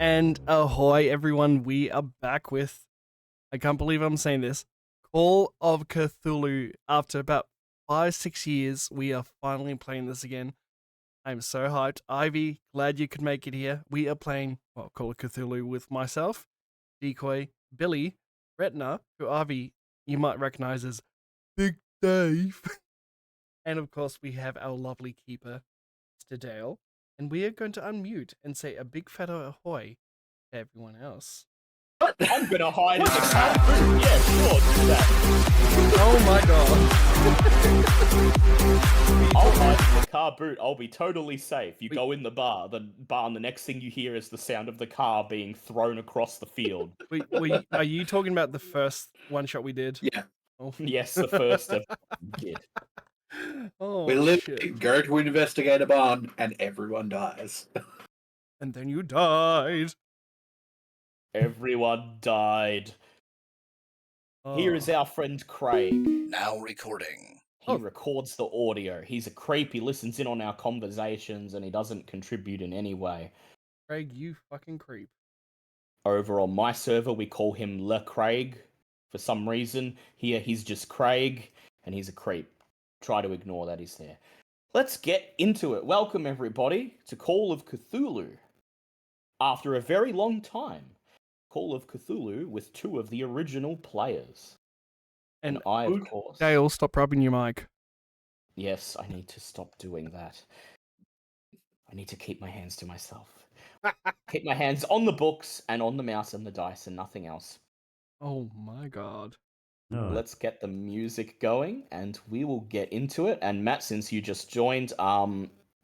And ahoy, everyone. We are back with, I can't believe I'm saying this, Call of Cthulhu. After about 5-6 years, we are finally playing this again. I'm so hyped. Ivy, glad you could make it here. We are playing, Call of Cthulhu with myself, Decoy, Billy, Retina, who Ivy, you might recognize as Big Dave. And of course, we have our lovely keeper, Mr. Dale. And we are going to unmute and say a big fat ahoy to everyone else. I'm gonna hide in the car boot. Yeah, sure, do that. Oh my god. I'll hide in the car boot. I'll be totally safe. You go in the bar, and the next thing you hear is the sound of the car being thrown across the field. Are you talking about the first one shot we did? Yeah. Oh. Yes, the first of did. Oh, We literally shit. go to investigate a barn and everyone dies. And then you died. Everyone died. Here is our friend Craig. Now recording. He records the audio. He's a creep. He listens in on our conversations and he doesn't contribute in any way. Craig, you fucking creep. Over on my server, we call him Le Craig for some reason. Here, he's just Craig and he's a creep. Try to ignore that he's there. Let's get into it. Welcome, everybody, to Call of Cthulhu. After a very long time, Call of Cthulhu with two of the original players. And I, of course... Dale, stop rubbing your mic. Yes, I need to stop doing that. I need to keep my hands to myself. Keep my hands on the books and on the mouse and the dice and nothing else. Oh my god. Let's get the music going and we will get into it. And Matt, since you just joined,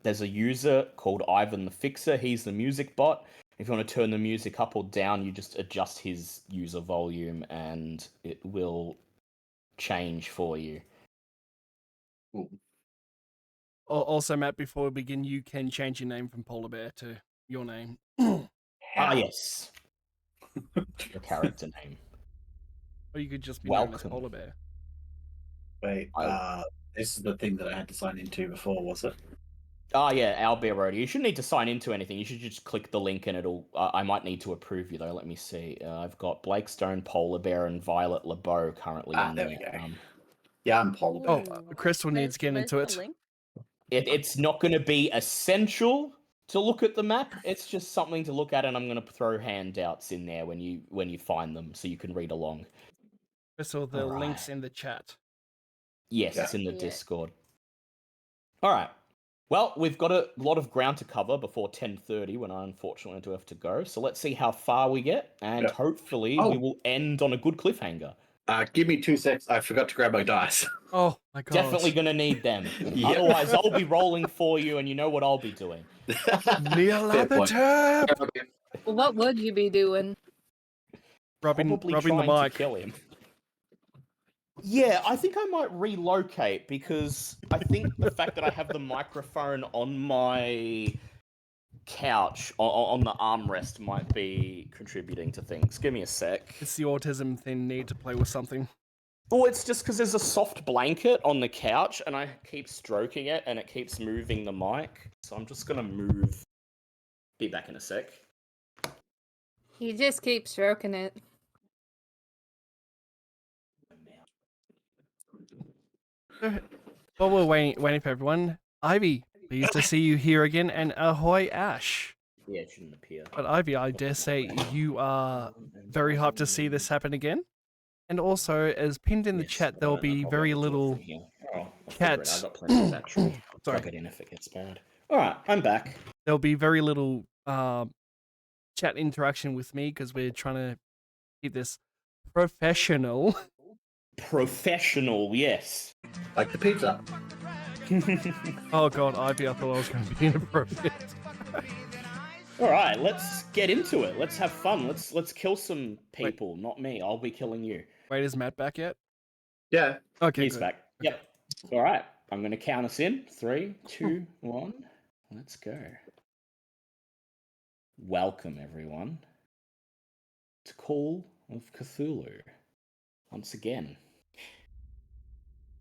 there's a user called Ivan the Fixer. He's the music bot. If you want to turn the music up or down, you just adjust his user volume and it will change for you. Ooh. Also, Matt, before we begin, you can change your name from Polar Bear to your name. Yes. Your character name. Or you could just be known as Welcome. Polar Bear. Wait, this is the thing that I had to sign into before, was it? Oh yeah, Owlbear Road. You shouldn't need to sign into anything. You should just click the link and it'll... I might need to approve you though. Let me see. I've got Blake Stone, Polar Bear, and Violet LeBeau currently in there there. we go. Yeah, I'm Polar Bear. Crystal needs to get into it. It's not going to be essential to look at the map. It's just something to look at, and I'm going to throw handouts in there when you find them, so you can read along. Crystal, the link's in the chat. Yes, it's in the Discord. All right. Well, we've got a lot of ground to cover before 10:30, when I unfortunately do have to go. So let's see how far we get, and hopefully we will end on a good cliffhanger. Give me 2 seconds. I forgot to grab my dice. Oh my god. Definitely going to need them. Otherwise, I'll be rolling for you, and you know what I'll be doing. Neil Abatab! Well, what would you be doing? Rubbing the trying mic. to kill him. Yeah, I think I might relocate because I think the fact that I have the microphone on my couch, on the armrest, might be contributing to things. Give me a sec. It's the autism thing, need to play with something. Well, it's just because there's a soft blanket on the couch and I keep stroking it and it keeps moving the mic. So I'm just going to move. Be back in a sec. You just keep stroking it. While we're waiting for everyone, Ivy, pleased to see you here again, and ahoy, Ash. Yeah, it shouldn't appear. But Ivy, I dare say you are very hyped to see this happen again. And also, as pinned in the chat, there'll be very little cats. I've got plenty of battery. I'll plug it in if it gets bad. All right, I'm back. There'll be very little chat interaction with me because we're trying to keep this professional. Professional, yes. Like the pizza. Oh god, Ivy, I thought I was going to be inappropriate. All right, let's get into it. Let's have fun. Let's kill some people. Not me. I'll be killing you. Wait, is Matt back yet? Yeah. Okay, He's back. Yep. All right. I'm going to count us in. 3, 2, 1. Let's go. Welcome, everyone, to Call of Cthulhu. Once again,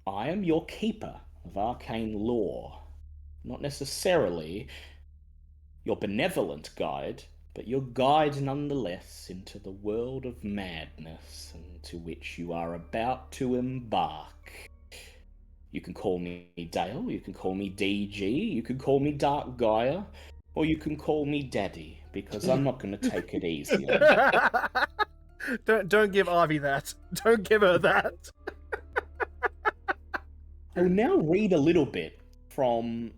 I am your keeper of arcane lore. Not necessarily your benevolent guide but your guide nonetheless into the world of madness into which you are about to embark. You can call me Dale, you can call me DG, you can call me Dark Gaia, or you can call me Daddy, because I'm not going to take it easy on you. Don't give Ivy that. Don't give her that. I will now read a little bit from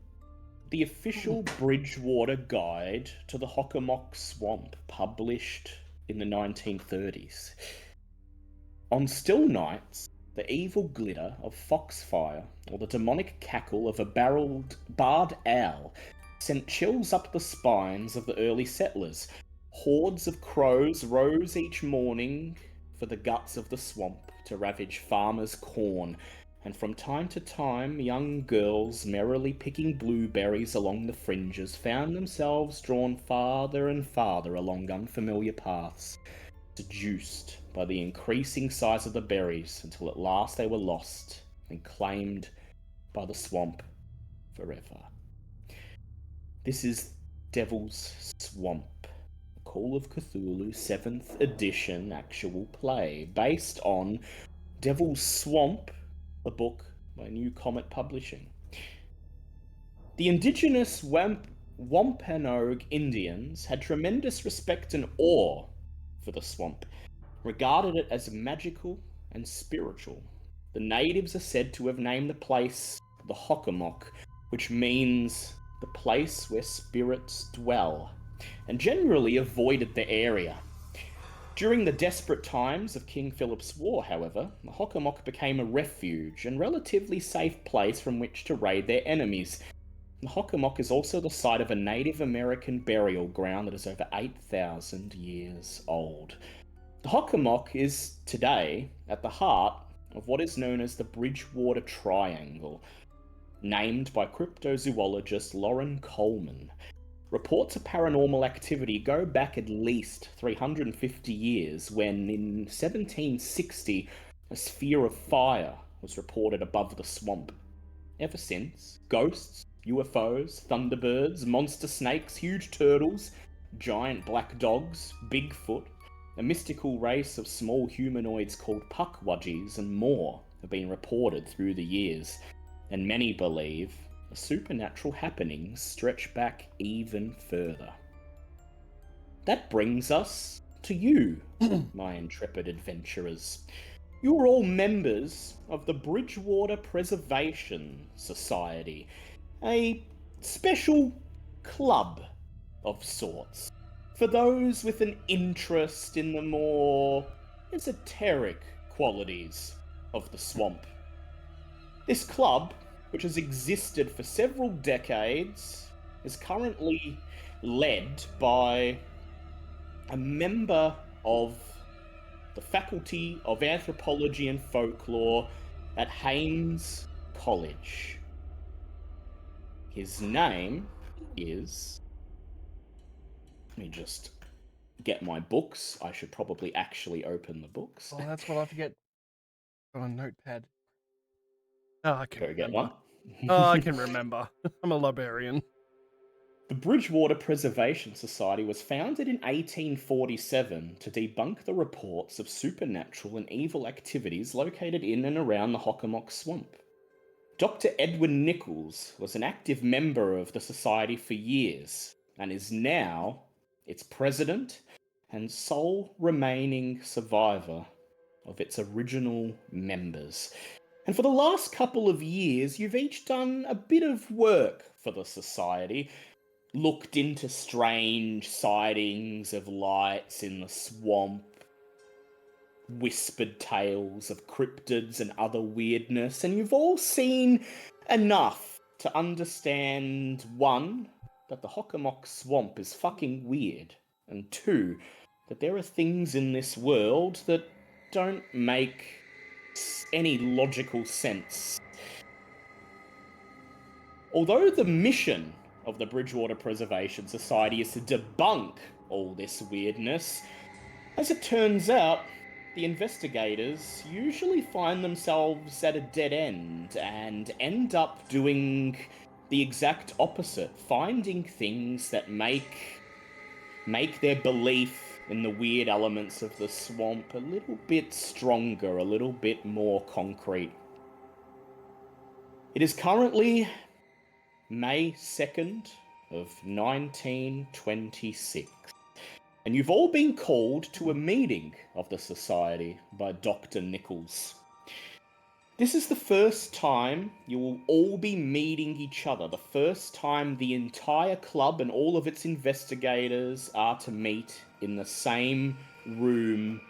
the official Bridgewater Guide to the Hockomock Swamp, published in the 1930s. On still nights, the evil glitter of foxfire or the demonic cackle of a barred owl sent chills up the spines of the early settlers. Hordes of crows rose each morning for the guts of the swamp to ravage farmers' corn, and from time to time young girls merrily picking blueberries along the fringes found themselves drawn farther and farther along unfamiliar paths, seduced by the increasing size of the berries until at last they were lost and claimed by the swamp forever. This is Devil's Swamp, the Call of Cthulhu 7th edition actual play, based on Devil's Swamp, a book by New Comet Publishing. The indigenous Wampanoag Indians had tremendous respect and awe for the swamp, regarded it as magical and spiritual. The natives are said to have named the place the Hockomock, which means the place where spirits dwell, and generally avoided the area. During the desperate times of King Philip's War, however, the Hockomock became a refuge and relatively safe place from which to raid their enemies. The Hockomock is also the site of a Native American burial ground that is over 8,000 years old. The Hockomock is today at the heart of what is known as the Bridgewater Triangle, named by cryptozoologist Lauren Coleman. Reports of paranormal activity go back at least 350 years when, in 1760, a sphere of fire was reported above the swamp. Ever since, ghosts, UFOs, thunderbirds, monster snakes, huge turtles, giant black dogs, Bigfoot, a mystical race of small humanoids called puckwudgies, and more have been reported through the years, and many believe the supernatural happenings stretch back even further. That brings us to you, my intrepid adventurers. You are all members of the Bridgewater Preservation Society, a special club of sorts for those with an interest in the more esoteric qualities of the swamp. This club, which has existed for several decades, is currently led by a member of the Faculty of Anthropology and Folklore at Haynes College. His name is... Let me just get my books. I should probably actually open the books. Oh, that's what I forget. On a notepad. Oh, I can Go get remember. one. Oh, I can remember. I'm a librarian. The Bridgewater Preservation Society was founded in 1847 to debunk the reports of supernatural and evil activities located in and around the Hockomock Swamp. Dr. Edwin Nichols was an active member of the society for years and is now its president and sole remaining survivor of its original members. And for the last couple of years, you've each done a bit of work for the society, looked into strange sightings of lights in the swamp, whispered tales of cryptids and other weirdness, and you've all seen enough to understand, one, that the Hockomock Swamp is fucking weird, and two, that there are things in this world that don't make any logical sense. Although the mission of the Bridgewater Preservation Society is to debunk all this weirdness, as it turns out, the investigators usually find themselves at a dead end and end up doing the exact opposite, finding things that make make their belief in the weird elements of the swamp a little bit stronger, a little bit more concrete. It is currently May 2nd of 1926, and you've all been called to a meeting of the Society by Dr. Nichols. This is the first time you will all be meeting each other, the first time the entire club and all of its investigators are to meet in the same room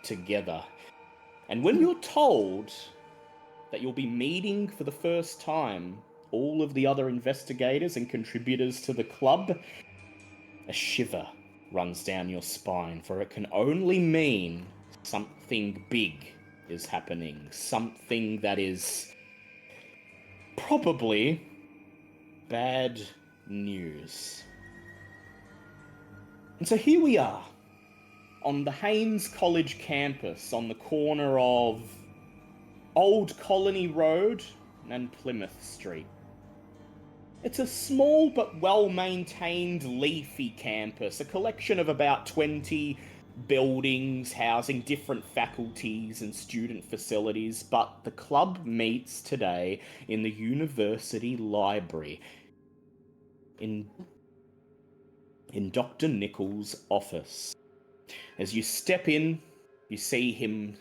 together. And when you're told that you'll be meeting for the first time all of the other investigators and contributors to the club, a shiver runs down your spine, for it can only mean something big is happening, something that is probably bad news. And so here we are on the Haynes College campus on the corner of Old Colony Road and Plymouth Street. It's a small but well-maintained, leafy campus, a collection of about 20 buildings housing different faculties and student facilities, but the club meets today in the university library, in Dr. Nichols' office. As you step in, you see him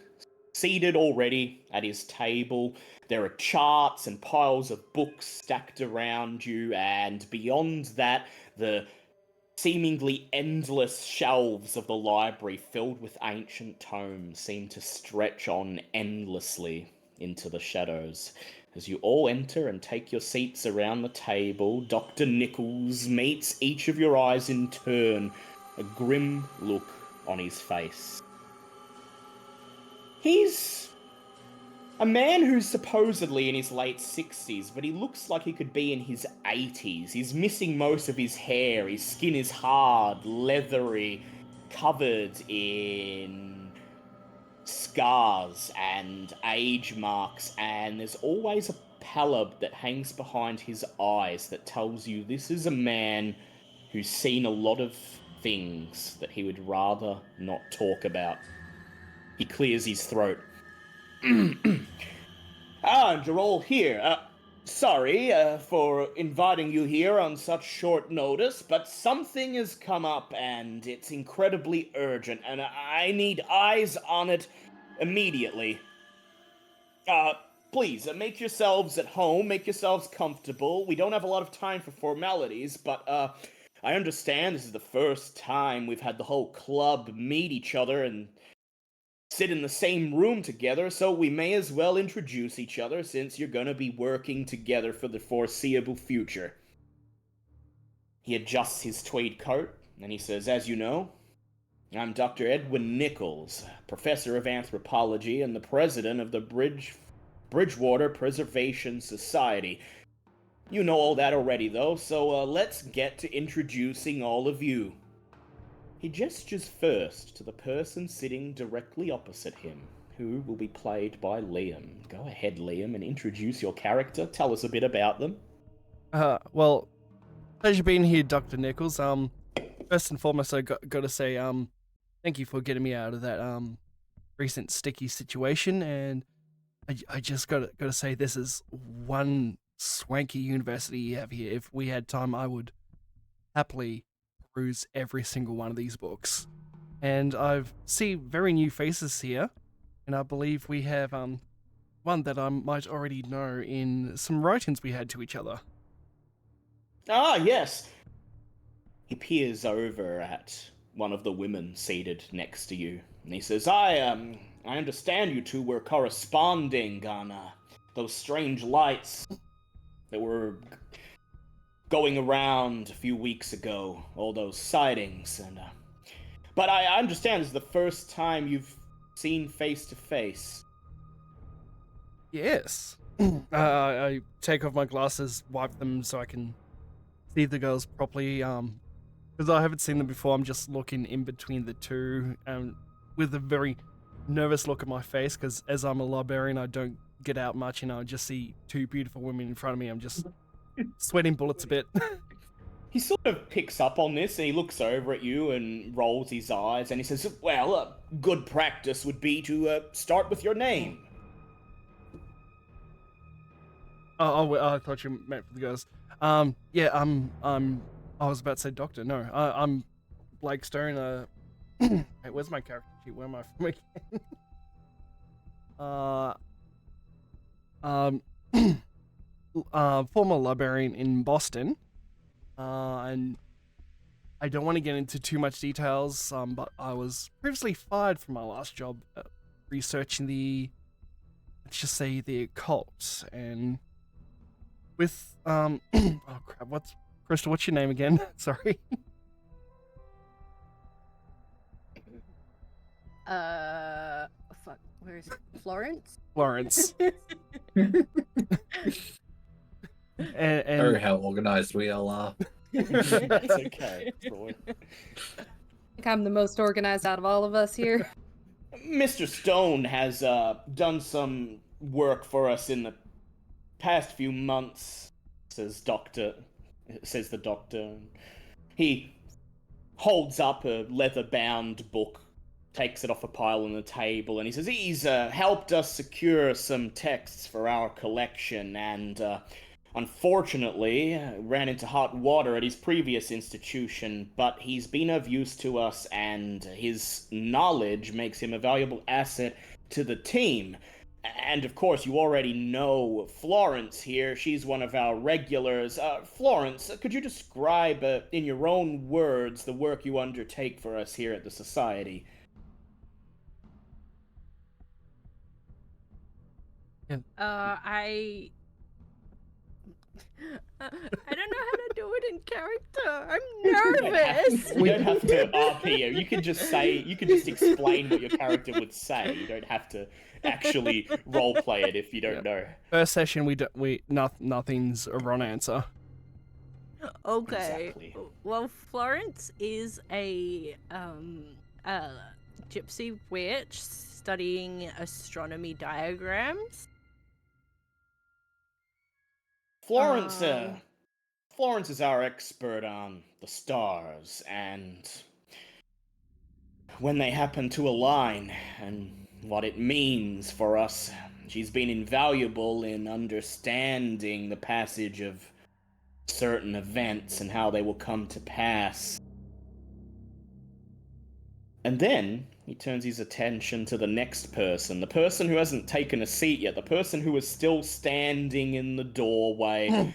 seated already at his table. There are charts and piles of books stacked around you, and beyond that, the seemingly endless shelves of the library filled with ancient tomes seem to stretch on endlessly into the shadows. As you all enter and take your seats around the table, Dr. Nichols meets each of your eyes in turn, a grim look on his face. He's a man who's supposedly in his late 60s, but he looks like he could be in his 80s. He's missing most of his hair, his skin is hard, leathery, covered in scars and age marks, and there's always a pallor that hangs behind his eyes that tells you this is a man who's seen a lot of things that he would rather not talk about. He clears his throat. And you're all here. Sorry for inviting you here on such short notice, but something has come up and it's incredibly urgent, and I need eyes on it immediately. Please, make yourselves at home, make yourselves comfortable. We don't have a lot of time for formalities, but I understand this is the first time we've had the whole club meet each other and sit in the same room together, so we may as well introduce each other since you're gonna be working together for the foreseeable future. He adjusts his tweed coat, and he says, as you know, I'm Dr. Edwin Nichols, professor of anthropology and the president of the Bridgewater Preservation Society. You know all that already, though, so let's get to introducing all of you. He gestures first to the person sitting directly opposite him, who will be played by Liam. Go ahead, Liam, and introduce your character. Tell us a bit about them. Well, pleasure being here, Dr. Nichols. First and foremost, I got to say, thank you for getting me out of that recent sticky situation, and I just got to say, this is one swanky university you have here. If we had time, I would happily peruse every single one of these books. And I see very new faces here, and I believe we have one that I might already know in some writings we had to each other. Ah, yes. He peers over at one of the women seated next to you, and he says, I understand you two were corresponding on those strange lights that were going around a few weeks ago, all those sightings, and but I understand this is the first time you've seen face to face. Yes. I take off my glasses, wipe them so I can see the girls properly, because I haven't seen them before. I'm just looking in between the two, with a very nervous look at my face, because as I'm a librarian, I don't get out much, and I just see two beautiful women in front of me. I'm just sweating bullets a bit. He sort of picks up on this and he looks over at you and rolls his eyes and he says, well, good practice would be to start with your name. I thought you meant for the girls. Yeah, I was about to say doctor. No, I'm Blake Stone. Hey, where's my character sheet? Where am I from again? Former librarian in Boston. And I don't want to get into too much details, but I was previously fired from my last job researching let's just say the occult, and with, oh crap, Crystal, what's your name again? Sorry. Fuck, where's Florence? Florence. and Oh, how organized we all are. That's okay. I think I'm the most organized out of all of us here. Mr. Stone has done some work for us in the past few months, says the doctor. He holds up a leather-bound book, takes it off a pile on the table, and he says he's helped us secure some texts for our collection, and unfortunately ran into hot water at his previous institution, but he's been of use to us, and his knowledge makes him a valuable asset to the team. And of course, you already know Florence here. She's one of our regulars. Florence, could you describe, in your own words, the work you undertake for us here at the Society? I don't know how to do it in character. I'm nervous. You don't have to RP. You can just explain what your character would say. You don't have to actually roleplay it if you don't know. First session, nothing's a wrong answer. Okay. Exactly. Well, Florence is a gypsy witch studying astronomy diagrams. Florence is our expert on the stars and when they happen to align and what it means for us. She's been invaluable in understanding the passage of certain events and how they will come to pass. And then he turns his attention to the next person, the person who hasn't taken a seat yet, the person who is still standing in the doorway,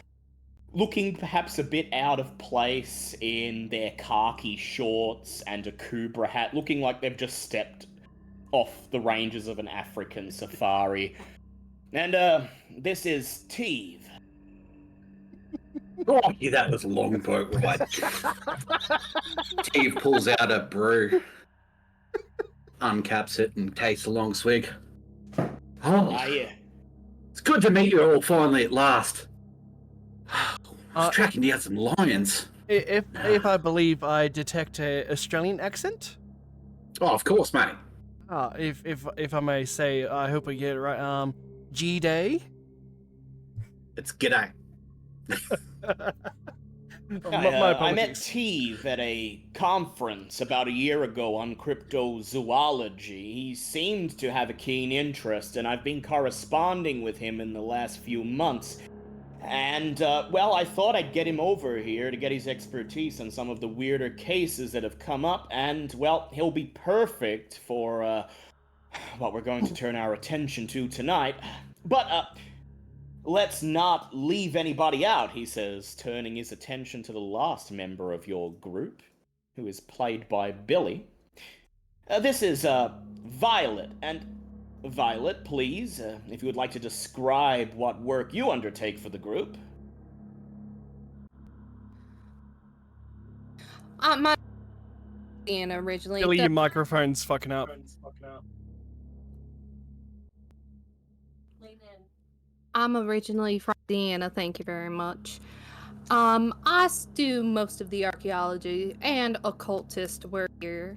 looking perhaps a bit out of place in their khaki shorts and a Kubra hat, looking like they've just stepped off the ranges of an African safari. And, this is Teve. Oh, yeah, that was a long boat ride. Steve pulls out a brew, uncaps it, and takes a long swig. Oh, Yeah. it's good to meet you all finally at last. I was tracking down some lions. If I believe I detect a Australian accent. Oh, of course, mate. If I may say, I hope I get it right. G-Day. It's g'day. I met Teve at a conference about a year ago on cryptozoology. He seemed to have a keen interest, and I've been corresponding with him in the last few months. And, well, I thought I'd get him over here to get his expertise on some of the weirder cases that have come up, and, well, he'll be perfect for, what we're going to turn our attention to tonight. But, let's not leave anybody out, he says, turning his attention to the last member of your group, who is played by Billy. This is, Violet, and Violet, please, if you would like to describe what work you undertake for the group. My Indiana originally. Billy, your microphone's fucking up. I'm originally from Indiana, thank you very much. I do most of the archaeology and occultist work here.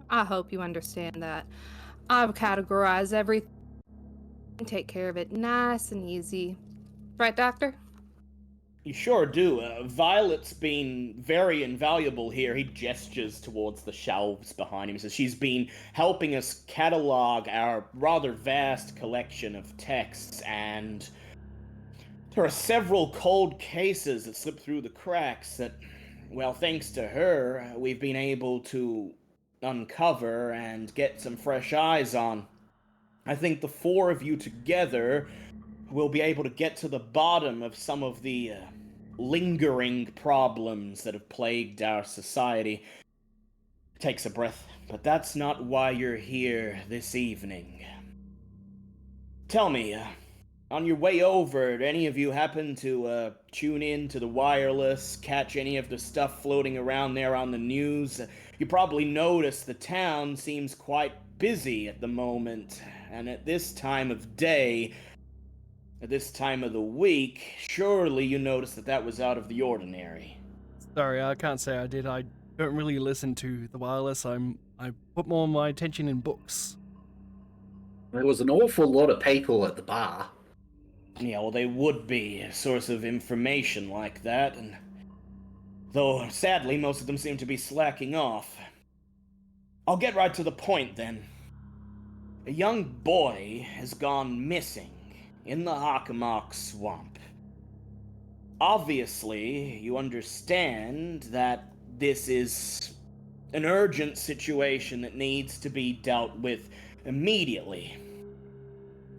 I hope you understand that. I've categorized everything and take care of it nice and easy. Right, Doctor? You sure do. Violet's been very invaluable here. He gestures towards the shelves behind him. Says she's been helping us catalog our rather vast collection of texts, and there are several cold cases that slip through the cracks that, well, thanks to her, we've been able to uncover and get some fresh eyes on. I think the four of you together will be able to get to the bottom of some of the lingering problems that have plagued our society. Takes a breath, but that's not why you're here this evening. Tell me, on your way over, did any of you happen to tune in to the wireless, catch any of the stuff floating around there on the news? You probably noticed the town seems quite busy at the moment, and at this time of day, at this time of the week, surely you noticed that was out of the ordinary. Sorry, I can't say I did. I don't really listen to the wireless. I put more of my attention in books. There was an awful lot of people at the bar. Yeah, well, they would be a source of information like that, and though sadly most of them seem to be slacking off. I'll get right to the point then. A young boy has gone missing in the Hockomock Swamp. Obviously, you understand that this is an urgent situation that needs to be dealt with immediately.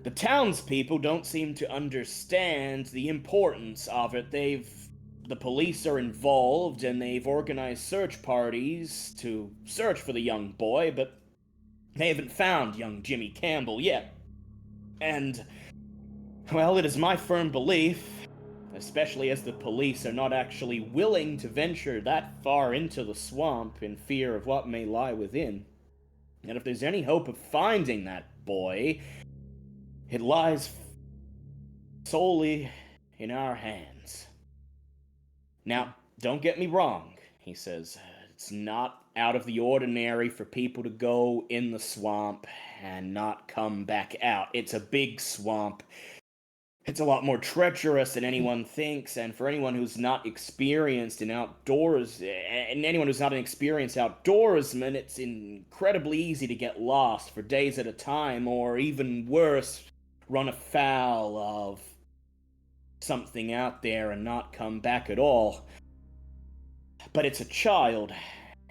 The townspeople don't seem to understand the importance of it. The police are involved and they've organized search parties to search for the young boy, but they haven't found young Jimmy Campbell yet. And, well, it is my firm belief, especially as the police are not actually willing to venture that far into the swamp in fear of what may lie within. And if there's any hope of finding that boy, it lies solely in our hands. Now, don't get me wrong, he says. It's not out of the ordinary for people to go in the swamp and not come back out. It's a big swamp. It's a lot more treacherous than anyone thinks, and for anyone who's not experienced in outdoors, and anyone who's not an experienced outdoorsman, it's incredibly easy to get lost for days at a time, or even worse, run afoul of something out there and not come back at all. But it's a child,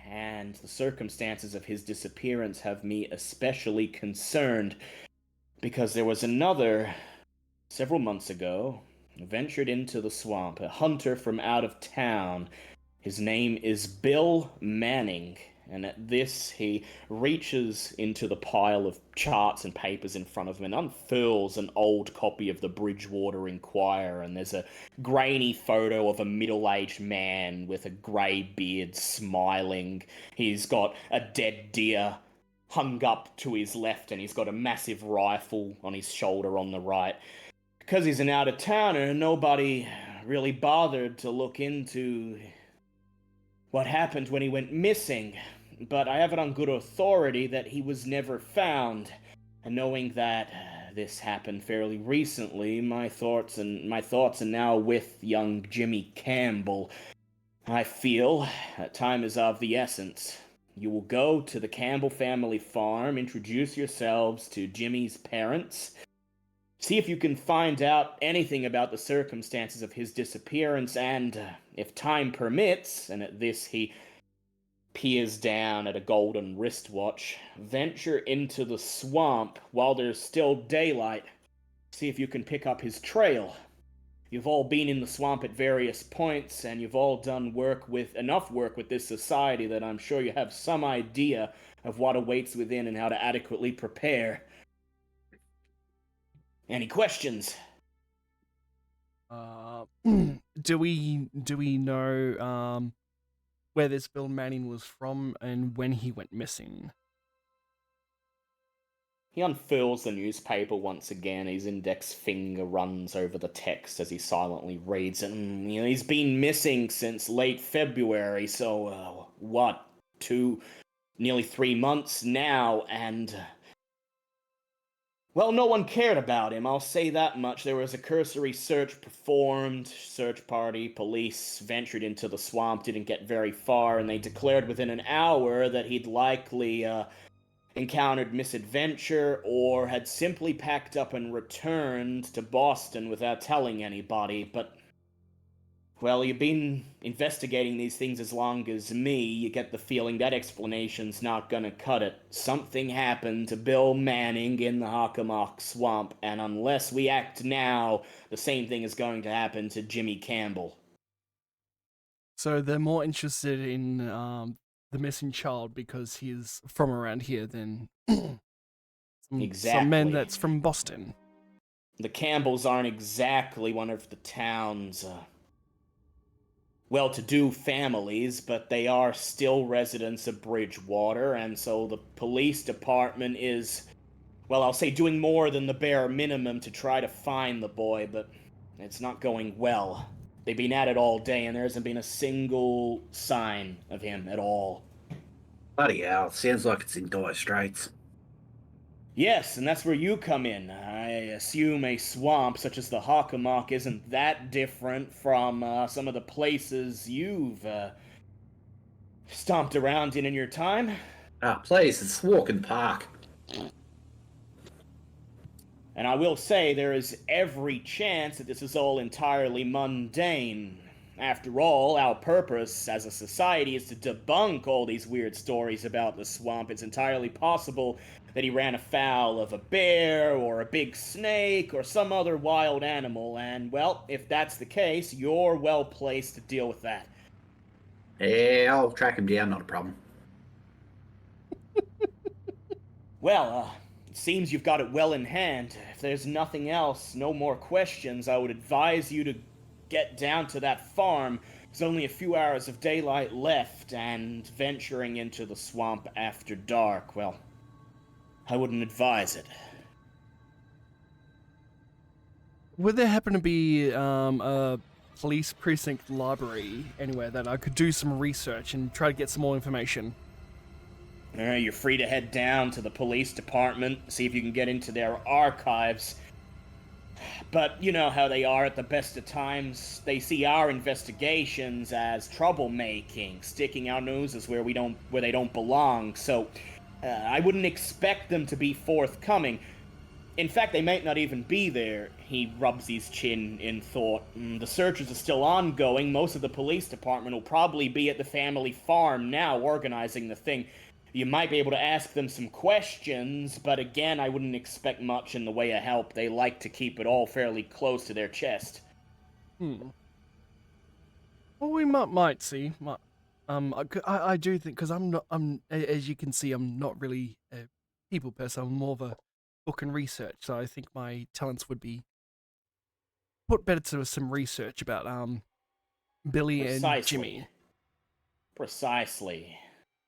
and the circumstances of his disappearance have me especially concerned, because there was another, several months ago, ventured into the swamp, a hunter from out of town. His name is Bill Manning, and at this he reaches into the pile of charts and papers in front of him and unfurls an old copy of the Bridgewater Inquirer, and there's a grainy photo of a middle-aged man with a grey beard smiling. He's got a dead deer hung up to his left, and he's got a massive rifle on his shoulder on the right. Because he's an out-of-towner, nobody really bothered to look into what happened when he went missing. But I have it on good authority that he was never found. And knowing that this happened fairly recently, my thoughts are now with young Jimmy Campbell. I feel that time is of the essence. You will go to the Campbell family farm, introduce yourselves to Jimmy's parents, see if you can find out anything about the circumstances of his disappearance, and if time permits, and at this he peers down at a golden wristwatch, venture into the swamp while there's still daylight. See if you can pick up his trail. You've all been in the swamp at various points, and you've all done enough work with this society that I'm sure you have some idea of what awaits within and how to adequately prepare. Any questions? Do we know where this Bill Manning was from and when he went missing? He unfurls the newspaper once again. His index finger runs over the text as he silently reads. And he's been missing since late February, so nearly 3 months now, and Well, no one cared about him, I'll say that much. There was a cursory search performed, search party, police ventured into the swamp, didn't get very far, and they declared within an hour that he'd likely, encountered misadventure or had simply packed up and returned to Boston without telling anybody. But, well, you've been investigating these things as long as me. You get the feeling that explanation's not gonna cut it. Something happened to Bill Manning in the Hockomock Swamp, and unless we act now, the same thing is going to happen to Jimmy Campbell. So they're more interested in the missing child because he's from around here than some men Exactly. that's from Boston. The Campbells aren't exactly one of the town's, well-to-do families, but they are still residents of Bridgewater, and so the police department is, well, I'll say doing more than the bare minimum to try to find the boy, but it's not going well. They've been at it all day, and there hasn't been a single sign of him at all. Bloody hell, sounds like it's in dire straits. Yes, and that's where you come in. I assume a swamp such as the Hockomock isn't that different from some of the places you've stomped around in your time. Ah, please, it's walk in the park. And I will say there is every chance that this is all entirely mundane. After all, our purpose as a society is to debunk all these weird stories about the swamp. It's entirely possible that he ran afoul of a bear, or a big snake, or some other wild animal, and, well, if that's the case, you're well placed to deal with that. Yeah, I'll track him down, not a problem. Well, it seems you've got it well in hand. If there's nothing else, no more questions, I would advise you to get down to that farm. There's only a few hours of daylight left, and venturing into the swamp after dark, well, I wouldn't advise it. Would there happen to be a police precinct library anywhere that I could do some research and try to get some more information? You're free to head down to the police department, see if you can get into their archives. But you know how they are at the best of times. They see our investigations as troublemaking, sticking our noses where they don't belong. So I wouldn't expect them to be forthcoming. In fact, they might not even be there. He rubs his chin in thought. The searches are still ongoing. Most of the police department will probably be at the family farm now, organizing the thing. You might be able to ask them some questions, but again, I wouldn't expect much in the way of help. They like to keep it all fairly close to their chest. Well, we might see. I do think, because as you can see, I'm not really a people person. I'm more of a book and research. So I think my talents would be put better to some research about Billy and Jimmy. Precisely,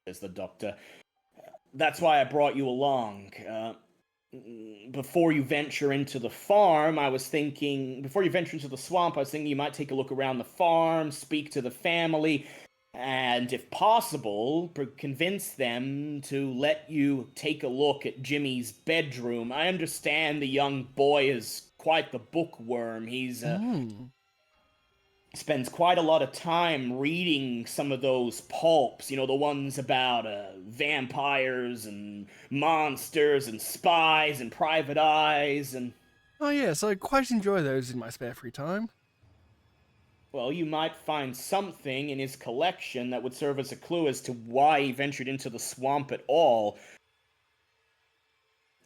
says the doctor. That's why I brought you along. Before you venture into the farm, before you venture into the swamp, I was thinking you might take a look around the farm, speak to the family, and if possible, convince them to let you take a look at Jimmy's bedroom. I understand the young boy is quite the bookworm. He's spends quite a lot of time reading some of those pulps, the ones about vampires and monsters and spies and private eyes and... Oh yes, I quite enjoy those in my spare free time. Well, you might find something in his collection that would serve as a clue as to why he ventured into the swamp at all.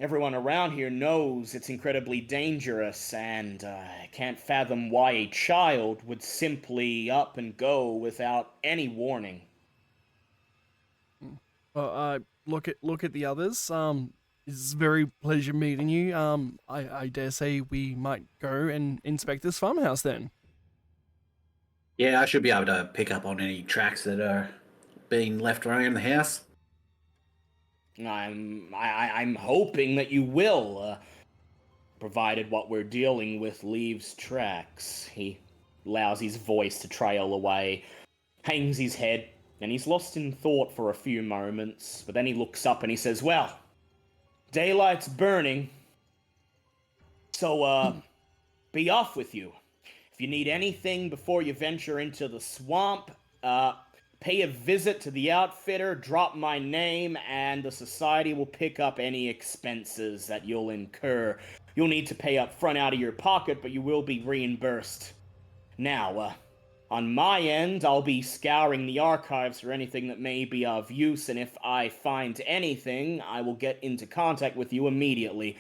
Everyone around here knows it's incredibly dangerous, and I can't fathom why a child would simply up and go without any warning. Well, look at the others. It's a very pleasure meeting you. I dare say we might go and inspect this farmhouse then. Yeah, I should be able to pick up on any tracks that are being left around the house. I'm hoping that you will, provided what we're dealing with leaves tracks. He allows his voice to trail away, hangs his head, and he's lost in thought for a few moments, but then he looks up and he says, well, daylight's burning. So, be off with you. If you need anything before you venture into the swamp, pay a visit to the outfitter, drop my name, and the society will pick up any expenses that you'll incur. You'll need to pay up front out of your pocket, but you will be reimbursed. Now, on my end, I'll be scouring the archives for anything that may be of use, and if I find anything, I will get into contact with you immediately.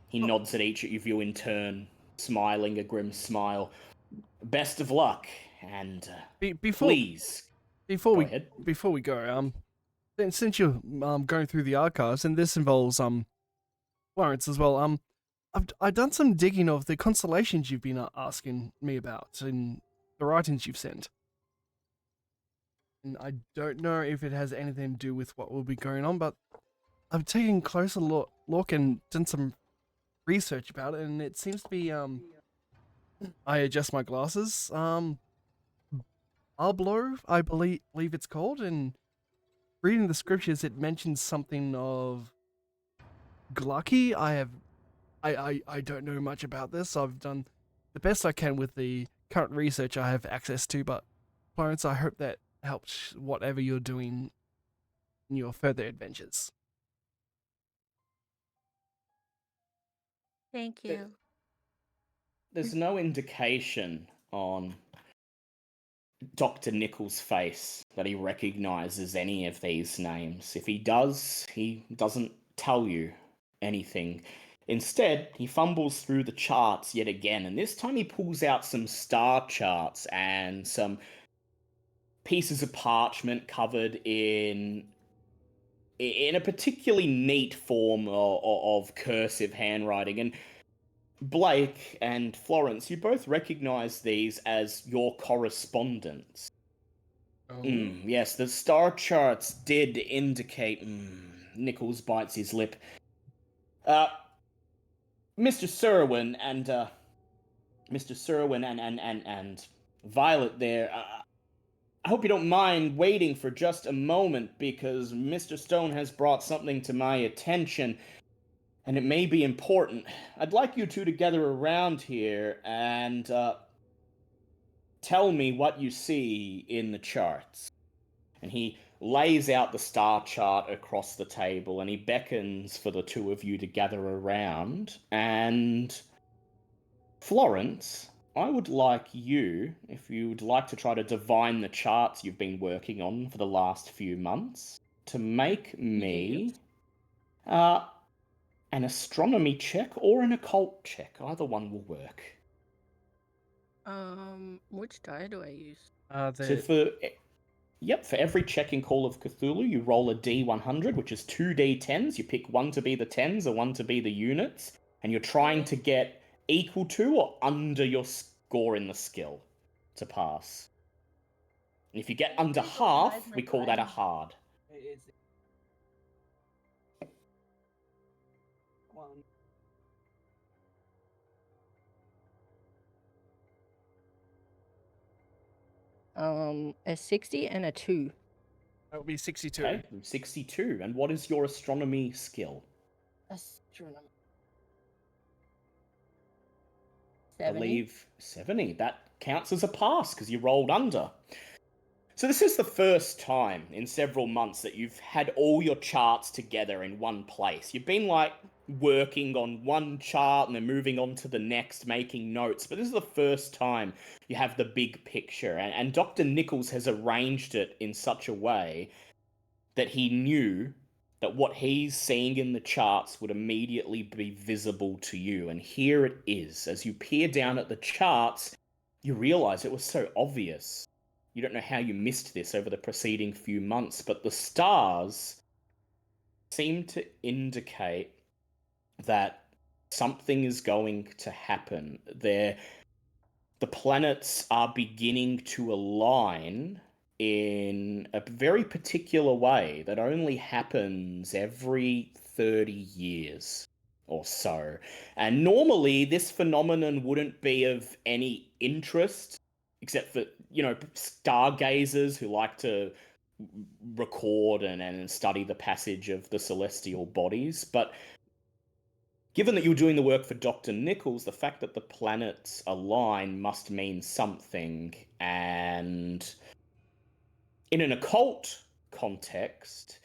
He nods at each of you in turn, smiling a grim smile. Best of luck, and please before go we ahead. before we go, since you're going through the archives, and this involves Florence as well, I've done some digging of the constellations you've been asking me about in the writings you've sent, and I don't know if it has anything to do with what will be going on, but I've taken a closer look and done some research about it, and it seems to be I adjust my glasses. Arblo, I believe it's called, and reading the scriptures, it mentions something of Glucky. I don't know much about this. I've done the best I can with the current research I have access to, but Florence, I hope that helps whatever you're doing in your further adventures. Thank you. There's no indication on Dr. Nichols' face that he recognizes any of these names. If he does, he doesn't tell you anything. Instead, he fumbles through the charts yet again, and this time he pulls out some star charts and some pieces of parchment covered in a particularly neat form of cursive handwriting. And Blake and Florence, you both recognize these as your correspondence. Oh. Yes, the star charts did indicate. Nichols bites his lip. Mr. Serwin and Mr. Serwin and Violet there. I hope you don't mind waiting for just a moment, because Mr. Stone has brought something to my attention, and it may be important. I'd like you two to gather around here and tell me what you see in the charts. And he lays out the star chart across the table, and he beckons for the two of you to gather around. And Florence, I would like you, if you'd like to try to divine the charts you've been working on for the last few months, to make me an astronomy check or an occult check. Either one will work. Which die do I use? So for every check in Call of Cthulhu, you roll a D100, which is 2 D10s. You pick one to be the tens or one to be the units, and you're trying to get equal to or under your score in the skill to pass. And if you get under half, we call that a hard. A 60 and a 2. That would be 62. Okay, 62. And what is your astronomy skill? Astronomy. I 70. believe 70. That counts as a pass because you rolled under. So this is the first time in several months that you've had all your charts together in one place. You've been like working on one chart and then moving on to the next, making notes. But this is the first time you have the big picture. And Dr. Nichols has arranged it in such a way that he knew that what he's seeing in the charts would immediately be visible to you. And here it is. As you peer down at the charts, you realize it was so obvious. You don't know how you missed this over the preceding few months, but the stars seem to indicate that something is going to happen. The planets are beginning to align in a very particular way that only happens every 30 years or so. And normally this phenomenon wouldn't be of any interest, except for, stargazers who like to record and study the passage of the celestial bodies. But Given that you're doing the work for Dr. Nichols, the fact that the planets align must mean something. And in an occult context,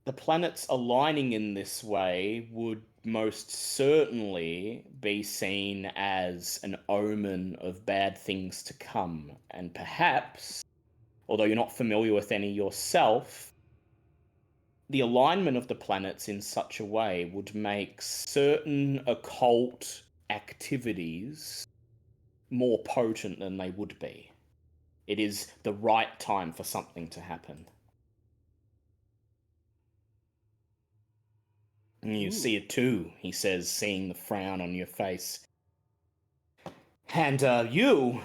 the planets aligning in this way would most certainly be seen as an omen of bad things to come. And perhaps, although you're not familiar with any yourself, the alignment of the planets in such a way would make certain occult activities more potent than they would be. It is the right time for something to happen. You see it too, he says, seeing the frown on your face. And you,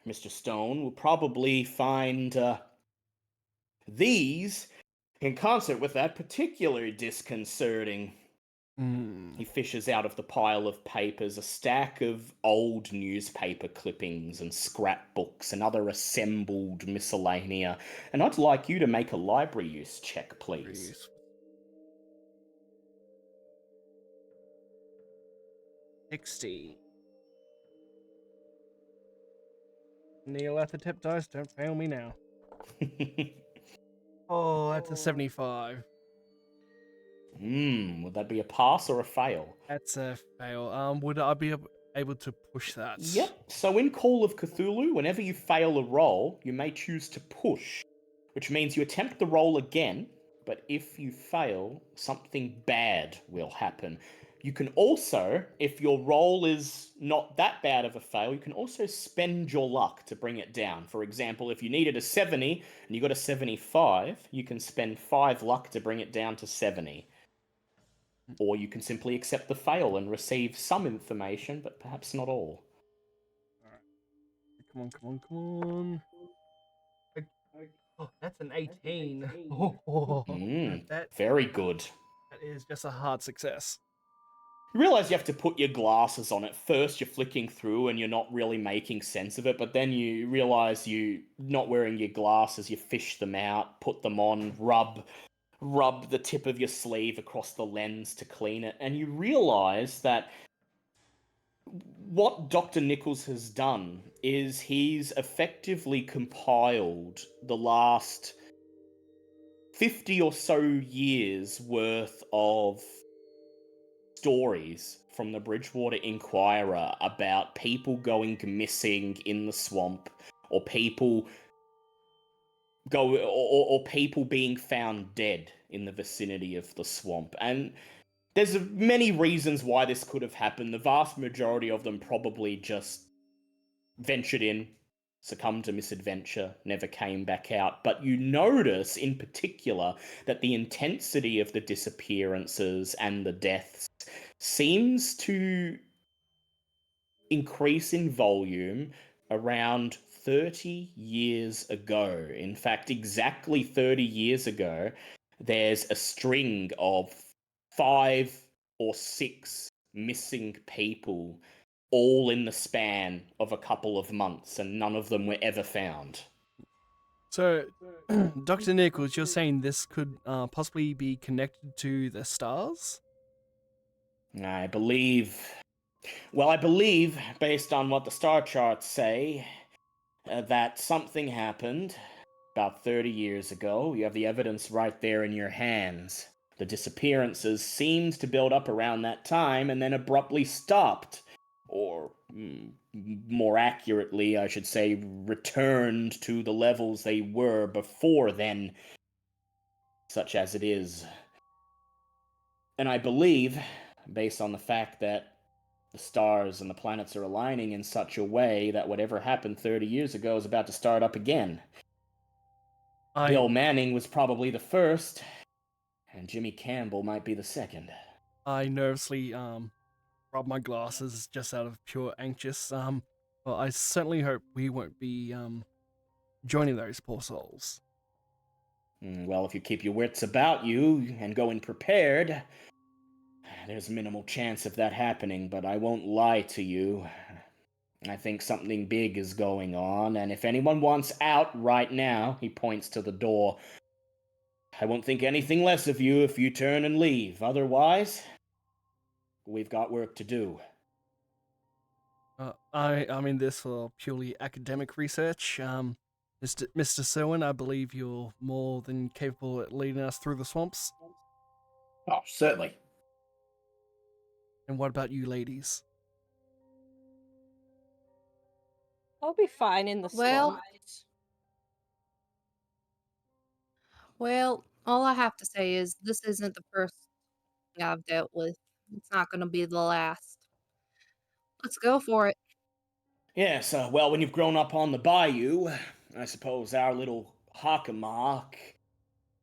Mr. Stone, will probably find these in concert with that particularly disconcerting. He fishes out of the pile of papers a stack of old newspaper clippings and scrapbooks and other assembled miscellanea. And I'd like you to make a library use check, please. 60. Neil at the tip dice, don't fail me now. Oh, that's a 75. Would that be a pass or a fail? That's a fail. Would I be able to push that? Yep. So in Call of Cthulhu, whenever you fail a roll, you may choose to push, which means you attempt the roll again, but if you fail, something bad will happen. You can also, if your roll is not that bad of a fail, you can also spend your luck to bring it down. For example, if you needed a 70 and you got a 75, you can spend 5 luck to bring it down to 70. Or you can simply accept the fail and receive some information, but perhaps not all. Come on. Oh, that's an 18. Oh, Very good. That is just a hard success. You realize you have to put your glasses on. At first, you're flicking through and you're not really making sense of it, but then you realize you're not wearing your glasses, you fish them out, put them on, rub the tip of your sleeve across the lens to clean it, and you realize that what Dr. Nichols has done is he's effectively compiled the last 50 or so years worth of stories from the Bridgewater Inquirer about people going missing in the swamp, or people or people being found dead in the vicinity of the swamp. And there's many reasons why this could have happened. The vast majority of them probably just ventured in, succumbed to misadventure, never came back out. But you notice in particular that the intensity of the disappearances and the deaths seems to increase in volume around 30 years ago. In fact, exactly 30 years ago, there's a string of 5 or 6 missing people, all in the span of a couple of months, and none of them were ever found. So, Dr. Nichols, you're saying this could possibly be connected to the stars? I believe, based on what the star charts say, that something happened about 30 years ago. You have the evidence right there in your hands. The disappearances seemed to build up around that time and then abruptly stopped. Or, more accurately, I should say, returned to the levels they were before then, such as it is. And I believe, based on the fact that the stars and the planets are aligning in such a way that whatever happened 30 years ago is about to start up again. Bill Manning was probably the first, and Jimmy Campbell might be the second. I nervously rub my glasses just out of pure anxious. Well, I certainly hope we won't be joining those poor souls. Well, if you keep your wits about you and go in prepared, there's minimal chance of that happening, but I won't lie to you. I think something big is going on, and if anyone wants out right now, he points to the door, I won't think anything less of you if you turn and leave. Otherwise, We've got work to do. I'm in this for purely academic research. Mr. Selwyn, I believe you're more than capable at leading us through the swamps. Oh, certainly. And what about you, ladies? I'll be fine in the Well- swamps. Well, all I have to say is this isn't the first thing I've dealt with. It's not going to be the last. Let's go for it. Yes, well, when you've grown up on the bayou, I suppose our little Hockamark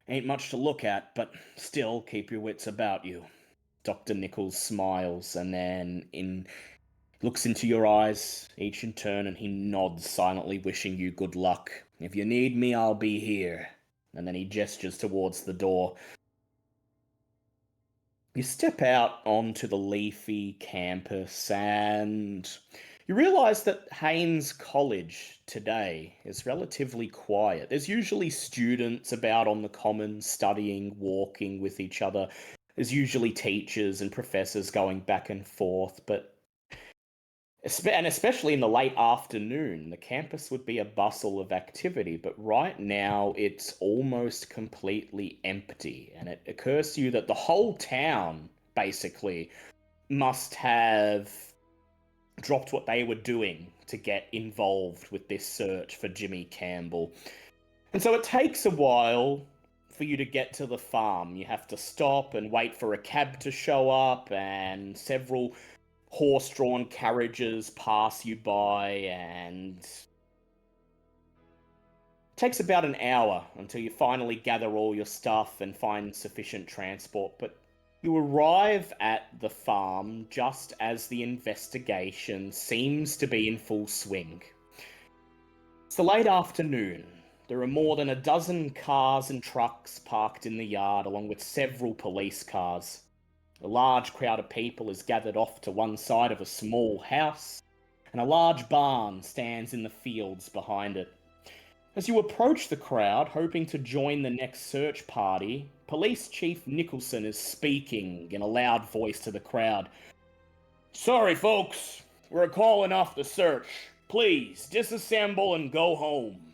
ain't much to look at, but still keep your wits about you. Dr. Nichols smiles and then looks into your eyes, each in turn, and he nods silently, wishing you good luck. If you need me, I'll be here. And then he gestures towards the door. You step out onto the leafy campus and you realize that Haynes College today is relatively quiet. There's usually students about on the common studying, walking with each other. There's usually teachers and professors going back and forth, but especially in the late afternoon, the campus would be a bustle of activity, but right now it's almost completely empty. And it occurs to you that the whole town, basically, must have dropped what they were doing to get involved with this search for Jimmy Campbell. And so it takes a while for you to get to the farm. You have to stop and wait for a cab to show up, and several horse-drawn carriages pass you by, and it takes about an hour until you finally gather all your stuff and find sufficient transport. But you arrive at the farm just as the investigation seems to be in full swing. It's the late afternoon. There are more than a dozen cars and trucks parked in the yard, along with several police cars. A large crowd of people is gathered off to one side of a small house, and a large barn stands in the fields behind it. As you approach the crowd, hoping to join the next search party, Police Chief Nicholson is speaking in a loud voice to the crowd. "Sorry, folks. We're calling off the search. Please, disassemble and go home."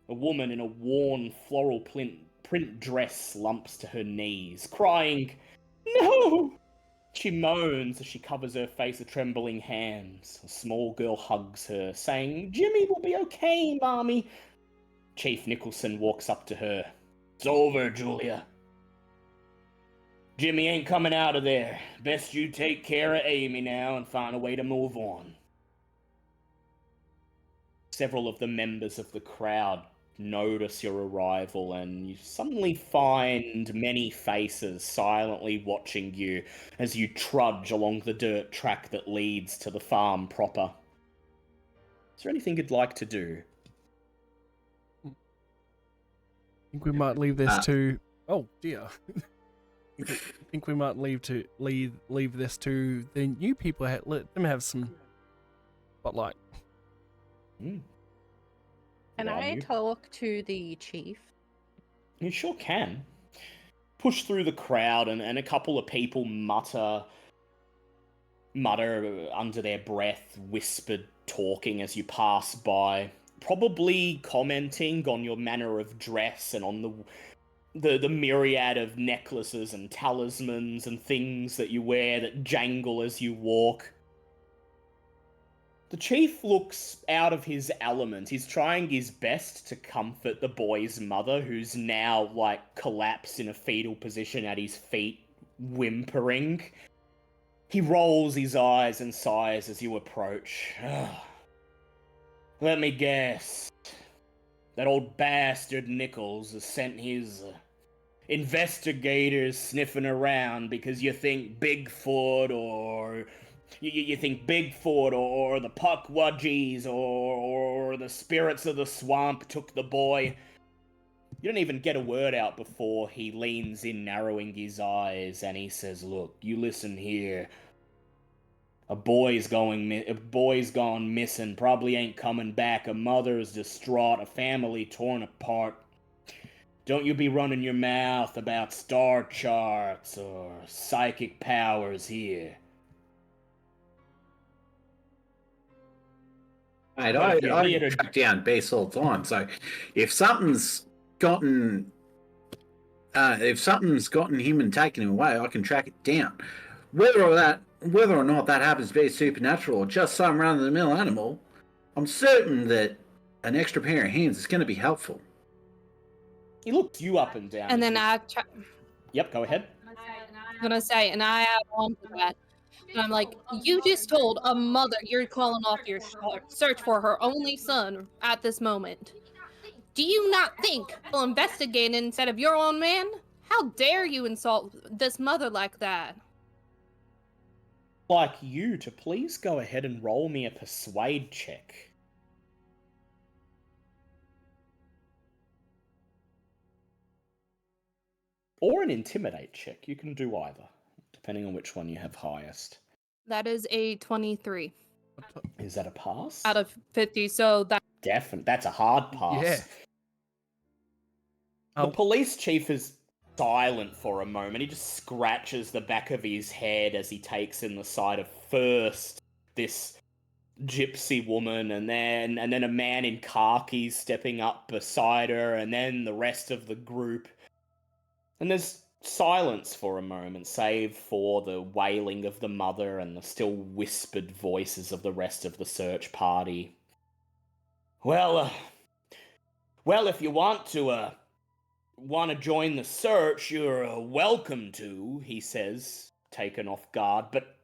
A woman in a worn floral print dress slumps to her knees, crying, "No!" She moans as she covers her face with trembling hands. A small girl hugs her, saying, "Jimmy will be okay, Mommy." Chief Nicholson walks up to her. "It's over, Julia. Jimmy ain't coming out of there. Best you take care of Amy now and find a way to move on." Several of the members of the crowd notice your arrival, and you suddenly find many faces silently watching you as you trudge along the dirt track that leads to the farm proper. Is there anything you'd like to do? I think we might leave this to. Oh dear. I think we might leave this to the new people. Let them have some spotlight. Hmm. Can Good on I you. talk to the chief? You sure can. Push through the crowd, and a couple of people mutter under their breath, whispered talking as you pass by, probably commenting on your manner of dress and on the myriad of necklaces and talismans and things that you wear that jangle as you walk. The chief looks out of his element. He's trying his best to comfort the boy's mother, who's now, collapsed in a fetal position at his feet, whimpering. He rolls his eyes and sighs as you approach. Let me guess. That old bastard Nichols has sent his investigators sniffing around because you think Bigfoot or you think Bigfoot or the Puckwudgies or the spirits of the swamp took the boy. You don't even get a word out before he leans in, narrowing his eyes, and he says, "Look, you listen here. A boy's gone missing, probably ain't coming back. A mother is distraught, a family torn apart. Don't you be running your mouth about star charts or psychic powers here. Mate, But if you're I here to- track down beasts all the time. So if something's gotten him and taken him away, I can track it down. Whether or not that happens to be supernatural or just some run-of-the-mill animal, I'm certain that an extra pair of hands is going to be helpful. He looks you up and down. And as then you- Yep, go ahead. I'm gonna say, and I add on to that. And I'm like, you just told a mother you're calling off your search for her only son at this moment. Do you not think you'll investigate instead of your own man? How dare you insult this mother like that? Like you to please go ahead and roll me a persuade check. Or an intimidate check. You can do either, depending on which one you have highest. That is a 23 Is that a pass? out of 50, so that Definitely. That's a hard pass. Yeah. The Oh. police chief is silent for a moment. He just scratches the back of his head as he takes in the sight of first this gypsy woman and then a man in khakis stepping up beside her and then the rest of the group. And there's silence for a moment, save for the wailing of the mother and the still whispered voices of the rest of the search party. Well, if you want to join the search, you're welcome to, he says, taken off guard. But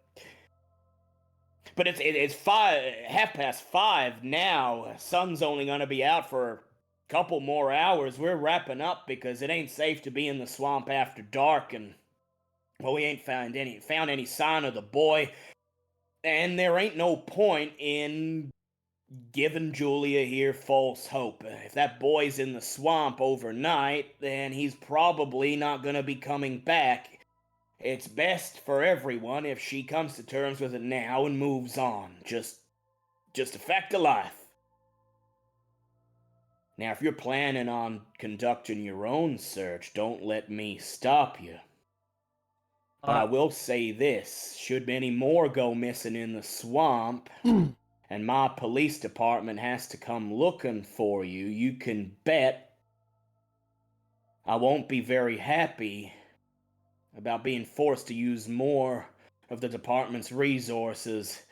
it's 5:30 now. Sun's only gonna be out for a couple more hours. We're wrapping up because it ain't safe to be in the swamp after dark, and well, we ain't found any sign of the boy, and there ain't no point in giving Julia here false hope. If that boy's in the swamp overnight, then he's probably not gonna be coming back. It's best for everyone if she comes to terms with it now and moves on. Just a fact of life. Now, if you're planning on conducting your own search, don't let me stop you. But I will say this, should any more go missing in the swamp, and my police department has to come looking for you, you can bet I won't be very happy about being forced to use more of the department's resources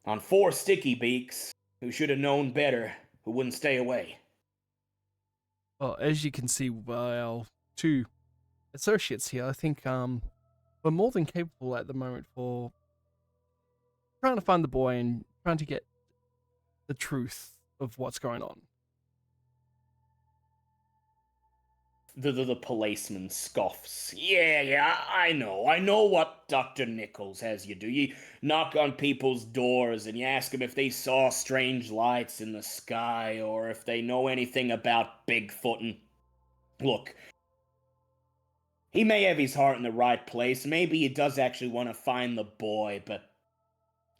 on 4 sticky beaks who should have known better, who wouldn't stay away. Well, as you can see by our 2 associates here, I think we're more than capable at the moment for trying to find the boy and trying to get the truth of what's going on. The policeman scoffs. Yeah, I know what Dr. Nichols has you do. You knock on people's doors and you ask them if they saw strange lights in the sky or if they know anything about Bigfoot. And look, he may have his heart in the right place. Maybe he does actually want to find the boy, but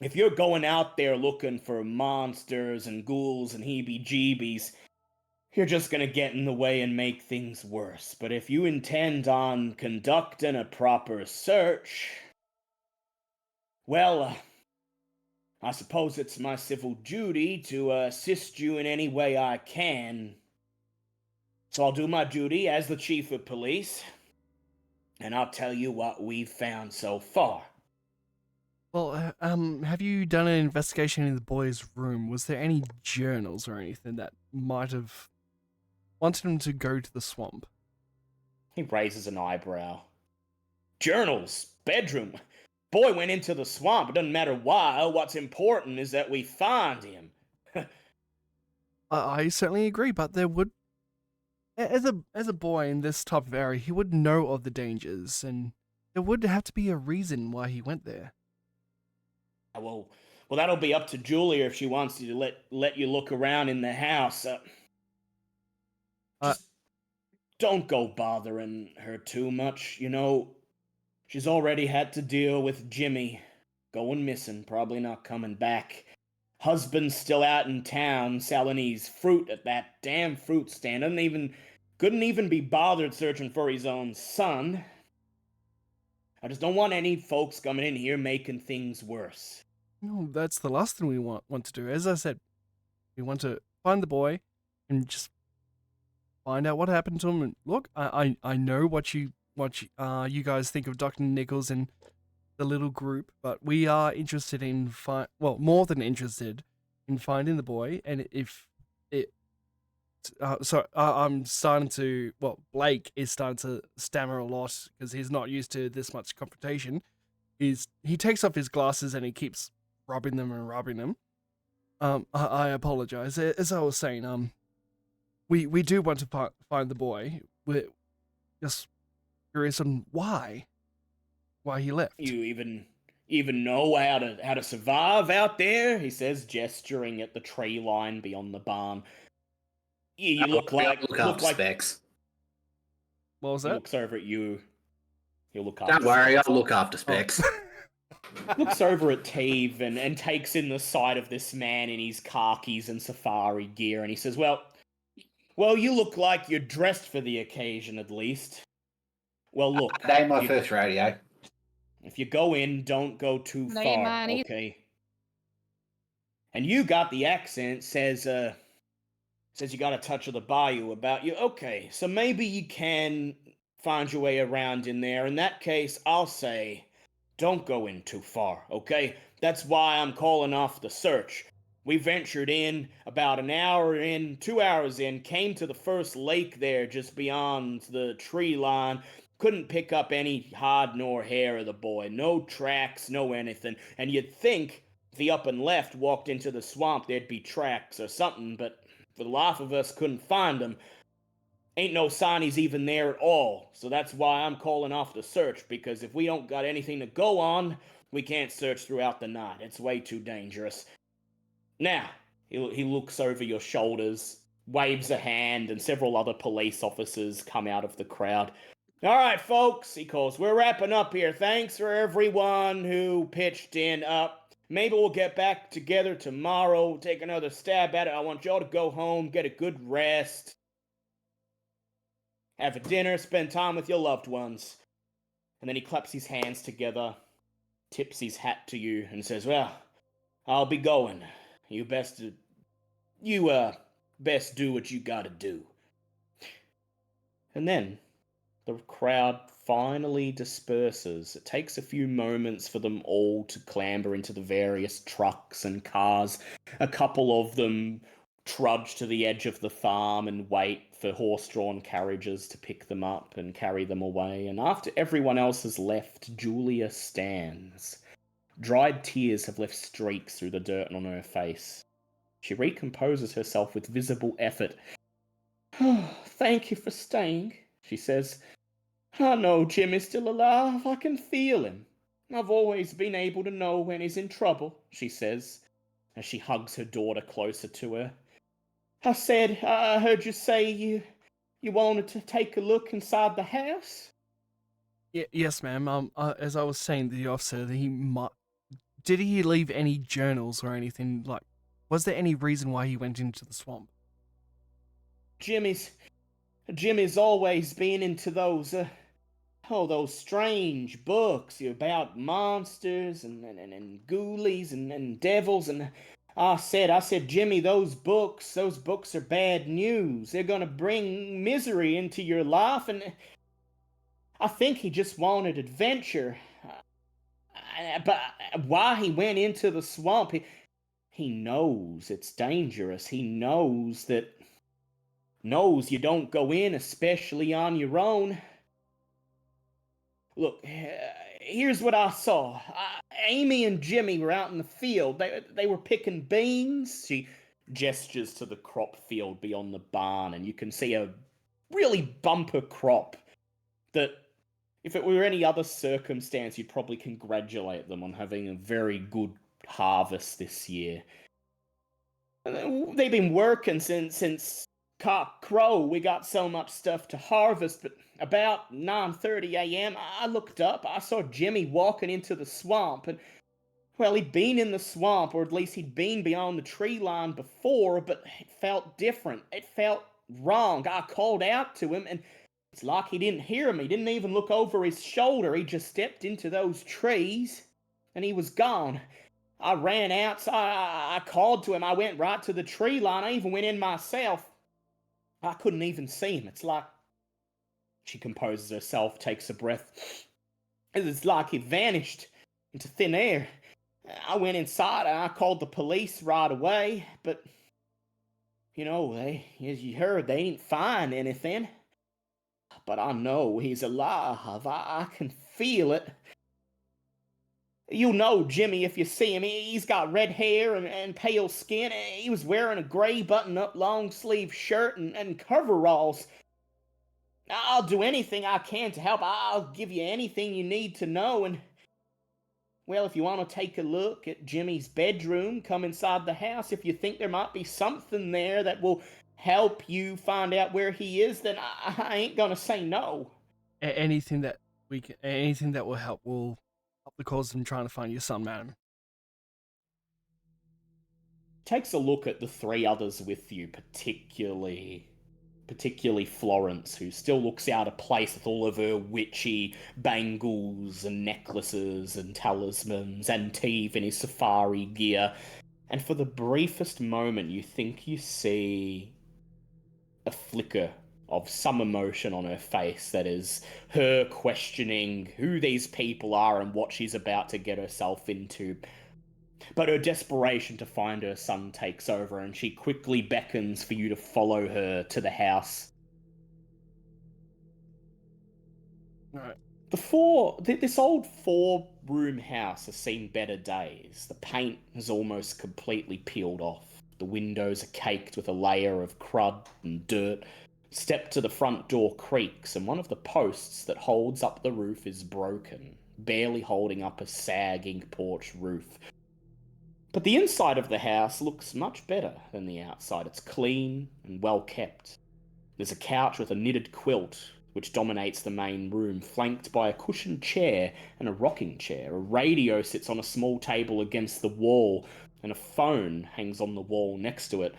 if you're going out there looking for monsters and ghouls and heebie-jeebies, you're just gonna get in the way and make things worse. But if you intend on conducting a proper search, well, I suppose it's my civil duty to assist you in any way I can. So I'll do my duty as the chief of police, and I'll tell you what we've found so far. Well, have you done an investigation in the boy's room? Was there any journals or anything that might have wanted him to go to the swamp? He raises an eyebrow. Journals, bedroom. Boy went into the swamp. It doesn't matter why. What's important is that we find him. I certainly agree, but there would, as a boy in this type of area, he would know of the dangers, and there would have to be a reason why he went there. Well, that'll be up to Julia if she wants you to let you look around in the house. Just don't go bothering her too much, you know. She's already had to deal with Jimmy going missing, probably not coming back. Husband's still out in town selling his fruit at that damn fruit stand. Doesn't even couldn't even be bothered searching for his own son. I just don't want any folks coming in here making things worse. No, that's the last thing we want to do. As I said, we want to find the boy and just find out what happened to him. And look, I know what you guys think of Dr. Nichols and the little group, but we are interested in more than interested in finding the boy. And if it, I'm starting to. Well, Blake is starting to stammer a lot because he's not used to this much confrontation. He takes off his glasses and he keeps rubbing them. I apologize. As I was saying, we do want to find the boy. We're just curious on why he left. You even know how to survive out there? He says, gesturing at the tree line beyond the barn. You look like Specs. What was He that? looks over at you. He'll look after. Don't worry, I'll look after Specs. Looks over at Teve and takes in the sight of this man in his khakis and safari gear, and he says, Well, you look like you're dressed for the occasion, at least. Well, look. That ain't my first rodeo. If you go in, don't go too No, far, mine either. okay? And you got the accent, says you got a touch of the bayou about you. Okay, so maybe you can find your way around in there. In that case, I'll say, don't go in too far, okay? That's why I'm calling off the search. We ventured in about an hour in, 2 hours in, came to the first lake there just beyond the tree line. Couldn't pick up any hide nor hair of the boy. No tracks, no anything. And you'd think if he up and left walked into the swamp, there'd be tracks or something, but for the life of us, couldn't find him. Ain't no sign he's even there at all. So that's why I'm calling off the search, because if we don't got anything to go on, we can't search throughout the night. It's way too dangerous. Now, he looks over your shoulders, waves a hand, and several other police officers come out of the crowd. All right, folks, he calls, we're wrapping up here. Thanks for everyone who pitched in. Maybe we'll get back together tomorrow, take another stab at it. I want y'all to go home, get a good rest, have a dinner, spend time with your loved ones. And then he claps his hands together, tips his hat to you, and says, Well, I'll be going. You best do what you gotta do. And then the crowd finally disperses. It takes a few moments for them all to clamber into the various trucks and cars. A couple of them trudge to the edge of the farm and wait for horse-drawn carriages to pick them up and carry them away. And after everyone else has left, Julia stands. Dried tears have left streaks through the dirt on her face. She recomposes herself with visible effort. Thank you for staying, she says. I know Jim is still alive. I can feel him. I've always been able to know when he's in trouble, she says, as she hugs her daughter closer to her. I heard you say you wanted to take a look inside the house? Yes, ma'am. As I was saying to the officer, did he leave any journals or anything? Like, was there any reason why he went into the swamp? Jimmy's always been into those strange books about monsters and ghoulies and devils. And I said, Jimmy, those books are bad news. They're gonna bring misery into your life. And I think he just wanted adventure. But why he went into the swamp, he knows it's dangerous. He knows you don't go in, especially on your own. Look, here's what I saw. Amy and Jimmy were out in the field. They were picking beans. She gestures to the crop field beyond the barn, and you can see a really bumper crop that, if it were any other circumstance, you'd probably congratulate them on having a very good harvest this year. They've been working since cock crow. We got so much stuff to harvest, but about 9:30 a.m., I looked up. I saw Jimmy walking into the swamp, and, well, he'd been in the swamp, or at least he'd been beyond the tree line before, but it felt different. It felt wrong. I called out to him, and it's like he didn't hear me. He didn't even look over his shoulder. He just stepped into those trees, and he was gone. I ran out, so I called to him. I went right to the tree line. I even went in myself. I couldn't even see him. It's like... She composes herself, takes a breath. It's like he vanished into thin air. I went inside and I called the police right away, but... You know, as you heard, they didn't find anything. But I know he's alive. I can feel it. You'll know Jimmy if you see him. He's got red hair and pale skin. He was wearing a grey button-up long-sleeve shirt and coveralls. I'll do anything I can to help. I'll give you anything you need to know. And, well, if you want to take a look at Jimmy's bedroom, come inside the house. If you think there might be something there that will help you find out where he is, then I ain't gonna say no. Anything that will help the cause of him trying to find your son, madam. Takes a look at the three others with you, particularly Florence, who still looks out of place with all of her witchy bangles and necklaces and talismans, and Teve in his safari gear. And for the briefest moment, you think you see a flicker of some emotion on her face that is her questioning who these people are and what she's about to get herself into. But her desperation to find her son takes over, and she quickly beckons for you to follow her to the house. Alright. This old 4-room house has seen better days. The paint has almost completely peeled off. The windows are caked with a layer of crud and dirt. Step to the front door creaks, and one of the posts that holds up the roof is broken, barely holding up a sagging porch roof. But the inside of the house looks much better than the outside. It's clean and well kept. There's a couch with a knitted quilt, which dominates the main room, flanked by a cushioned chair and a rocking chair. A radio sits on a small table against the wall, and a phone hangs on the wall next to it.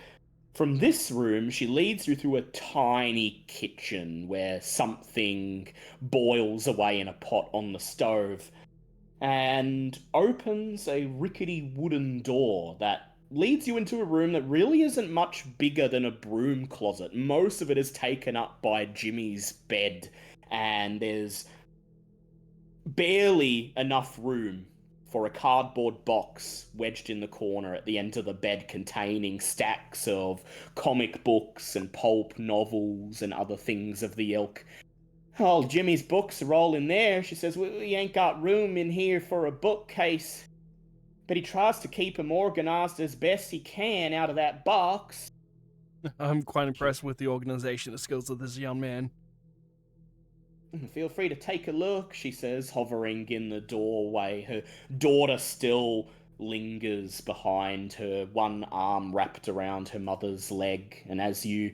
From this room, she leads you through a tiny kitchen where something boils away in a pot on the stove, and opens a rickety wooden door that leads you into a room that really isn't much bigger than a broom closet. Most of it is taken up by Jimmy's bed, and there's barely enough room for a cardboard box wedged in the corner at the end of the bed containing stacks of comic books and pulp novels and other things of the ilk. Oh, Jimmy's books are all in there. She says, we ain't got room in here for a bookcase. But he tries to keep them organized as best he can out of that box. I'm quite impressed with the organization and skills of this young man. Feel free to take a look, she says, hovering in the doorway. Her daughter still lingers behind her, one arm wrapped around her mother's leg. And as you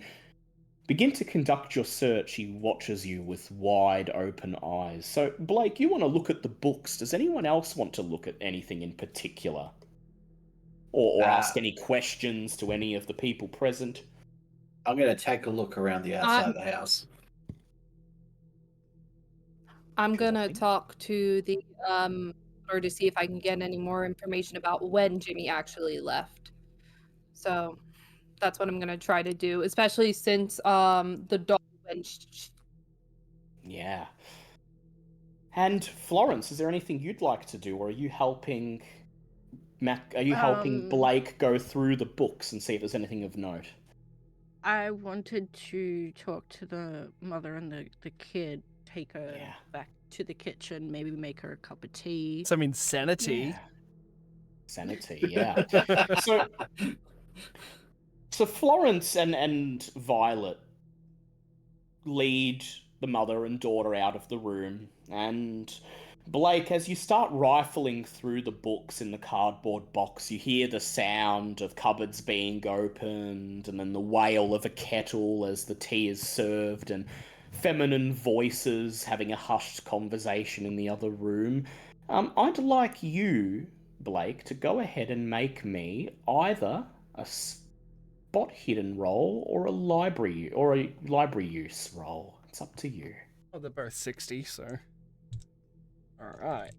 begin to conduct your search, she watches you with wide open eyes. So, Blake, you want to look at the books. Does anyone else want to look at anything in particular? Or ask any questions to any of the people present? I'm going to take a look around the outside of the house. I'm gonna talk to the or to see if I can get any more information about when Jimmy actually left. So that's what I'm gonna try to do, especially since the dog went. Yeah. And Florence, is there anything you'd like to do, or are you helping helping Blake go through the books and see if there's anything of note? I wanted to talk to the mother and the kid, take her back to the kitchen, maybe make her a cup of tea. So I mean, sanity. Yeah. Sanity, yeah. So Florence and Violet lead the mother and daughter out of the room, and Blake, as you start rifling through the books in the cardboard box, you hear the sound of cupboards being opened, and then the wail of a kettle as the tea is served, and feminine voices having a hushed conversation in the other room. I'd like you, Blake, to go ahead and make me either spot hidden roll or a library use roll. It's up to you. Oh, they're both 60, so. Alright.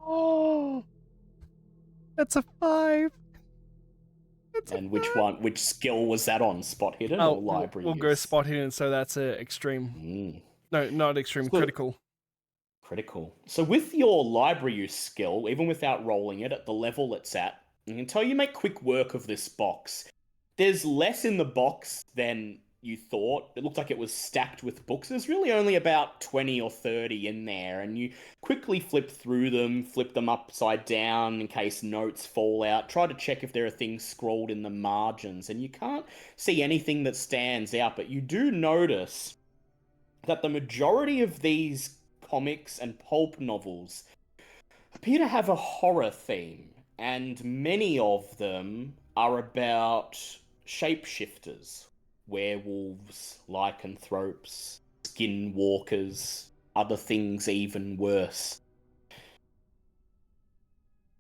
Oh! That's a 5! That's And a 5. which skill was that on? Spot hidden Oh, or library we'll use? go spot hidden, so that's a extreme. No, not extreme, So- critical. Critical. So with your library use skill, even without rolling it at the level it's at, I can tell you make quick work of this box. There's less in the box than you thought. It looked like it was stacked with books. There's really only about 20 or 30 in there, and you quickly flip through them, flip them upside down in case notes fall out, try to check if there are things scrawled in the margins, and you can't see anything that stands out, but you do notice that the majority of these comics and pulp novels appear to have a horror theme, and many of them are about shapeshifters, werewolves, lycanthropes, skinwalkers, other things even worse.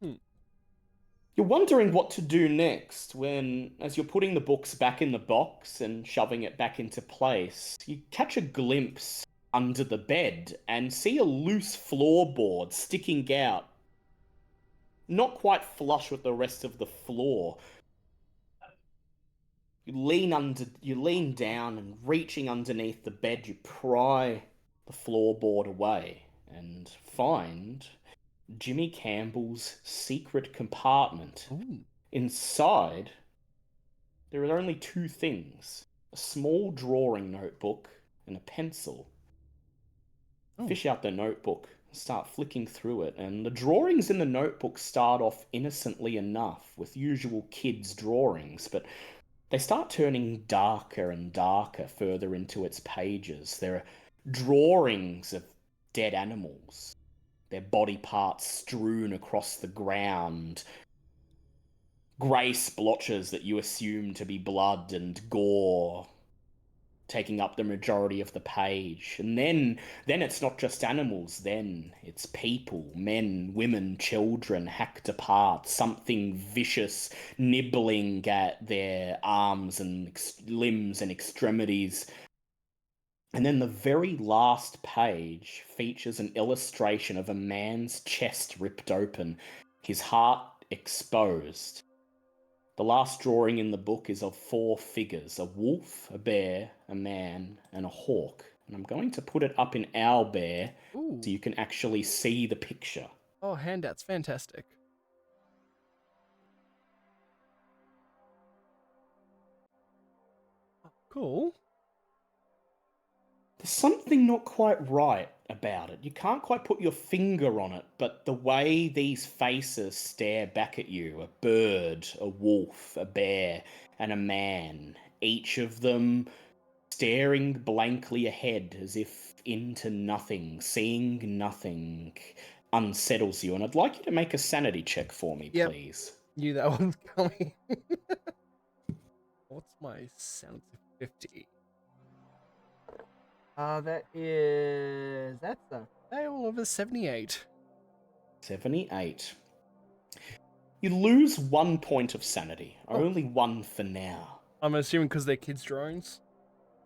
You're wondering what to do next when, as you're putting the books back in the box and shoving it back into place, you catch a glimpse under the bed and see a loose floorboard sticking out, not quite flush with the rest of the floor. You lean down, and reaching underneath the bed, you pry the floorboard away and find Jimmy Campbell's secret compartment. Ooh. Inside, there are only two things: a small drawing notebook and a pencil. Fish out the notebook, start flicking through it, and the drawings in the notebook start off innocently enough, with usual kids' drawings, but they start turning darker and darker further into its pages. There are drawings of dead animals, their body parts strewn across the ground, grey splotches that you assume to be blood and gore taking up the majority of the page. And then it's not just animals, then it's people, men, women, children hacked apart, something vicious nibbling at their arms and limbs and extremities. And then the very last page features an illustration of a man's chest ripped open, his heart exposed. The last drawing in the book is of 4 figures: a wolf, a bear, a man, and a hawk. And I'm going to put it up in owlbear Ooh. so you can actually see the picture. Oh, handouts, fantastic. Cool. There's something not quite right about it. You can't quite put your finger on it, but the way these faces stare back at you, a bird, a wolf, a bear, and a man, each of them staring blankly ahead as if into nothing, seeing nothing, unsettles you. And I'd like you to make a sanity check for me, Yep. please. Knew that one's coming. What's my sanity? 50. That's a fail of a 78. 78. You lose 1 point of sanity. Only 1 for now. I'm assuming because they're kids' drawings.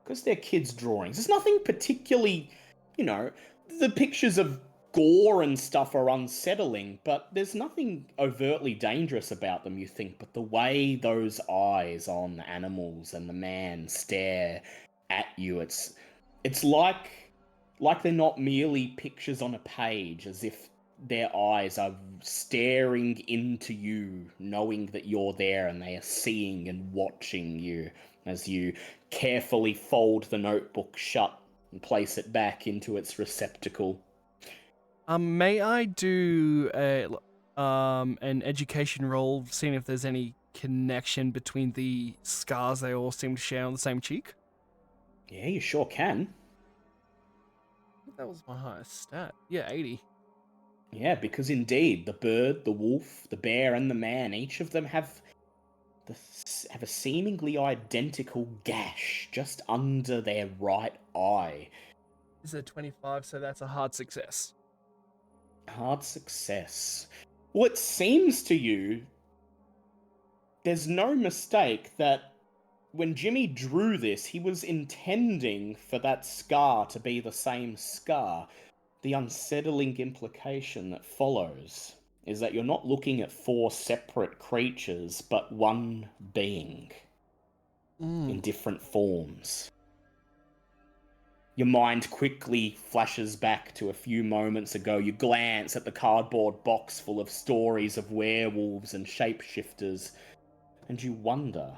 Because they're kids' drawings. There's nothing particularly, the pictures of gore and stuff are unsettling, but there's nothing overtly dangerous about them, you think. But the way those eyes on the animals and the man stare at you, it's like they're not merely pictures on a page, as if their eyes are staring into you, knowing that you're there, and they are seeing and watching you as you carefully fold the notebook shut and place it back into its receptacle. May I do an education roll, seeing if there's any connection between the scars they all seem to share on the same cheek? Yeah, you sure can. I think that was my highest stat. Yeah, 80. Yeah, because indeed, the bird, the wolf, the bear, and the man, each of them have a seemingly identical gash just under their right eye. This is a 25, so that's a hard success. Hard success. Well, it seems to you there's no mistake that when Jimmy drew this, he was intending for that scar to be the same scar. The unsettling implication that follows is that you're not looking at 4 separate creatures, but one being in different forms. Your mind quickly flashes back to a few moments ago. You glance at the cardboard box full of stories of werewolves and shapeshifters, and you wonder,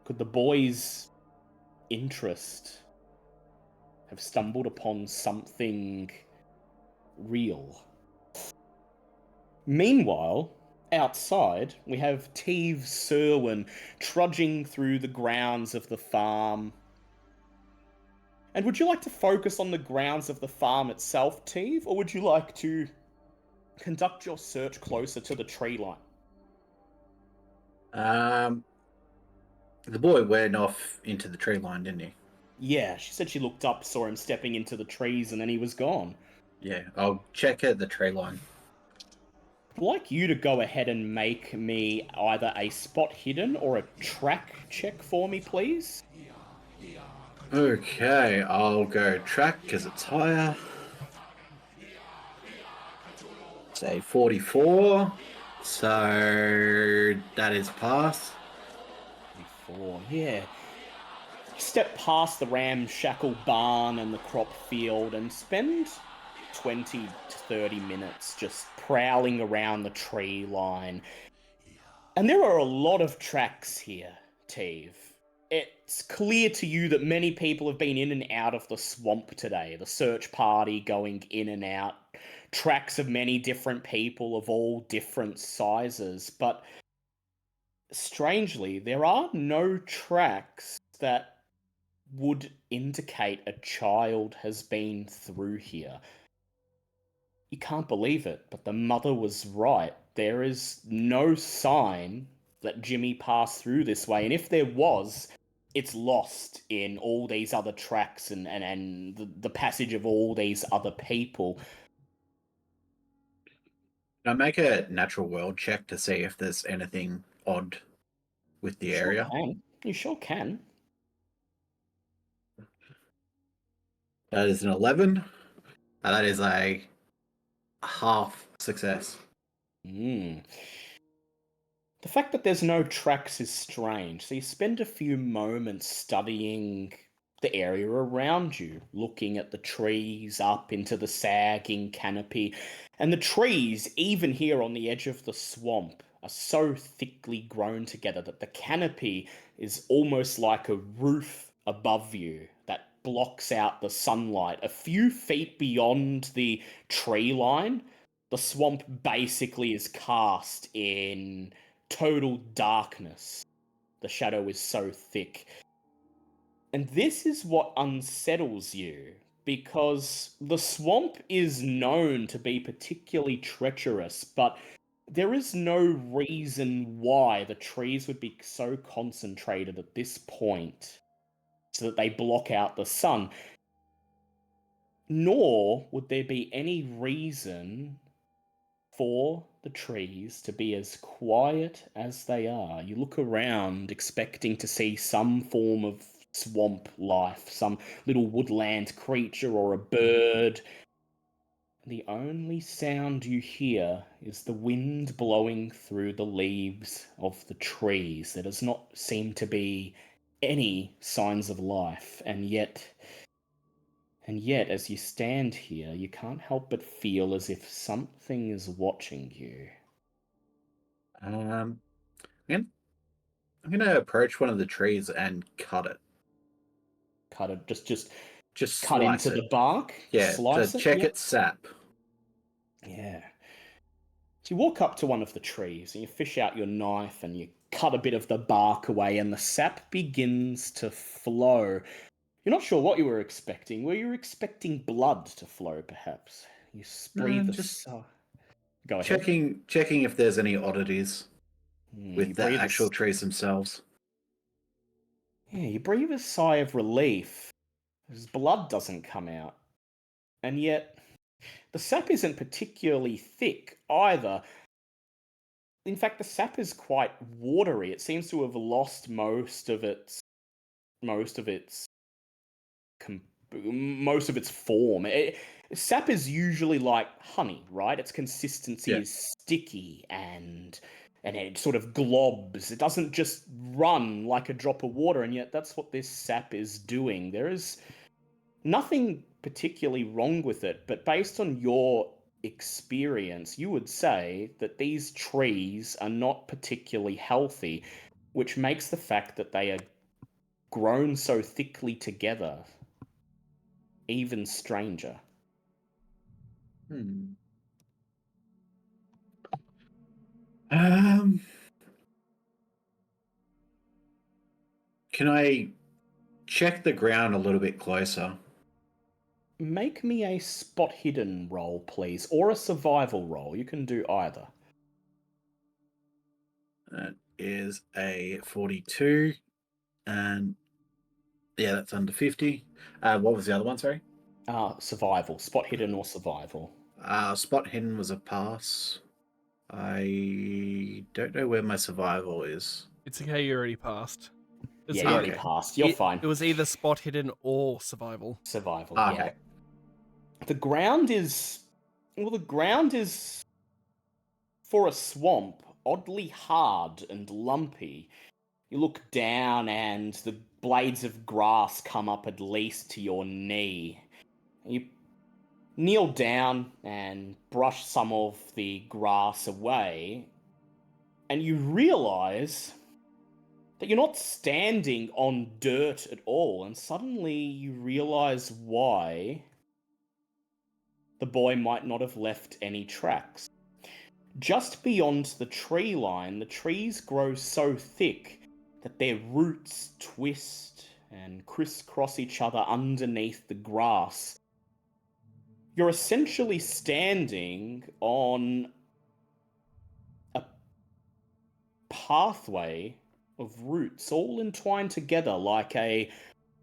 could the boys' interest have stumbled upon something real? Meanwhile, outside, we have Teve Serwin trudging through the grounds of the farm. And would you like to focus on the grounds of the farm itself, Teve, or would you like to conduct your search closer to the tree line? The boy went off into the tree line, didn't he? Yeah, she said she looked up, saw him stepping into the trees, and then he was gone. Yeah, I'll check at the tree line. I'd like you to go ahead and make me either a spot hidden or a track check for me, please. Okay, I'll go track because it's higher. Say 44. So that is pass. 4, yeah. Step past the ramshackle barn and the crop field and spend 20 to 30 minutes just prowling around the tree line. And there are a lot of tracks here, Teve. It's clear to you that many people have been in and out of the swamp today. The search party going in and out. Tracks of many different people of all different sizes. But strangely, there are no tracks that would indicate a child has been through here. You can't believe it, but the mother was right. There is no sign that Jimmy passed through this way, and if there was, it's lost in all these other tracks and the passage of all these other people. Can I make a natural world check to see if there's anything odd with the area? You sure can. That is an 11. And that is a half success. The fact that there's no tracks is strange. So you spend a few moments studying the area around you, looking at the trees up into the sagging canopy. And the trees, even here on the edge of the swamp, are so thickly grown together that the canopy is almost like a roof above you that blocks out the sunlight. A few feet beyond the tree line, the swamp basically is cast in total darkness. The shadow is so thick. And this is what unsettles you, because the swamp is known to be particularly treacherous, but there is no reason why the trees would be so concentrated at this point so that they block out the sun. Nor would there be any reason for the trees to be as quiet as they are. You look around expecting to see some form of swamp life, some little woodland creature or a bird. The only sound you hear is the wind blowing through the leaves of the trees. There does not seem to be any signs of life, and yet, as you stand here, you can't help but feel as if something is watching you. I'm gonna approach one of the trees and cut it. Cut it, just cut slice into it. the bark? Yeah, Slice to it? check Yep. its sap. Yeah. So you walk up to one of the trees and you fish out your knife and you cut a bit of the bark away and the sap begins to flow. You're not sure what you were expecting. Were you expecting blood to flow, perhaps? You breathe Go ahead. Checking if there's any oddities with the breathe actual trees themselves. Yeah, you breathe a sigh of relief as blood doesn't come out. And yet, the sap isn't particularly thick either. in fact, the sap is quite watery. It seems to have lost most of its form. Sap is usually like honey, right? Its consistency Yeah. is sticky and it sort of globs. It doesn't just run like a drop of water, and yet that's what this sap is doing. There is nothing particularly wrong with it, but based on your experience, you would say that these trees are not particularly healthy, which makes the fact that they are grown so thickly together even stranger. Hmm. Can I check the ground a little bit closer? Make me a spot hidden roll, please, or a survival roll. You can do either. That is a 42, and yeah, that's under 50. What was the other one, sorry? Survival. Spot hidden or survival. Spot hidden was a pass. I don't know where my survival is. It's okay, you already passed. Yeah, you already passed. You're fine. It was either spot hidden or survival. Survival, Okay. yeah. The ground is... Well, the ground is, for a swamp, oddly hard and lumpy. You look down and the blades of grass come up at least to your knee. You kneel down and brush some of the grass away, and you realize that you're not standing on dirt at all, and suddenly you realize why the boy might not have left any tracks. Just beyond the tree line, the trees grow so thick that their roots twist and crisscross each other underneath the grass. You're essentially standing on a pathway of roots all entwined together like a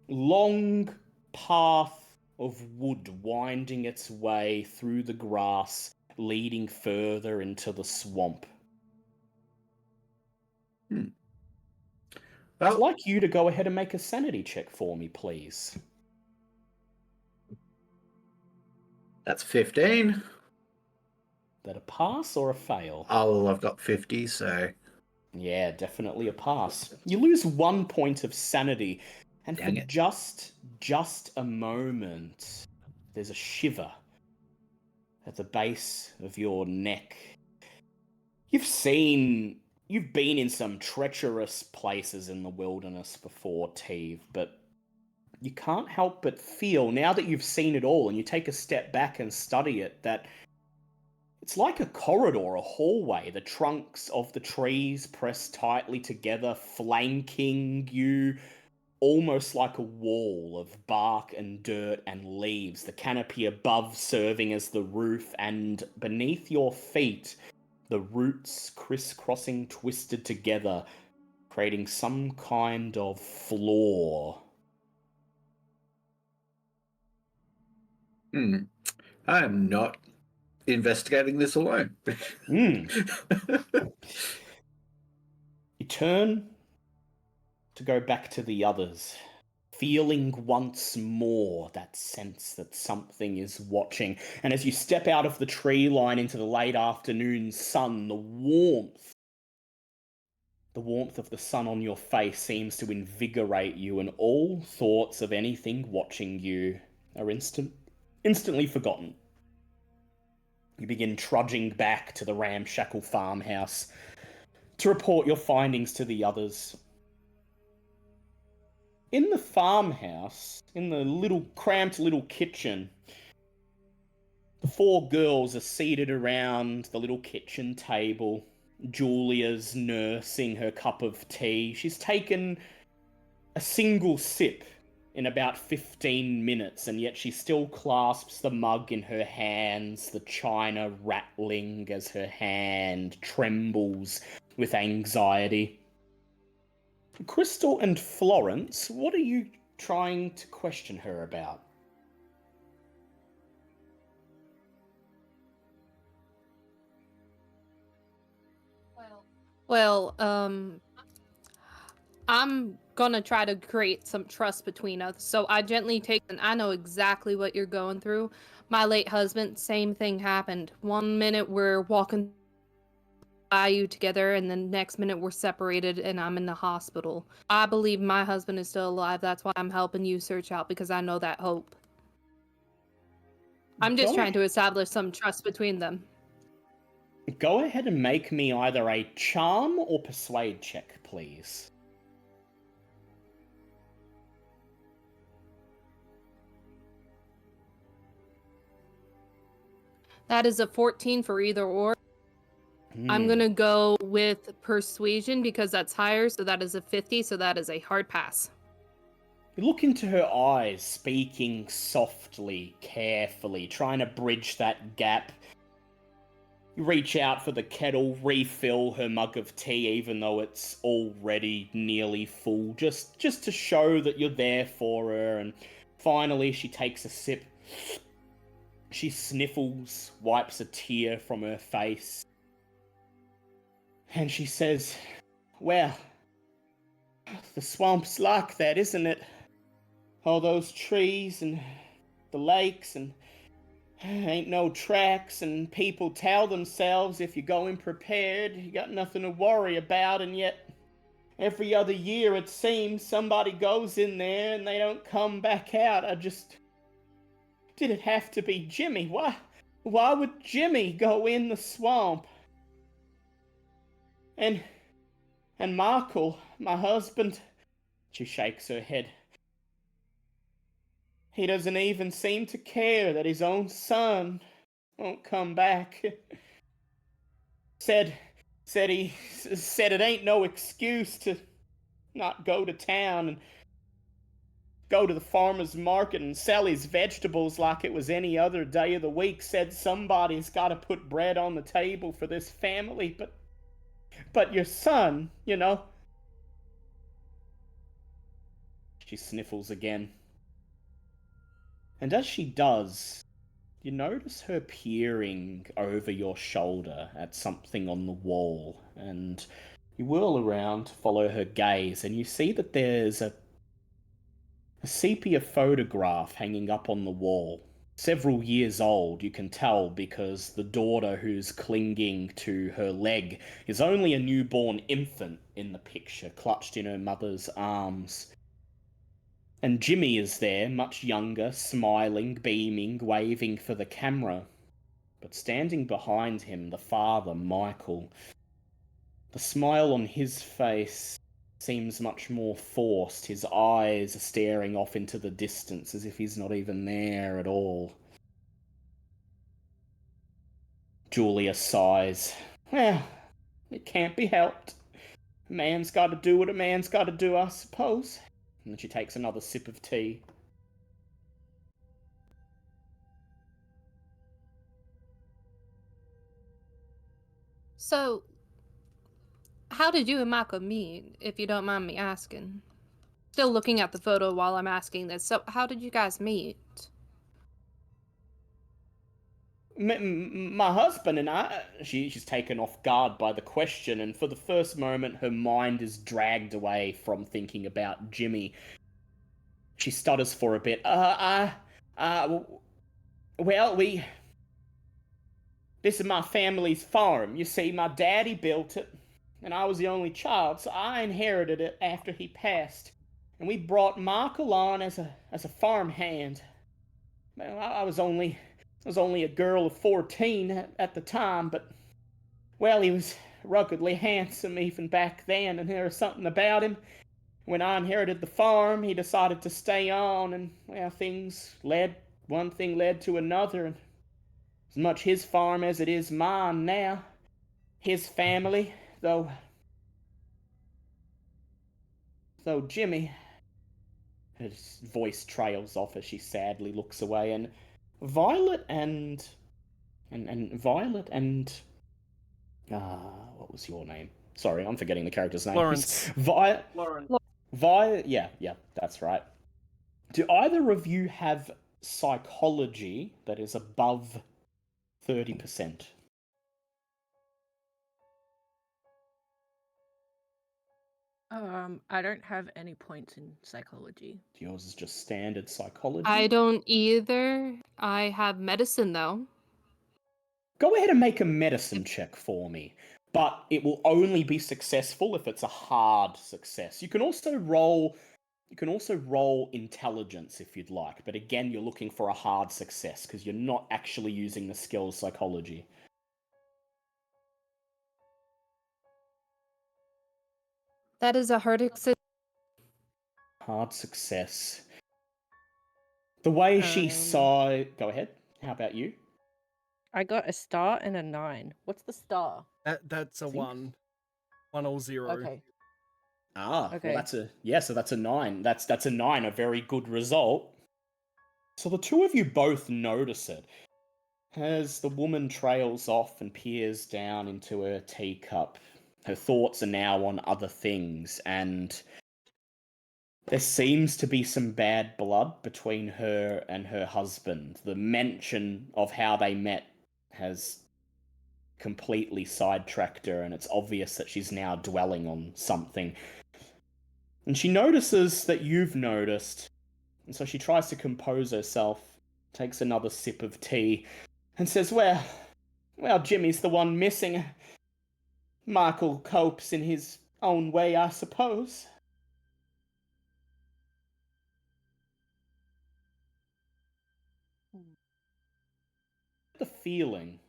long path of wood winding its way through the grass, leading further into the swamp. Hmm. I'd Well, like you to go ahead and make a sanity check for me, please. that's 15. That a pass or a fail? Oh, I've got 50, so... Yeah, definitely a pass. You lose 1 point of sanity, and Dang for it. just a moment, there's a shiver at the base of your neck. You've been in some treacherous places in the wilderness before, Teve, but you can't help but feel, now that you've seen it all and you take a step back and study it, that it's like a corridor, a hallway, the trunks of the trees pressed tightly together, flanking you, almost like a wall of bark and dirt and leaves, the canopy above serving as the roof, and beneath your feet, the roots crisscrossing twisted together, creating some kind of floor. I'm not investigating this alone. You turn to go back to the others, feeling once more that sense that something is watching. And as you step out of the tree line into the late afternoon sun, the warmth of the sun on your face seems to invigorate you, and all thoughts of anything watching you are instantly forgotten. You begin trudging back to the ramshackle farmhouse to report your findings to the others. In the farmhouse, in the cramped little kitchen, the 4 girls are seated around the little kitchen table. Julia's nursing her cup of tea. She's taken a single sip in about 15 minutes, and yet she still clasps the mug in her hands, the china rattling as her hand trembles with anxiety. Crystal and Florence, what are you trying to question her about? Well, Well, I'm gonna try to create some trust between us. So I gently take, and I know exactly what you're going through. My late husband, same thing happened. One minute we're walking by you together, and then next minute we're separated, and I'm in the hospital. I believe my husband is still alive. That's why I'm helping you search out, because I know that hope. I'm just trying to establish some trust between them. Go ahead and make me either a charm or persuade check, please. That is a 14 for either or. I'm gonna go with persuasion because that's higher, so that is a 50, so that is a hard pass. You look into her eyes, speaking softly, carefully, trying to bridge that gap. You reach out for the kettle, refill her mug of tea, even though it's already nearly full, just to show that you're there for her, and finally she takes a sip. She sniffles, wipes a tear from her face, and she says, "Well, the swamp's like that, isn't it? All those trees and the lakes and ain't no tracks, and people tell themselves if you go in prepared, you got nothing to worry about, and yet every other year it seems somebody goes in there and they don't come back out. Did it have to be Jimmy? Why would Jimmy go in the swamp? And Michael, my husband," she shakes her head, "he doesn't even seem to care that his own son won't come back. Said it ain't no excuse to not go to town and go to the farmer's market and sell his vegetables like it was any other day of the week. Said somebody's got to put bread on the table for this family, but your son, you know." She sniffles again. And as she does, you notice her peering over your shoulder at something on the wall, and you whirl around to follow her gaze, and you see that there's a sepia photograph hanging up on the wall. Several years old, you can tell, because the daughter who's clinging to her leg is only a newborn infant in the picture, clutched in her mother's arms. And Jimmy is there, much younger, smiling, beaming, waving for the camera. But standing behind him, the father, Michael, the smile on his face seems much more forced. His eyes are staring off into the distance as if he's not even there at all. Julia sighs. "Well, it can't be helped. A man's got to do what a man's got to do, I suppose." And then she takes another sip of tea. So, how did you and Michael meet, if you don't mind me asking? Still looking at the photo while I'm asking this. So, how did you guys meet? My husband and I. She's taken off guard by the question, and for the first moment her mind is dragged away from thinking about Jimmy. She stutters for a bit. Well, this is my family's farm. You see, my daddy built it, and I was the only child, so I inherited it after he passed. And we brought Michael on as a farm hand. Well, I was only a girl of 14 at the time, but, well, he was ruggedly handsome even back then, and there was something about him. When I inherited the farm, he decided to stay on, and, well, one thing led to another, and as much his farm as it is mine now. His family, though Jimmy. His voice trails off as she sadly looks away, and Violet and Violet and what was your name? Sorry, I'm forgetting the character's name. Lawrence. Yeah, that's right. Do either of you have psychology that is above 30%? I don't have any points in psychology. Yours is just standard psychology. I don't either. I have medicine though. Go ahead and make a medicine check for me, but it will only be successful if it's a hard success. You can also roll intelligence if you'd like, but again, you're looking for a hard success because you're not actually using the skill psychology. That is a hard Hard success. The way she saw it... Go ahead. How about you? I got a star and a 9. What's the star? That's a 1. 1 or 0. Okay. Well, that's a 9. That's a 9, a very good result. So the two of you both notice it as the woman trails off and peers down into her teacup. Her thoughts are now on other things, and there seems to be some bad blood between her and her husband. The mention of how they met has completely sidetracked her, and it's obvious that she's now dwelling on something. And she notices that you've noticed, and so she tries to compose herself, takes another sip of tea, and says, well, Jimmy's the one missing. Michael copes in his own way, I suppose. The feeling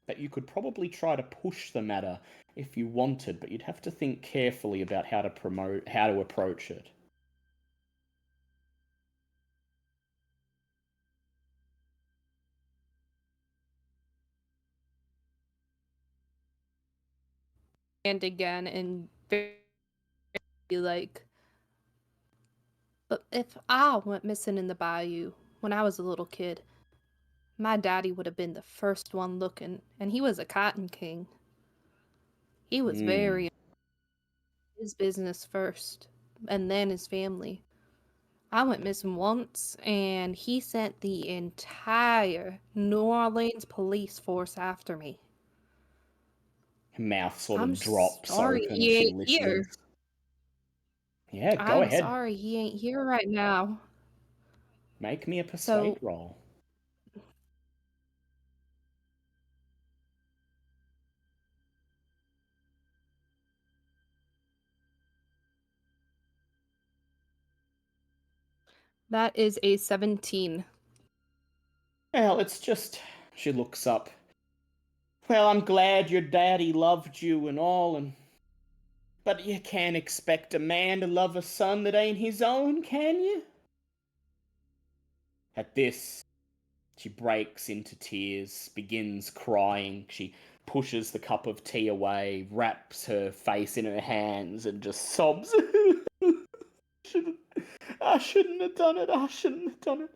that you could probably try to push the matter if you wanted, but you'd have to think carefully about how to approach it. and again and be like, but if I went missing in the bayou when I was a little kid, my daddy would have been the first one looking, and he was a cotton king. He was very his business first, and then his family. I went missing once, and he sent the entire New Orleans police force after me. Her mouth sort I'm of drops sorry open he as she ain't here. listens. Yeah, go I'm ahead. sorry he ain't here right now. Make me a persuade So, roll. that is a 17. Well, it's just... She looks up. Well, I'm glad your daddy loved you and all, but you can't expect a man to love a son that ain't his own, can you? At this, she breaks into tears, begins crying. She pushes the cup of tea away, wraps her face in her hands, and just sobs. I shouldn't have done it. I shouldn't have done it.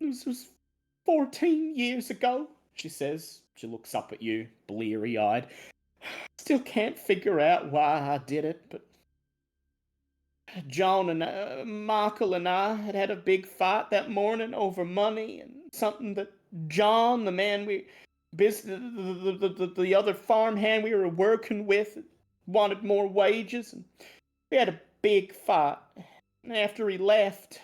This was 14 years ago, she says. She looks up at you, bleary-eyed. Still can't figure out why I did it, but John and Michael and I had a big fight that morning over money and something that John, the man the other farmhand we were working with, wanted more wages, and we had a big fight. And after he left,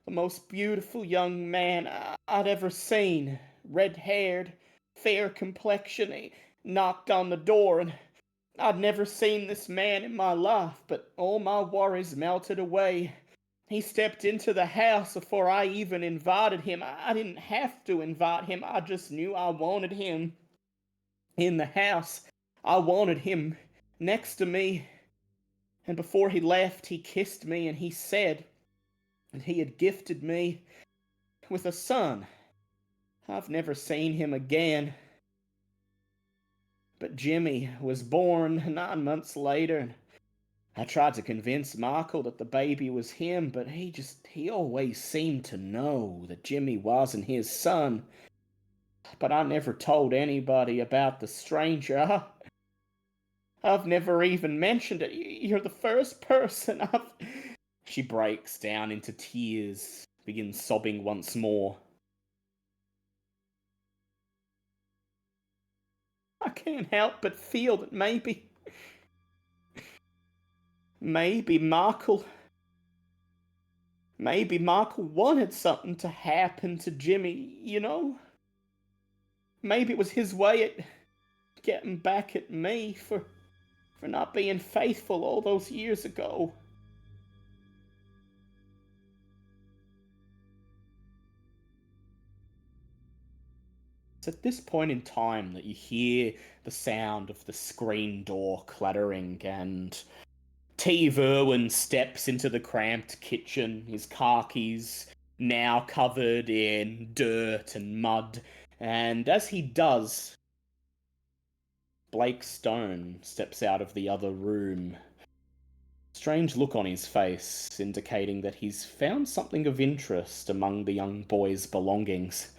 the most beautiful young man I'd ever seen, red-haired, fair complexion, he knocked on the door, and I'd never seen this man in my life, but all my worries melted away. He stepped into the house before I even invited him. I didn't have to invite him. I just knew I wanted him in the house. I wanted him next to me. And before he left, he kissed me and he said that he had gifted me with a son. I've never seen him again. But Jimmy was born 9 months later, and I tried to convince Michael that the baby was him, but he always seemed to know that Jimmy wasn't his son. But I never told anybody about the stranger. I've never even mentioned it. You're the first person I've... She breaks down into tears, begins sobbing once more. can't help but feel that maybe Markle wanted something to happen to Jimmy, you know? Maybe it was his way at getting back at me for not being faithful all those years ago. It's at this point in time that you hear the sound of the screen door clattering, and Steve Irwin steps into the cramped kitchen, his khakis now covered in dirt and mud, and as he does, Blake Stone steps out of the other room. Strange look on his face, indicating that he's found something of interest among the young boy's belongings.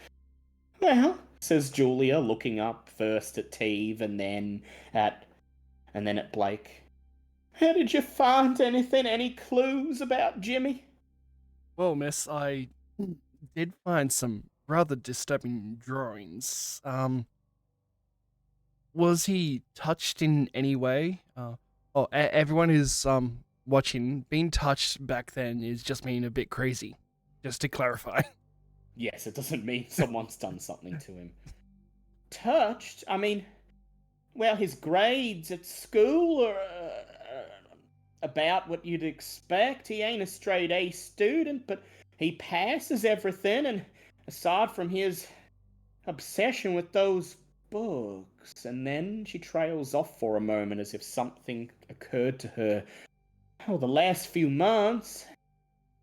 Well, says Julia, looking up first at Teve and then at Blake. How did you find anything? Any clues about Jimmy? Well, miss, I did find some rather disturbing drawings. Was he touched in any way? Everyone who's watching, being touched back then is just mean a bit crazy. Just to clarify. Yes, it doesn't mean someone's done something to him. Touched? I mean, well, his grades at school are about what you'd expect. He ain't a straight A student, but he passes everything, and aside from his obsession with those books. And then she trails off for a moment as if something occurred to her. Oh, the last few months,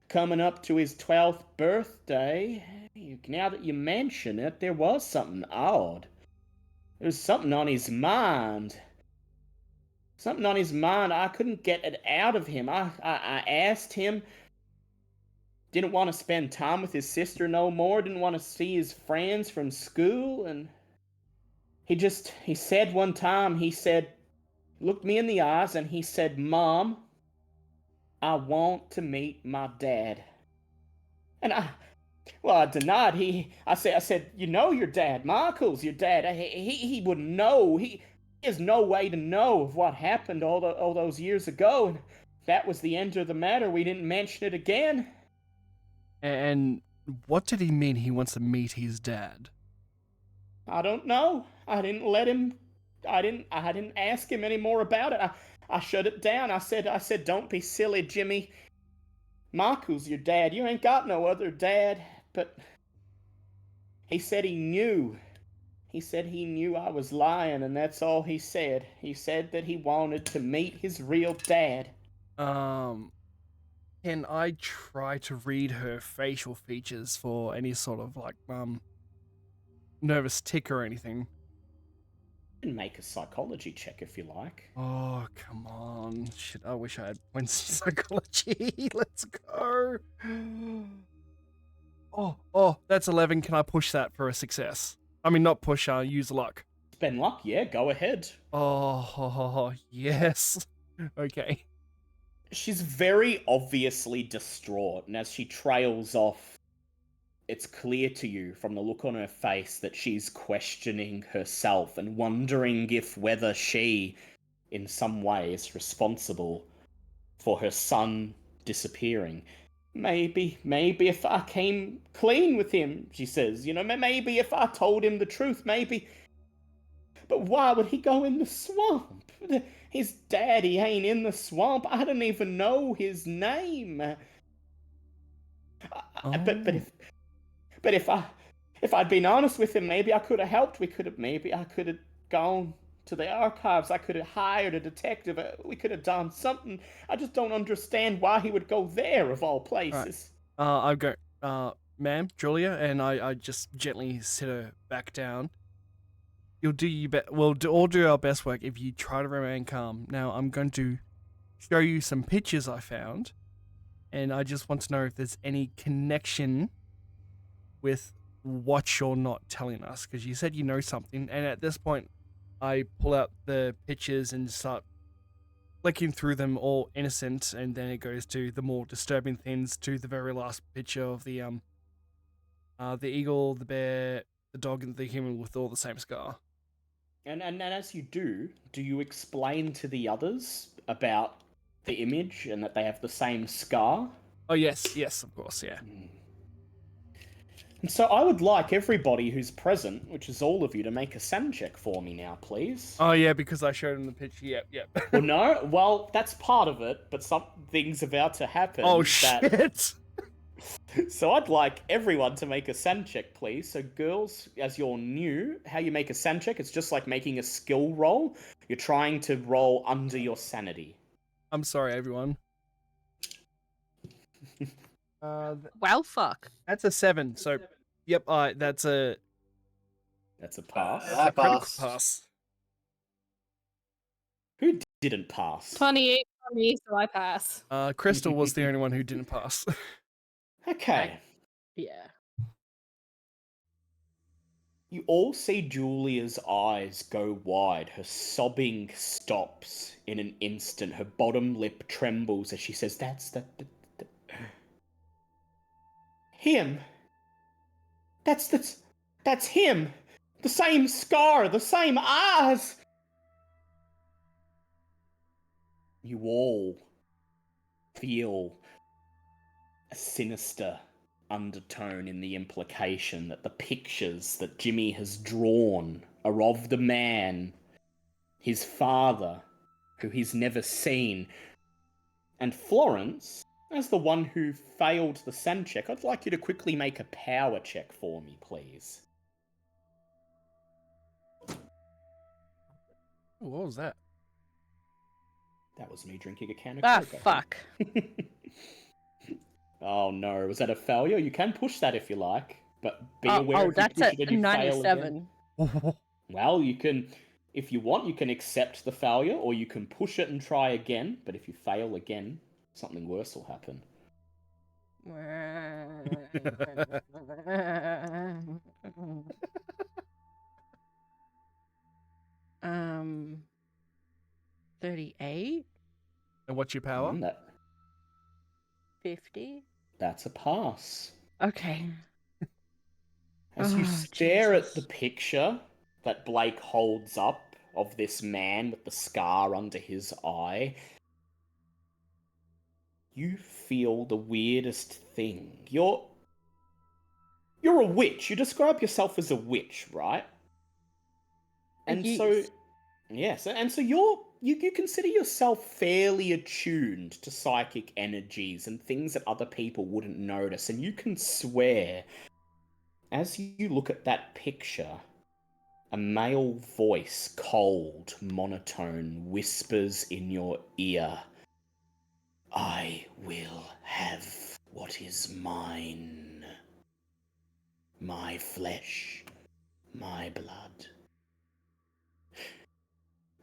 coming up to his 12th birthday, now that you mention it, there was something odd. There was something on his mind. Something on his mind. I couldn't get it out of him. I asked him. Didn't want to spend time with his sister no more. Didn't want to see his friends from school. And he said one time, looked me in the eyes and he said, Mom, I want to meet my dad. And I denied. I said, you know your dad. Michael's your dad. He wouldn't know. He has no way to know of what happened all those years ago. And that was the end of the matter. We didn't mention it again. And what did he mean he wants to meet his dad? I don't know. I didn't ask him any more about it. I shut it down. I said, don't be silly, Jimmy. Michael's your dad. You ain't got no other dad. But he said he knew. He said he knew I was lying, and that's all he said. He said that he wanted to meet his real dad. Can I try to read her facial features for any sort of, like, nervous tick or anything? You can make a psychology check if you like. Oh, come on. Shit, I wish I had points in psychology. Let's go. Oh, that's 11. Can I push that for a success? I mean, not push, use luck. Spend luck, yeah, go ahead. Oh, yes. Okay. She's very obviously distraught, and as she trails off, it's clear to you from the look on her face that she's questioning herself and wondering whether she, in some way, is responsible for her son disappearing. Maybe if I came clean with him, she says, maybe if I told him the truth, maybe. But why would he go in the swamp? His daddy ain't in the swamp. I don't even know his name. But if I'd been honest with him, maybe I could have helped. Maybe I could have gone to the archives. I could have hired a detective. We could have done something. I just don't understand why he would go there of all places. Right. I go, ma'am, Julia, and I just gently sit her back down. You'll do your best. We'll all do our best work if you try to remain calm. Now, I'm going to show you some pictures I found, and I just want to know if there's any connection with what you're not telling us, because you said you know something, and at this point, I pull out the pictures and start flicking through them, all innocent, and then it goes to the more disturbing things, to the very last picture of the eagle, the bear, the dog, and the human with all the same scar. And as you do you explain to the others about the image and that they have the same scar? Oh yes, of course, yeah. And so I would like everybody who's present, which is all of you, to make a SAN check for me now, please. Oh yeah, because I showed him the picture. Yep. Well, no, well, that's part of it, but something's about to happen. Oh shit! So I'd like everyone to make a SAN check, please. So girls, as you're new, how you make a SAN check, it's just like making a skill roll. You're trying to roll under your sanity. I'm sorry, everyone. Well, fuck. That's a 7. So, yep. That's a pass. I critical passed. pass. Who didn't pass? 28 for me, so I pass. Crystal was the only one who didn't pass. Okay. Yeah. You all see Julia's eyes go wide. Her sobbing stops in an instant. Her bottom lip trembles as she says, That's him. That's him. The same scar, the same eyes. You all feel a sinister undertone in the implication that the pictures that Jimmy has drawn are of the man, his father, who he's never seen. And Florence, as the one who failed the SAN check, I'd like you to quickly make a power check for me, please. What was that? That was me drinking a can of Ah, Coke. fuck. Oh no, was that a failure? You can push that if you like, but be Oh, aware if you that's push a it and you fail again. 97. Well, you can, if you want, you can accept the failure, or you can push it and try again, but if you fail again, something worse will happen. 38? And what's your power? 50? That's a pass. Okay. As you stare Jesus. at the picture that Blake holds up of this man with the scar under his eye, you feel the weirdest thing. You're a witch. You describe yourself as a witch, right? And Yes. so, yes, and so you consider yourself fairly attuned to psychic energies and things that other people wouldn't notice, and you can swear, as you look at that picture, a male voice, cold, monotone, whispers in your ear, I will have what is mine. My flesh, my blood.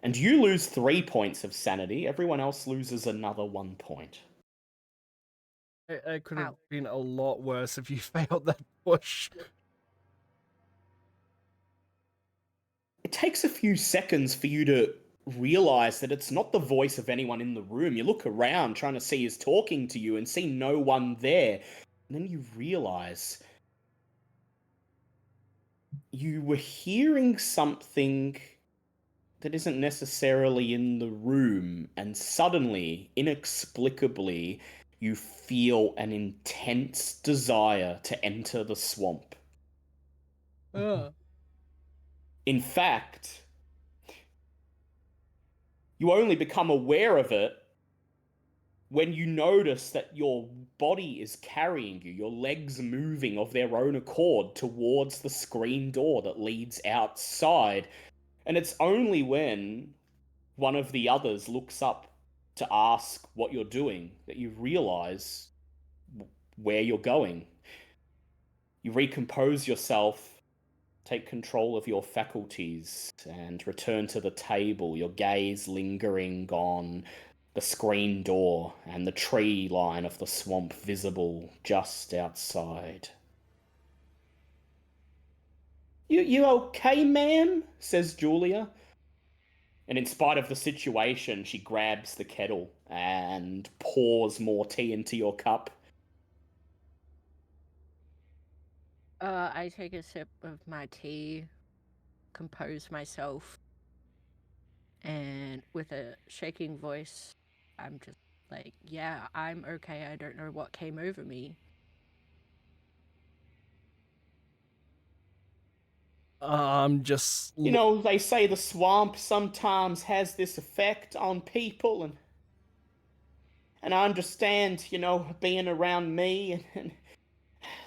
And you lose 3 points of sanity. Everyone else loses another 1 point. It could have Ow. been a lot worse if you failed that push. It takes a few seconds for you to realize that it's not the voice of anyone in the room. You look around trying to see who's talking to you and see no one there. And then you realize you were hearing something that isn't necessarily in the room, and suddenly, inexplicably, you feel an intense desire to enter the swamp. In fact, you only become aware of it when you notice that your body is carrying you, your legs moving of their own accord towards the screen door that leads outside. And it's only when one of the others looks up to ask what you're doing that you realize where you're going. You recompose yourself, take control of your faculties, and return to the table, your gaze lingering on the screen door and the tree line of the swamp visible just outside. You okay, ma'am? Says Julia. And in spite of the situation, she grabs the kettle and pours more tea into your cup. I take a sip of my tea, compose myself, And with a shaking voice, I'm just like, yeah, I'm okay. I don't know what came over me. Just You know, they say the swamp sometimes has this effect on people, and I understand, you know, being around me and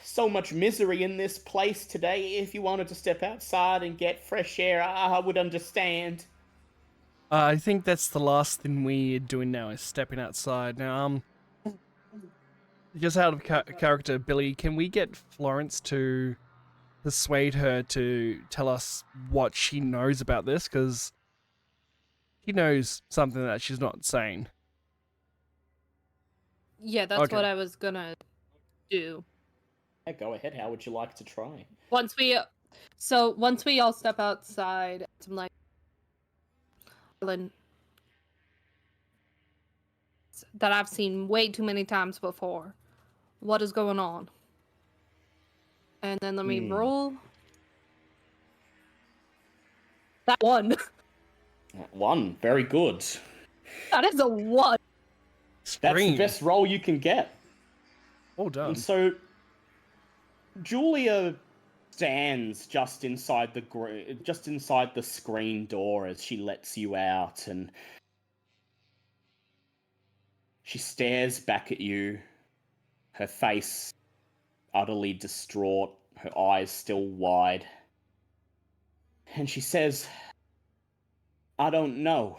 so much misery in this place today. If you wanted to step outside and get fresh air, I would understand. I think that's the last thing we're doing now is stepping outside. Now, just out of character, Billy, can we get Florence to persuade her to tell us what she knows about this? Because she knows something that she's not saying. Yeah, that's Okay. what I was gonna do. Yeah, go ahead. How would you like to try? Once we all step outside, I'm like, Ellen, that I've seen way too many times before. What is going on? And then let me roll. That one. One. Very good. That is a one. That's the Scream. best roll you can get. Well done. And so, Julia stands just inside the screen door as she lets you out, and she stares back at you, her face utterly distraught, her eyes still wide. And she says, I don't know.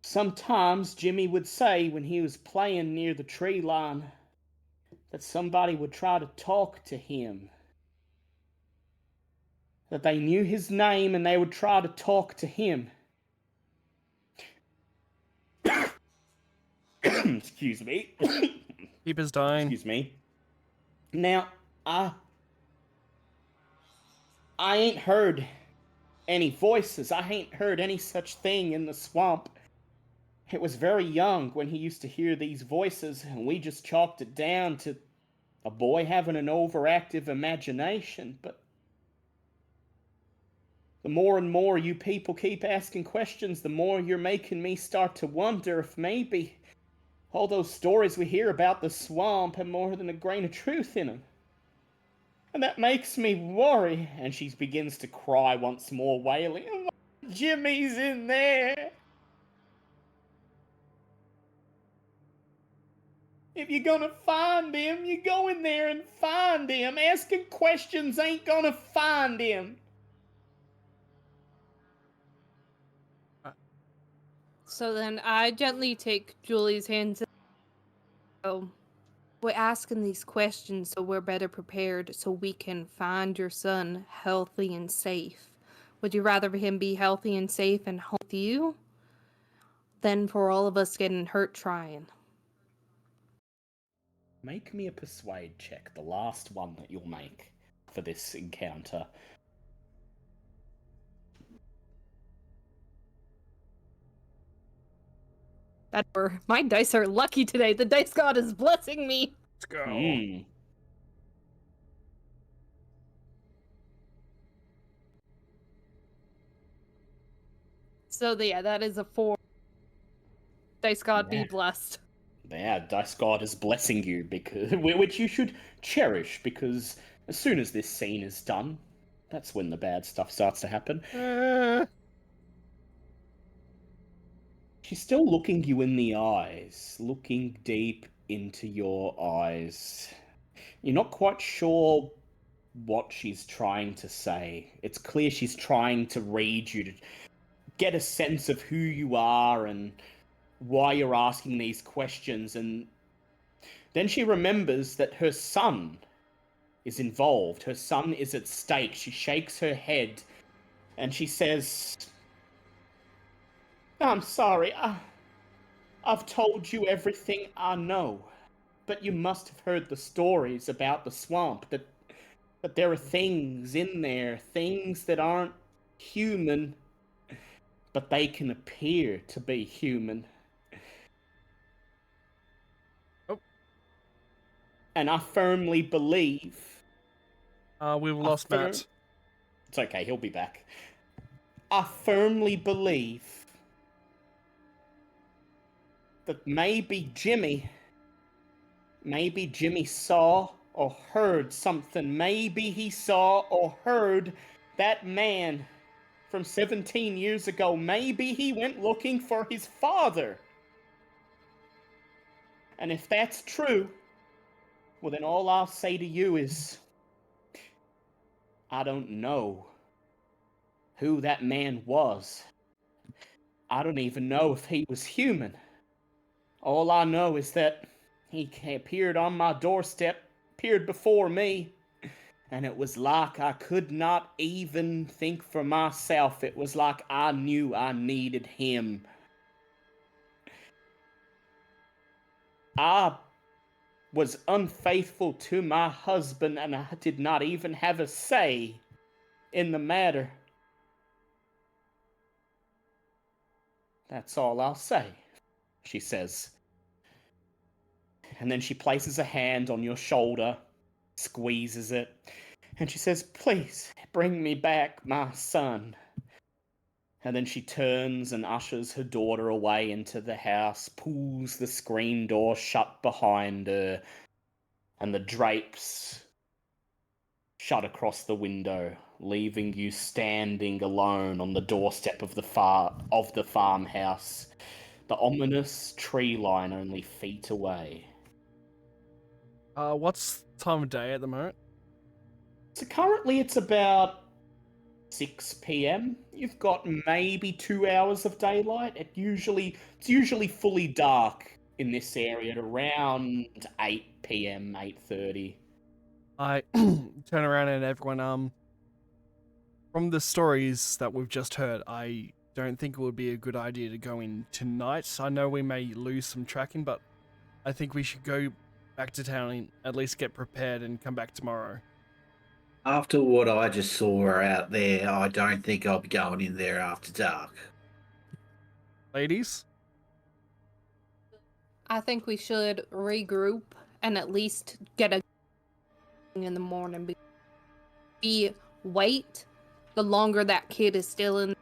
Sometimes Jimmy would say when he was playing near the tree line that somebody would try to talk to him. That they knew his name and they would try to talk to him. Excuse me. Keeper's dying. Excuse me. Now, I ain't heard any voices. I ain't heard any such thing in the swamp. It was very young when he used to hear these voices, and we just chalked it down to a boy having an overactive imagination. But the more and more you people keep asking questions, the more you're making me start to wonder if maybe all those stories we hear about the swamp have more than a grain of truth in them. And that makes me worry. And she begins to cry once more, wailing, Jimmy's in there. If you're gonna find him, you go in there and find him. Asking questions ain't gonna find him. So then I gently take Julie's hands and go, we're asking these questions so we're better prepared so we can find your son healthy and safe. Would you rather him be healthy and safe and home with you than for all of us getting hurt trying? Make me a persuade check, the last one that you'll make for this encounter. My dice are lucky today. The dice god is blessing me. Let's go. So yeah, that is a 4. Dice god be Yeah. blessed. Yeah, Dice God is blessing you, because which you should cherish, because as soon as this scene is done, that's when the bad stuff starts to happen. She's still looking you in the eyes, looking deep into your eyes. You're not quite sure what she's trying to say. It's clear she's trying to read you, to get a sense of who you are and why you're asking these questions. And then she remembers that her son is involved. Her son is at stake. She shakes her head and she says, I'm sorry. I've told you everything I know. But you must have heard the stories about the swamp, that there are things in there, things that aren't human, but they can appear to be human. Oh. And I firmly believe... We've lost Matt. It's okay, he'll be back. I firmly believe that maybe Jimmy saw or heard something. Maybe he saw or heard that man from 17 years ago. Maybe he went looking for his father. And if that's true, well, then all I'll say to you is, I don't know who that man was. I don't even know if he was human. All I know is that he appeared on my doorstep, appeared before me, and it was like I could not even think for myself. It was like I knew I needed him. I was unfaithful to my husband, and I did not even have a say in the matter. That's all I'll say, she says. And then she places a hand on your shoulder, squeezes it, and she says, please, bring me back my son. And then she turns and ushers her daughter away into the house, pulls the screen door shut behind her, and the drapes shut across the window, leaving you standing alone on the doorstep of the farmhouse, the ominous tree line only feet away. What's time of day at the moment? So currently it's about 6 p.m. You've got maybe 2 hours of daylight. It's usually fully dark in this area at around 8 p.m., 8:30. I turn around and everyone, from the stories that we've just heard, I don't think it would be a good idea to go in tonight. I know we may lose some tracking, but I think we should go back to town and at least get prepared and come back tomorrow. After what I just saw out there, I don't think I'll be going in there after dark. Ladies? I think we should regroup and at least get a in the morning. We wait, the longer that kid is still in,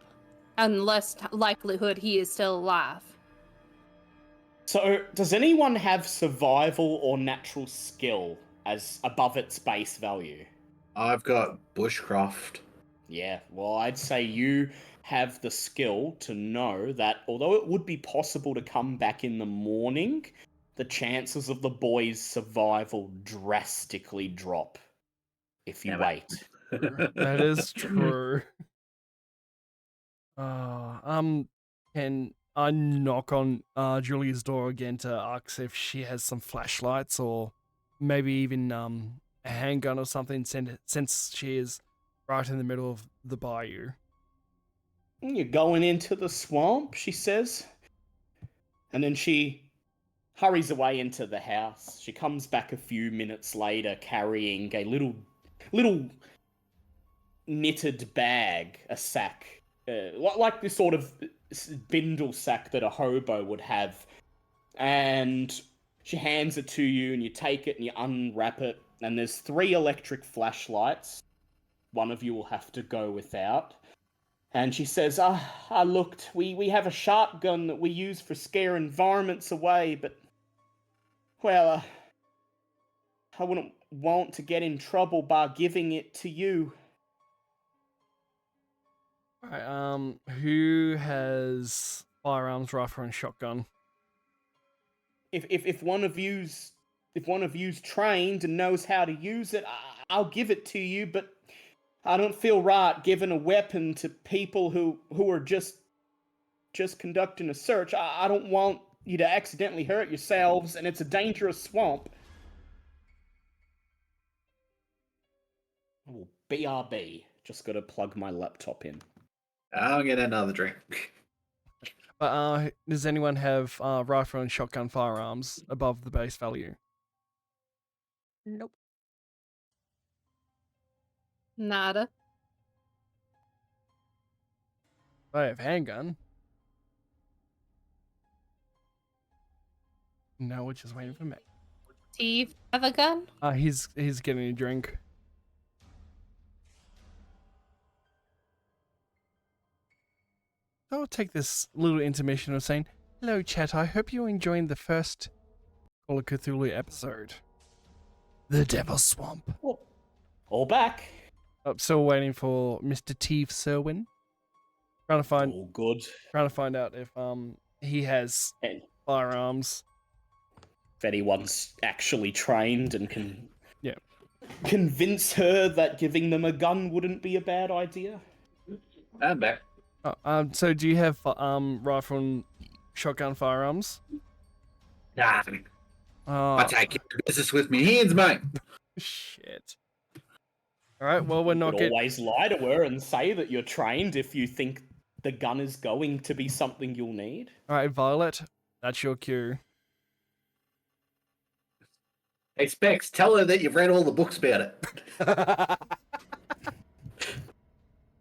and less likelihood he is still alive. So, does anyone have survival or natural skill as above its base value? I've got bushcraft. Yeah, well, I'd say you have the skill to know that although it would be possible to come back in the morning, the chances of the boys' survival drastically drop if you Damn it. wait. That is true. Can I knock on Julia's door again to ask if she has some flashlights or maybe even a handgun or something, since she is right in the middle of the bayou? You're going into the swamp, she says. And then she hurries away into the house. She comes back a few minutes later carrying a little knitted bag, a sack, like this sort of bindle sack that a hobo would have. And she hands it to you, and you take it and you unwrap it. And there's 3 electric flashlights. One of you will have to go without. And she says, I looked, we have a shotgun that we use for scaring varmints away, but, well, I wouldn't want to get in trouble by giving it to you. Alright, who has firearms, rifle, and shotgun? If one of you's trained and knows how to use it, I'll give it to you, but I don't feel right giving a weapon to people who are just conducting a search. I don't want you to accidentally hurt yourselves, and it's a dangerous swamp. Oh, BRB. Just gotta plug my laptop in. I'll get another drink. But does anyone have rifle and shotgun firearms above the base value? Nope. Nada. I have handgun. No, we're just waiting for me. Steve, have a gun? He's getting a drink. I'll take this little intermission of saying, hello, chat. I hope you're enjoying the first Call of Cthulhu episode. The Devil's Swamp. All back. I'm still waiting for Mr. Teve Serwin. Trying to All good. find out if he has And firearms. if anyone's actually trained and can convince her that giving them a gun wouldn't be a bad idea. I'm back. So do you have rifle and shotgun firearms? Nah, Oh, I take care of business with me hands, mate. shit. All right. Well, we're You not could getting. always lie to her and say that you're trained if you think the gun is going to be something you'll need. All right, Violet. That's your cue. Hey, Specs, tell her that you've read all the books about it.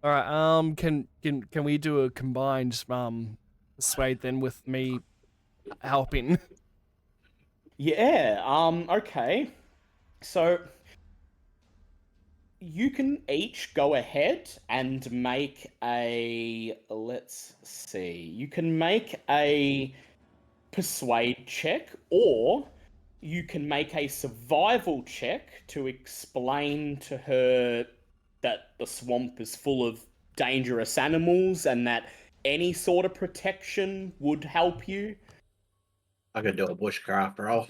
All right. Can we do a combined persuade then with me helping? Yeah, okay. So you can each go ahead and make a, let's see, you can make a persuade check, or you can make a survival check to explain to her that the swamp is full of dangerous animals and that any sort of protection would help you. I could do a bushcraft roll.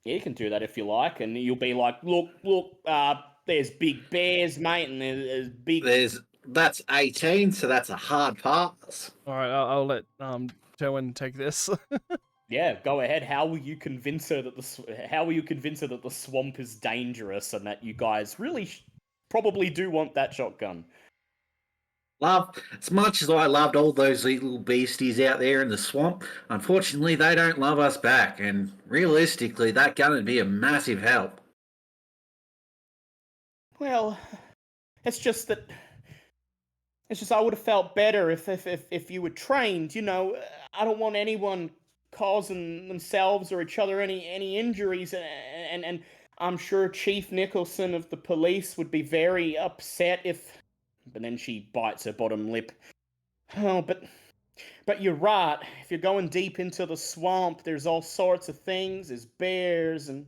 Yeah, you can do that if you like, and you'll be like, look, there's big bears, mate, and there's big... That's 18, so that's a hard pass. All right. I'll let Terwin take this. Yeah, go ahead. How will you convince her that the swamp is dangerous and that you guys really probably do want that shotgun? Love, as much as I loved all those little beasties out there in the swamp, unfortunately they don't love us back, and realistically that gun would be a massive help. Well, it's just I would have felt better if you were trained. You know, I don't want anyone causing themselves or each other any injuries, and I'm sure Chief Nicholson of the police would be very upset if... But then she bites her bottom lip. Oh, but you're right. If you're going deep into the swamp, there's all sorts of things. There's bears and...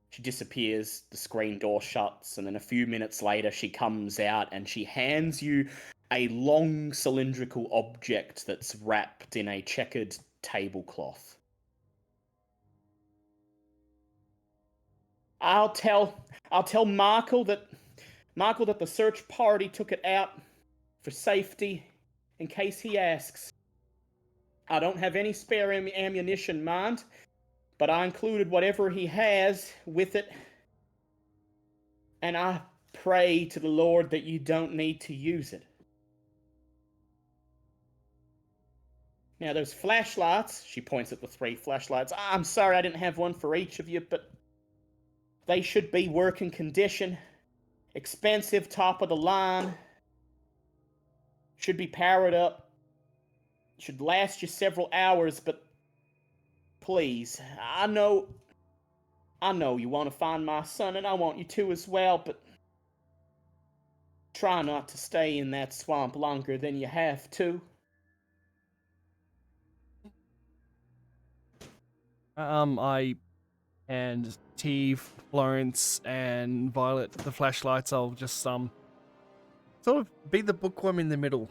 She disappears, the screen door shuts, and then a few minutes later she comes out and she hands you a long cylindrical object that's wrapped in a checkered tablecloth. I'll tell Markle that the search party took it out for safety in case he asks. I don't have any spare ammunition, mind, but I included whatever he has with it. And I pray to the Lord that you don't need to use it. Now, those flashlights, she points at the 3 flashlights. I'm sorry I didn't have one for each of you, but they should be working condition. Expensive, top of the line. Should be powered up. Should last you several hours, but please, I know you want to find my son, and I want you to as well, but try not to stay in that swamp longer than you have to. I and Teve, Florence, and Violet, the flashlights. I'll just sort of be the bookworm in the middle,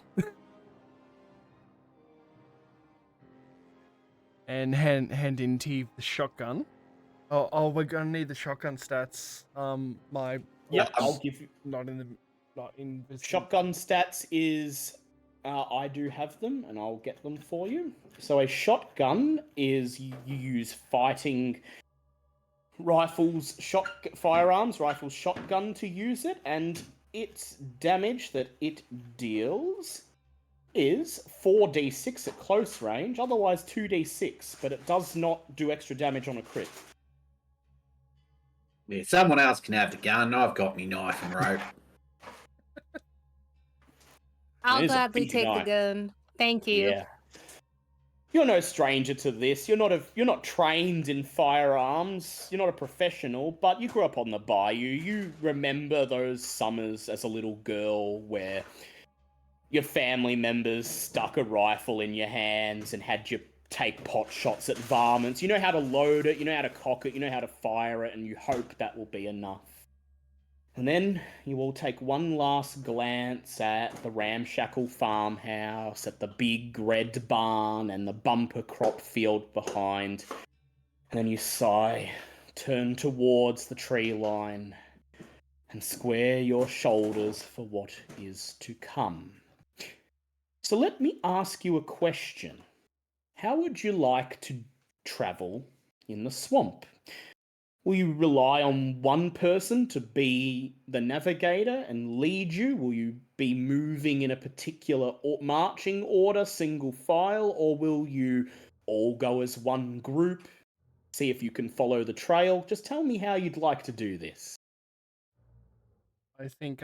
and hand in Teve the shotgun. Oh, we're gonna need the shotgun stats. I'll give you... Not in Shotgun stats is... I do have them, and I'll get them for you. So a shotgun is you use fighting rifles, firearms, rifles, shotgun to use it, and its damage that it deals is 4d6 at close range, otherwise 2d6, but it does not do extra damage on a crit. Yeah, someone else can have the gun. I've got me knife and rope. I'll is a gladly big take the knife. gun. Thank you. Yeah. You're no stranger to this. You're not trained in firearms. You're not a professional, but you grew up on the bayou. You remember those summers as a little girl where your family members stuck a rifle in your hands and had you take pot shots at varmints. You know how to load it, you know how to cock it, you know how to fire it, and you hope that will be enough. And then you all take one last glance at the ramshackle farmhouse, at the big red barn and the bumper crop field behind. And then you sigh, turn towards the tree line, and square your shoulders for what is to come. So let me ask you a question. How would you like to travel in the swamp? Will you rely on one person to be the navigator and lead you? Will you be moving in a particular marching order, single file, or will you all go as one group? See if you can follow the trail. Just tell me how you'd like to do this. I think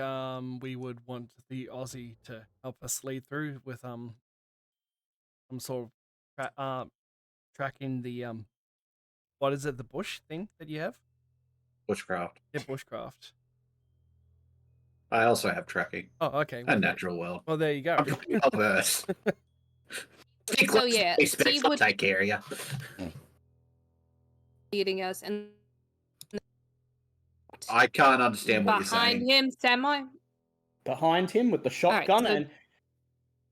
we would want the Aussie to help us lead through with some sort of tracking the what is it, the bush thing that you have? Bushcraft. Yeah, bushcraft. I also have tracking. Oh, okay. A natural world. Well, there you go. I'm pretty well versed. So yeah, T I'll would take care of you. leading us, and I can't understand what you're behind saying. him, semi. Behind him with the shotgun so- and...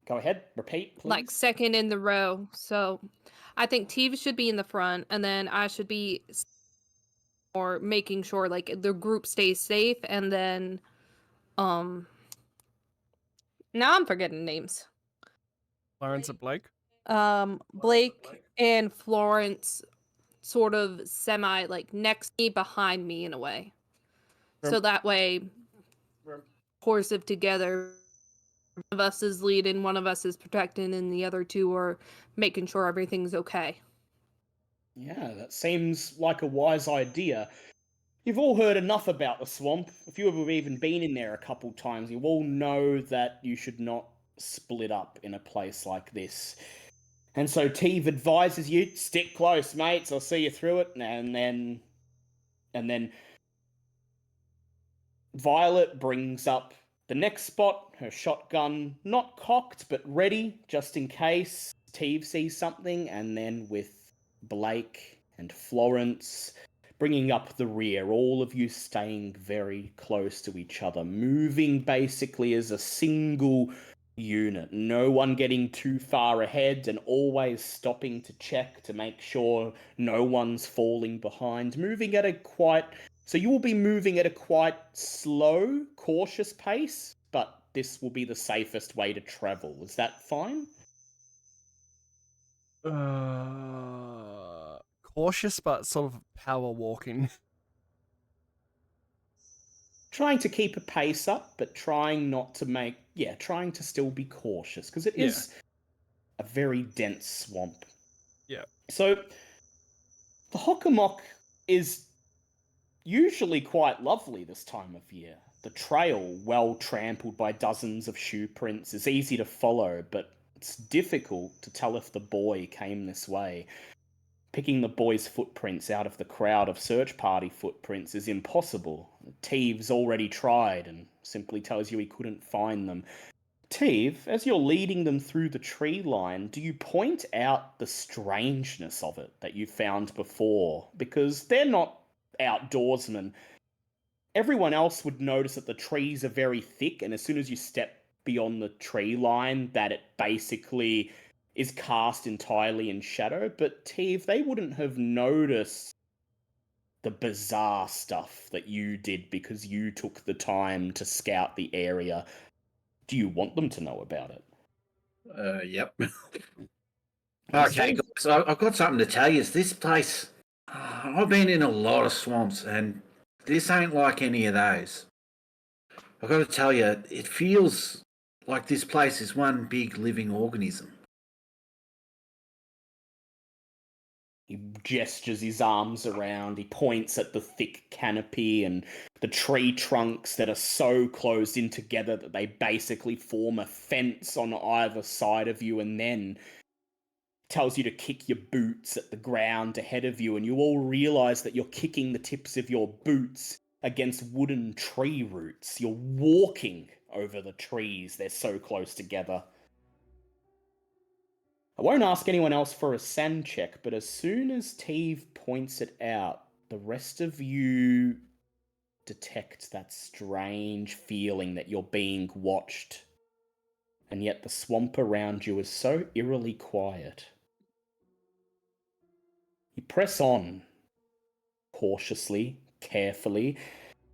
Go ahead, repeat, please. Like second in the row. So I think T should be in the front, and then I should be or making sure like the group stays safe, and then now I'm forgetting names. Lawrence and Blake. Blake and Florence sort of semi like next to me, behind me in a way. So that way, cohesive together. One of us is leading, one of us is protecting, and the other two are making sure everything's okay. Yeah, that seems like a wise idea. You've all heard enough about the swamp. A few of you have even been in there a couple times. You all know that you should not split up in a place like this. And so Teve advises you, stick close, mates. I'll see you through it. And then Violet brings up the next spot, her shotgun, not cocked, but ready, just in case Teve sees something. And then with Blake and Florence bringing up the rear, all of you staying very close to each other, moving basically as a single unit. No one getting too far ahead and always stopping to check to make sure no one's falling behind. Moving at a quite... So you will be moving at a quite slow, cautious pace, but this will be the safest way to travel. Is that fine? Cautious, but sort of power walking. Trying to keep a pace up, but trying not to make... Yeah, trying to still be cautious, because it is a very dense swamp. Yeah. So, the Hockomock is usually quite lovely this time of year. The trail, well trampled by dozens of shoe prints, is easy to follow, but it's difficult to tell if the boy came this way. Picking the boy's footprints out of the crowd of search party footprints is impossible. Teve's already tried and simply tells you he couldn't find them. Teve, as you're leading them through the tree line, do you point out the strangeness of it that you found before? Because they're not outdoorsmen. Everyone else would notice that the trees are very thick, and as soon as you step beyond the tree line, that it basically is cast entirely in shadow. But Teve, they wouldn't have noticed the bizarre stuff that you did because you took the time to scout the area. Do you want them to know about it? Yep. Okay, guys, I've got something to tell you. This place, I've been in a lot of swamps, and this ain't like any of those. I've got to tell you, it feels like this place is one big living organism. He gestures his arms around, he points at the thick canopy and the tree trunks that are so closed in together that they basically form a fence on either side of you, and then tells you to kick your boots at the ground ahead of you, and you all realize that you're kicking the tips of your boots against wooden tree roots. You're walking over the trees. They're so close together. I won't ask anyone else for a sand check, but as soon as Teve points it out, the rest of you detect that strange feeling that you're being watched. And yet the swamp around you is so eerily quiet. You press on, cautiously, carefully,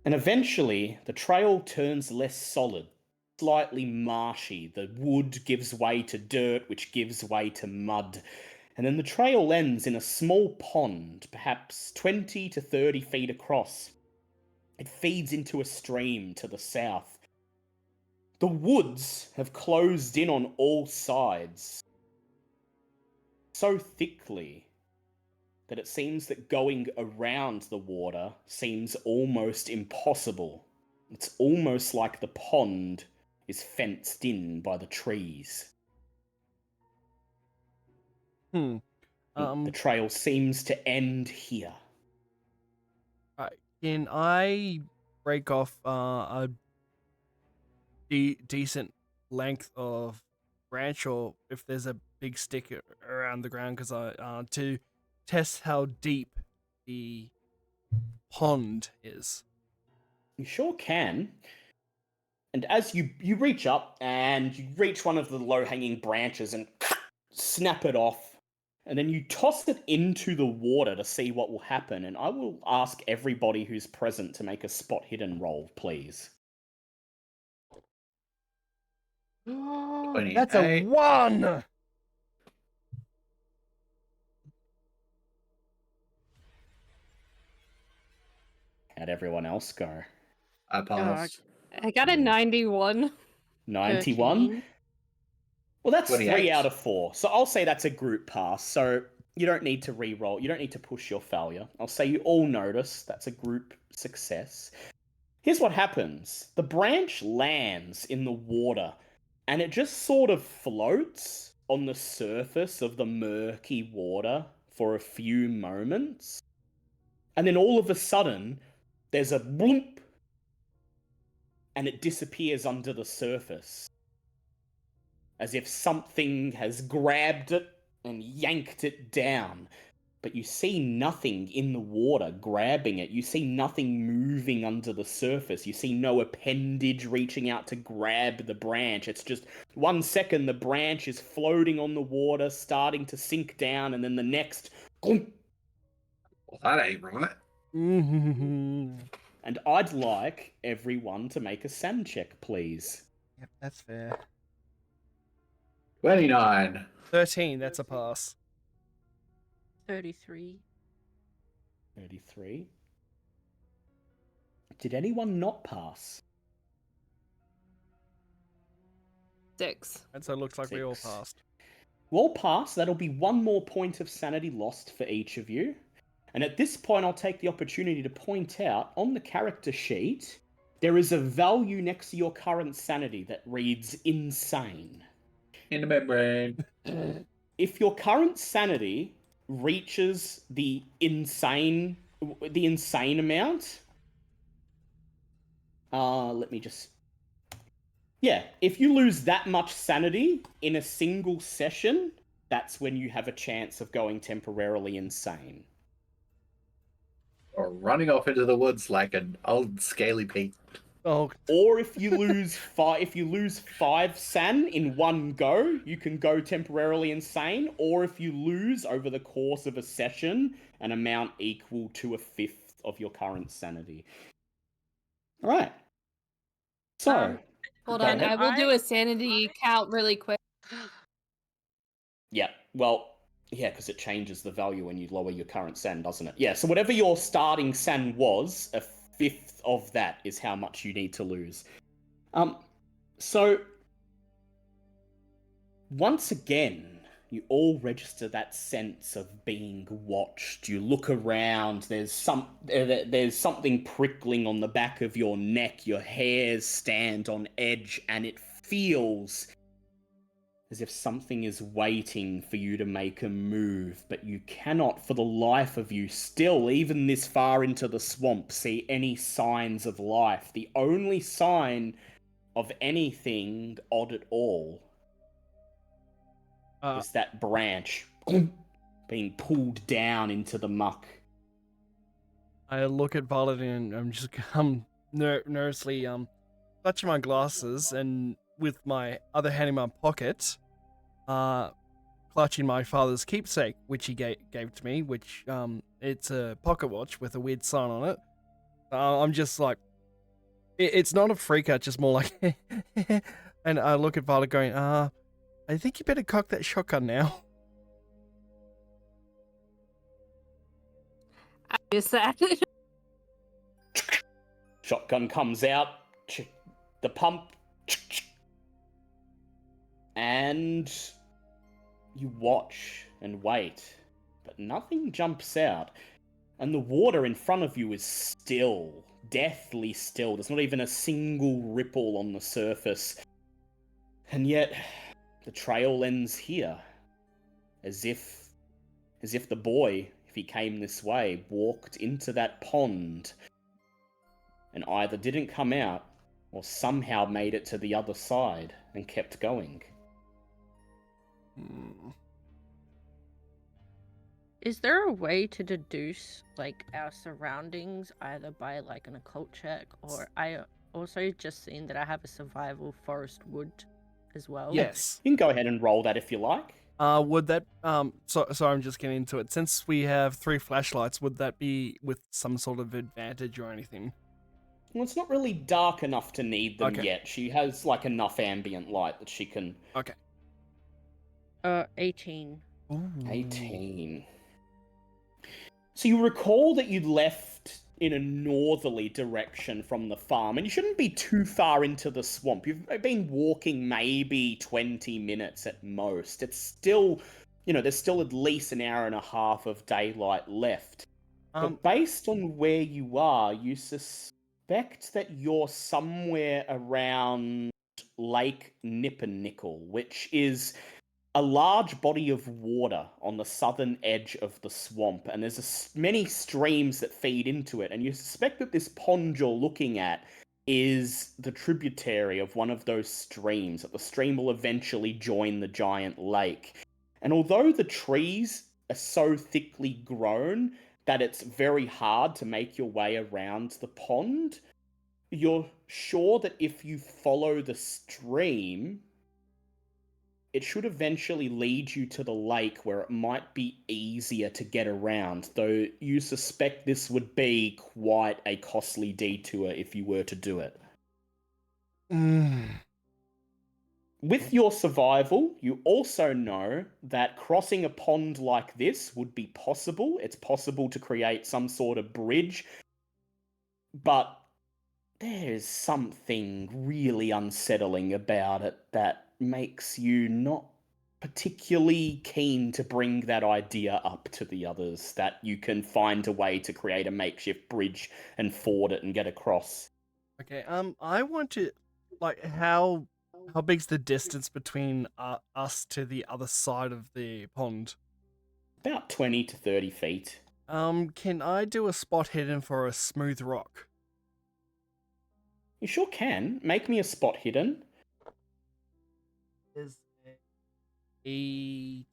and eventually the trail turns less solid, slightly marshy. The wood gives way to dirt, which gives way to mud. And then the trail ends in a small pond, perhaps 20 to 30 feet across. It feeds into a stream to the south. The woods have closed in on all sides so thickly that it seems that going around the water seems almost impossible. It's almost like the pond is fenced in by the trees. Hmm. The trail seems to end here. Right. Can I break off a decent length of branch, or if there's a big stick around the ground, because to test how deep the pond is? You sure can. And as you reach up and you reach one of the low-hanging branches and snap it off, and then you toss it into the water to see what will happen. And I will ask everybody who's present to make a spot hidden roll, please. That's a 1! How'd everyone else go? I passed. I got a 91. 91? 13. Well, that's 3 28. out of 4. So I'll say that's a group pass. So you don't need to re-roll. You don't need to push your failure. I'll say you all notice that's a group success. Here's what happens. The branch lands in the water and it just sort of floats on the surface of the murky water for a few moments. And then all of a sudden, there's a bloop and it disappears under the surface. As if something has grabbed it and yanked it down. But you see nothing in the water grabbing it. You see nothing moving under the surface. You see no appendage reaching out to grab the branch. It's just 1 second the branch is floating on the water, starting to sink down, and then the next... Well, that ain't right. And I'd like everyone to make a sand check, please. Yep, that's fair. 29. 13, that's a pass. 33. 33. Did anyone not pass? 6. And so it looks like we all 6. passed. We'll pass. That'll be 1 more point of sanity lost for each of you. And at this point, I'll take the opportunity to point out on the character sheet, there is a value next to your current sanity that reads insane. In the membrane. If your current sanity reaches the insane amount, let me just... Yeah, if you lose that much sanity in a single session, that's when you have a chance of going temporarily insane. Or running off into the woods like an old scaly pig. Oh, Or if you lose five san in one go, you can go temporarily insane. Or if you lose over the course of a session an amount equal to 1/5 of your current sanity. All right. So, Hold go on, ahead. I will do a sanity count really quick. Yeah, well, yeah, because it changes the value when you lower your current san, doesn't it? Yeah, so whatever your starting san was, 1/5 of that is how much you need to lose. So, once again, you all register that sense of being watched. You look around, there's something prickling on the back of your neck, your hairs stand on edge, and it feels as if something is waiting for you to make a move, but you cannot for the life of you still, even this far into the swamp, see any signs of life. The only sign of anything odd at all. Is that branch being pulled down into the muck. I look at Violet and I'm just nervously clutching my glasses and with my other hand in my pocket, clutching my father's keepsake, which he gave to me, which it's a pocket watch with a weird sign on it. I'm just like, it's not a freak out, just more like, and I look at Violet going, I think you better cock that shotgun now. I just said. Shotgun comes out, the pump, and you watch and wait, but nothing jumps out. And the water in front of you is still, deathly still. There's not even a single ripple on the surface. And yet, the trail ends here. As if the boy, if he came this way, walked into that pond and either didn't come out or somehow made it to the other side and kept going. Is there a way to deduce like our surroundings either by like an occult check, or I also just seen that I have a survival forest wood as well? Yes. You can go ahead and roll that if you like. Would that so I'm just getting into it. Since we have 3 flashlights, would that be with some sort of advantage or anything? Well, it's not really dark enough to need them Okay. yet. She has like enough ambient light that she can. Okay. 18. Ooh. 18. So you recall that you left in a northerly direction from the farm, and you shouldn't be too far into the swamp. You've been walking maybe 20 minutes at most. It's still, there's still at least an hour and a half of daylight left. But based on where you are, you suspect that you're somewhere around Lake Nippernickel, which is a large body of water on the southern edge of the swamp, and there's many streams that feed into it, and you suspect that this pond you're looking at is the tributary of one of those streams, that the stream will eventually join the giant lake. And although the trees are so thickly grown that it's very hard to make your way around the pond, you're sure that if you follow the stream, it should eventually lead you to the lake where it might be easier to get around, though you suspect this would be quite a costly detour if you were to do it. With your survival, you also know that crossing a pond like this would be possible. It's possible to create some sort of bridge, but there's something really unsettling about it that makes you not particularly keen to bring that idea up to the others, that you can find a way to create a makeshift bridge and ford it and get across. Okay, I want to, like, how big's the distance between us to the other side of the pond? About 20 to 30 feet. Can I do a spot hidden for a smooth rock? You sure can. Make me a spot hidden. Is a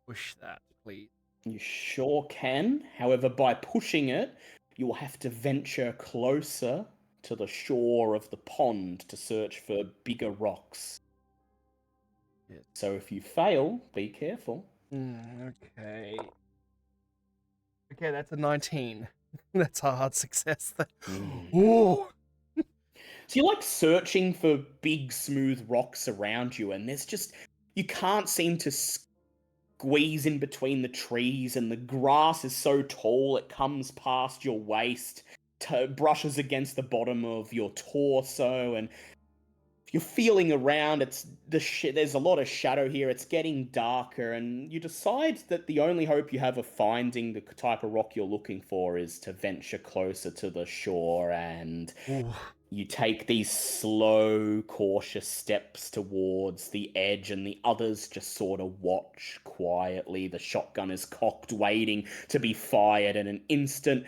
push that, please. You sure can. However, by pushing it, you will have to venture closer to the shore of the pond to search for bigger rocks. Yeah. So if you fail, be careful. Okay. Okay, that's a 19. That's a hard success. Ooh. So you're like searching for big, smooth rocks around you, and there's just, you can't seem to squeeze in between the trees, and the grass is so tall it comes past your waist, brushes against the bottom of your torso, and if you're feeling around, there's a lot of shadow here, it's getting darker, and you decide that the only hope you have of finding the type of rock you're looking for is to venture closer to the shore, and Ooh. You take these slow, cautious steps towards the edge, and the others just sort of watch quietly. The shotgun is cocked, waiting to be fired in an instant.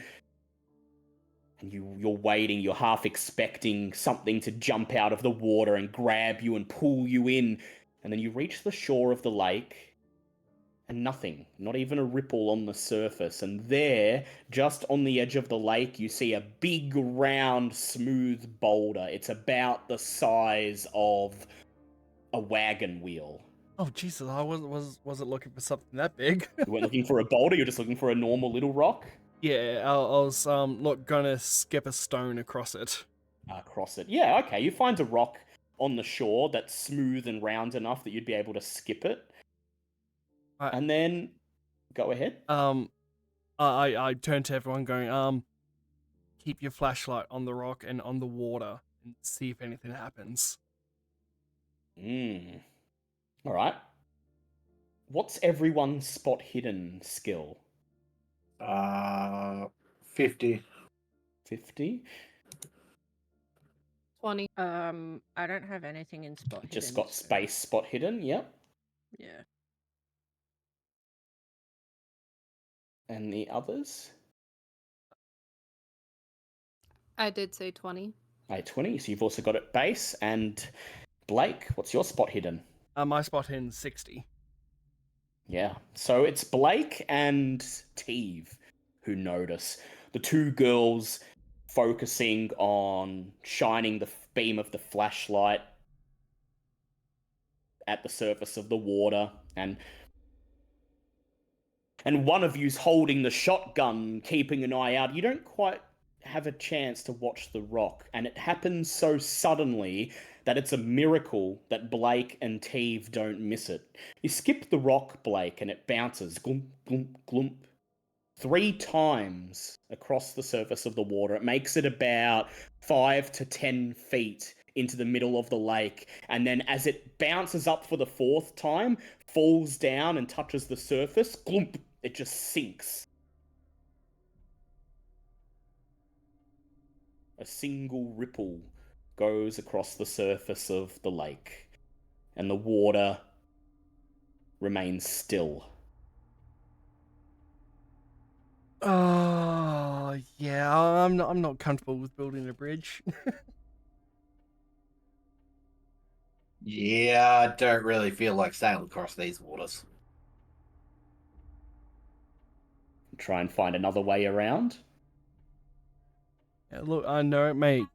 And you're waiting, you're half expecting something to jump out of the water and grab you and pull you in. And then you reach the shore of the lake, and nothing, not even a ripple on the surface. And there, just on the edge of the lake, you see a big, round, smooth boulder. It's about the size of a wagon wheel. Oh Jesus! I wasn't looking for something that big. You weren't looking for a boulder, you're just looking for a normal little rock? Yeah, I was not gonna skip a stone across it. Across it. Yeah, okay, you find a rock on the shore that's smooth and round enough that you'd be able to skip it. Right. And then, go ahead. I turned to everyone going, keep your flashlight on the rock and on the water and see if anything happens. Alright. What's everyone's spot hidden skill? 50. 50? 20. I don't have anything in spot hidden. Just got so- space spot hidden, yep. Yeah. And the others? I did say 20. 20, so you've also got it base. And Blake, what's your spot hidden? My spot hidden 60. Yeah, so it's Blake and Teve who notice. The two girls focusing on shining the beam of the flashlight at the surface of the water, and one of you's holding the shotgun, keeping an eye out. You don't quite have a chance to watch the rock, and it happens so suddenly that it's a miracle that Blake and Teve don't miss it. You skip the rock, Blake, and it bounces glump, glump, glump 3 times across the surface of the water. It makes it about 5 to 10 feet into the middle of the lake, and then as it bounces up for the 4th time, falls down and touches the surface, glump, it just sinks. A single ripple goes across the surface of the lake, and the water remains still. Oh yeah, I'm not comfortable with building a bridge. Yeah, I don't really feel like sailing across these waters. Try and find another way around. Yeah, look, I know it may.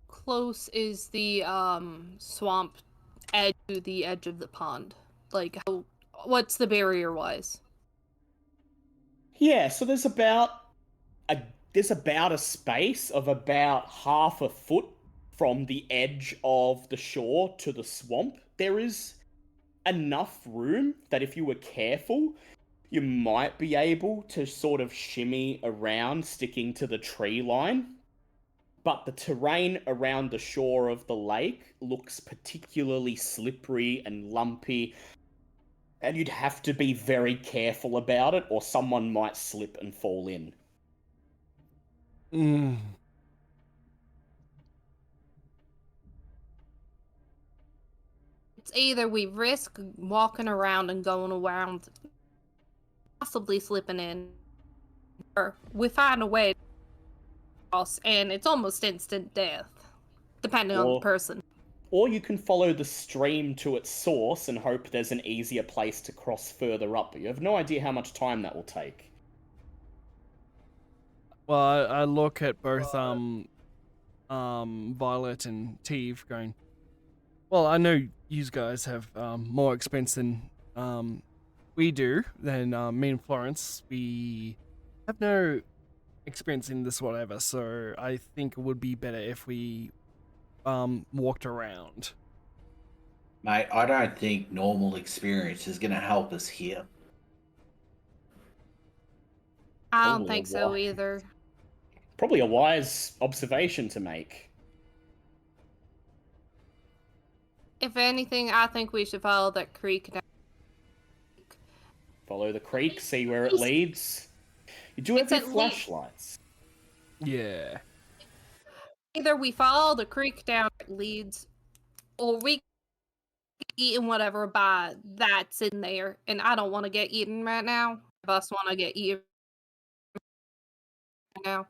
Close is the swamp edge to the edge of the pond? Like, what's the barrier wise? Yeah, so there's about a space of about half a foot from the edge of the shore to the swamp. There is enough room that if you were careful, you might be able to sort of shimmy around, sticking to the tree line. But the terrain around the shore of the lake looks particularly slippery and lumpy, and you'd have to be very careful about it, or someone might slip and fall in. It's either we risk walking around and going around, possibly slipping in, or we find a way to cross, and it's almost instant death, depending on the person. Or you can follow the stream to its source and hope there's an easier place to cross further up, but you have no idea how much time that will take. Well, I look at both Violet and Teve, going, well, I know you guys have more experience than we do. Than me and Florence. We have no experience in this whatever, so I think it would be better if we walked around. Mate, I don't think normal experience is going to help us here. I don't Probably think a so wise- either. Probably a wise observation to make. If anything, I think we should follow that creek now. Follow the creek, see where it It's- leads. You do have it's your at least- flashlights. Yeah. Either we follow the creek down it leads, or we get eaten whatever by that's in there. And I don't want to get eaten right now. None of us want to get eaten right now.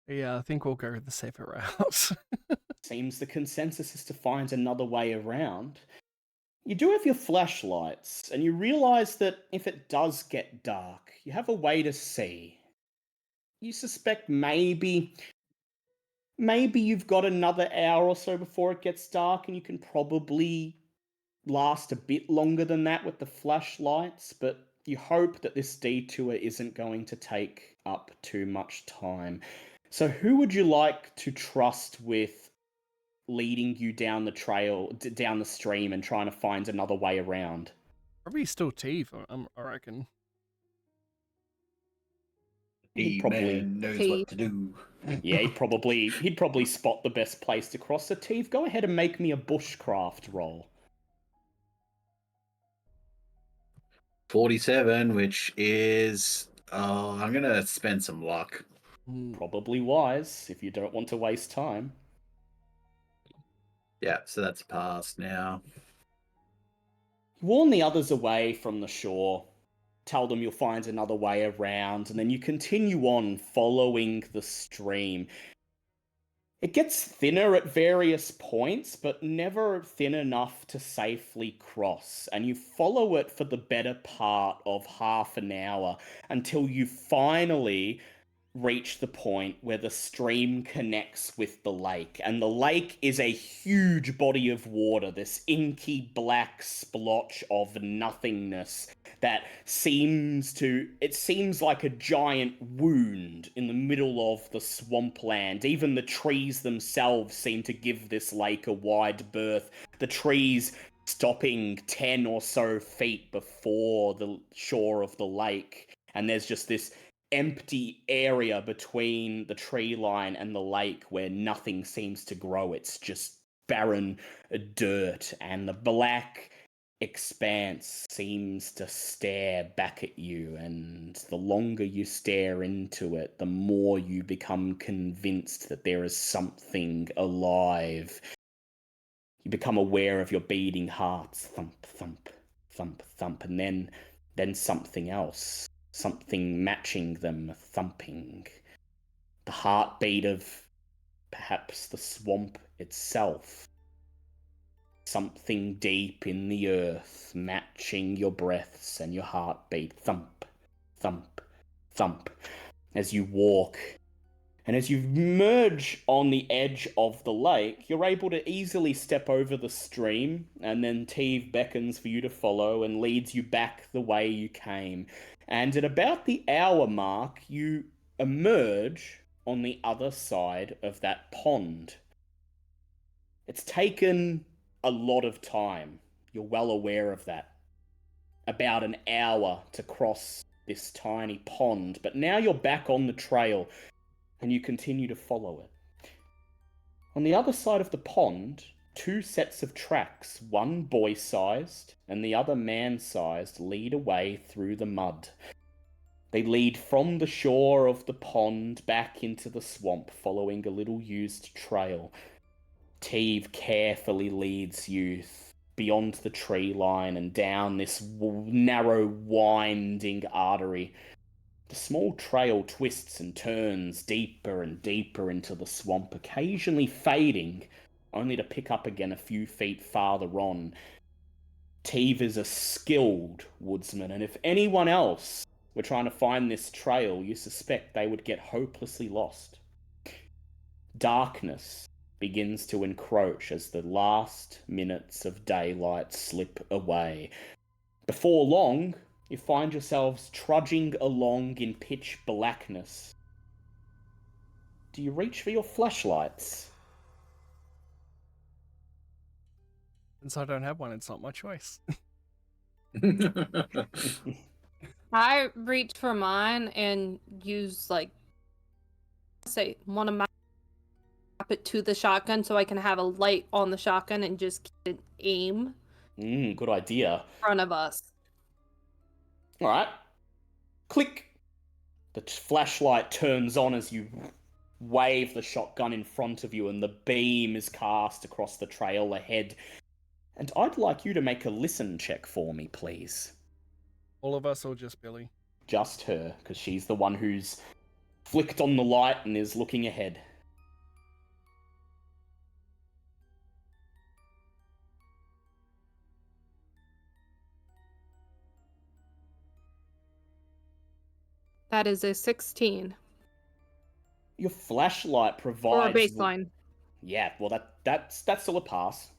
Yeah, I think we'll go the safer route. Seems the consensus is to find another way around. You do have your flashlights, and you realize that if it does get dark, you have a way to see. You suspect maybe you've got another hour or so before it gets dark, and you can probably last a bit longer than that with the flashlights, but you hope that this detour isn't going to take up too much time. So who would you like to trust with leading you down the trail, down the stream, and trying to find another way around? Probably still Teeth, I reckon. He'd The probably, man knows He- what to do. yeah, he'd probably spot the best place to cross. So, Teve, go ahead and make me a bushcraft roll. 47, which is... Oh, I'm going to spend some luck. Probably wise if you don't want to waste time. Yeah, so that's a pass now. Warn the others away from the shore. Tell them you'll find another way around, and then you continue on following the stream. It gets thinner at various points, but never thin enough to safely cross, and you follow it for the better part of half an hour until you finally reach the point where the stream connects with the lake. And the lake is a huge body of water, this inky black splotch of nothingness that seems like a giant wound in the middle of the swampland. Even the trees themselves seem to give this lake a wide berth. The trees stopping 10 or so feet before the shore of the lake. And there's just this empty area between the tree line and the lake where nothing seems to grow. It's just barren dirt, and the black expanse seems to stare back at you, and the longer you stare into it, the more you become convinced that there is something alive. You become aware of your beating hearts, thump, thump, thump, thump, and then something else, something matching them, thumping. The heartbeat of perhaps the swamp itself. Something deep in the earth, matching your breaths and your heartbeat. Thump, thump, thump, as you walk. And as you merge on the edge of the lake, you're able to easily step over the stream, and then Teve beckons for you to follow and leads you back the way you came. And at about the hour mark, you emerge on the other side of that pond. It's taken a lot of time. You're well aware of that. About an hour to cross this tiny pond, but now you're back on the trail, and you continue to follow it. On the other side of the pond, two sets of tracks, one boy-sized and the other man-sized, lead away through the mud. They lead from the shore of the pond back into the swamp, following a little used trail. Teve carefully leads you beyond the tree line and down this narrow, winding artery. The small trail twists and turns deeper and deeper into the swamp, occasionally fading, only to pick up again a few feet farther on. Teve is a skilled woodsman, and if anyone else were trying to find this trail, you suspect they would get hopelessly lost. Darkness begins to encroach as the last minutes of daylight slip away. Before long, you find yourselves trudging along in pitch blackness. Do you reach for your flashlights? Since I don't have one, it's not my choice. I reach for mine and use one of my it to the shotgun so I can have a light on the shotgun and just keep it aim Good idea. in front of us. Alright. Click. The flashlight turns on as you wave the shotgun in front of you, and the beam is cast across the trail ahead. And I'd like you to make a listen check for me, please. All of us or just Billy? Just her, because she's the one who's flicked on the light and is looking ahead. That is a 16. Your flashlight Or a provides... baseline. Yeah, well, that's still a pass.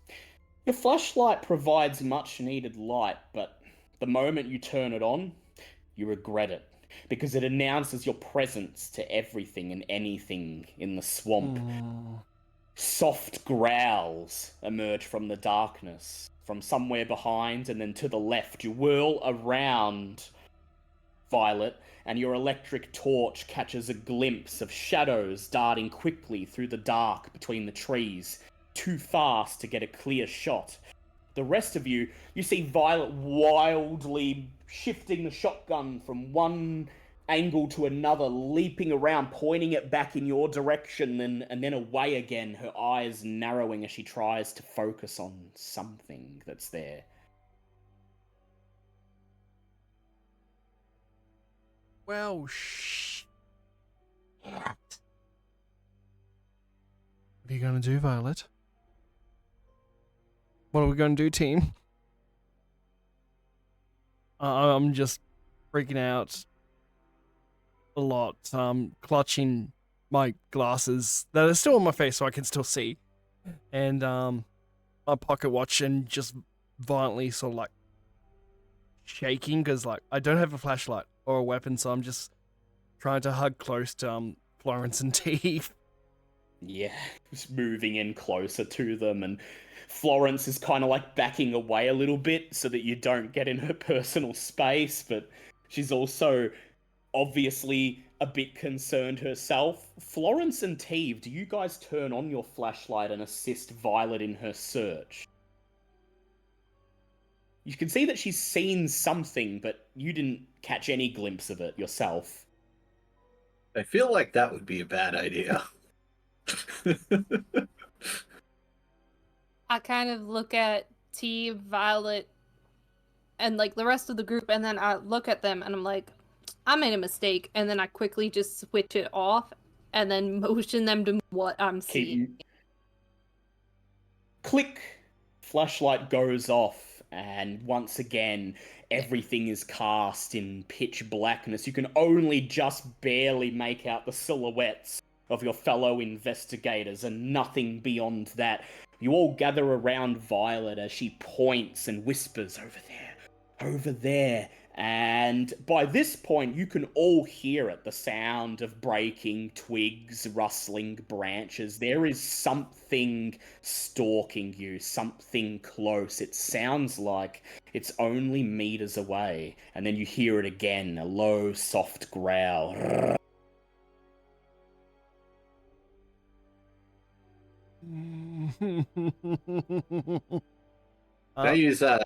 Your flashlight provides much needed light, but the moment you turn it on, you regret it, because it announces your presence to everything and anything in the swamp. Soft growls emerge from the darkness, from somewhere behind, and then to the left. You whirl around, Violet, and your electric torch catches a glimpse of shadows darting quickly through the dark between the trees, too fast to get a clear shot. The rest of you see Violet wildly shifting the shotgun from one angle to another, leaping around, pointing it back in your direction, and then away again, her eyes narrowing as she tries to focus on something that's there. Well, shh. What are you going to do, Violet? What are we going to do, team? I'm just freaking out a lot, clutching my glasses that are still on my face so I can still see, and my pocket watch, and just violently sort of like shaking because like I don't have a flashlight or a weapon, so I'm just trying to hug close to Florence and Teeve. Yeah, just moving in closer to them, and Florence is kind of like backing away a little bit so that you don't get in her personal space, but she's also obviously a bit concerned herself. Florence and Teeve, do you guys turn on your flashlight and assist Violet in her search? You can see that she's seen something, but you didn't catch any glimpse of it yourself. I feel like that would be a bad idea. I kind of look at T, Violet, and like the rest of the group, and then I look at them and I'm like, I made a mistake, and then I quickly just switch it off and then motion them to what I'm seeing. Click! Flashlight goes off, and once again, everything is cast in pitch blackness. You can only just barely make out the silhouettes of your fellow investigators, and nothing beyond that. You all gather around Violet as she points and whispers, over there, and by this point you can all hear it, the sound of breaking twigs, rustling branches. There is something stalking you, something close. It sounds like it's only meters away, and then you hear it again, a low, soft growl. Can I use all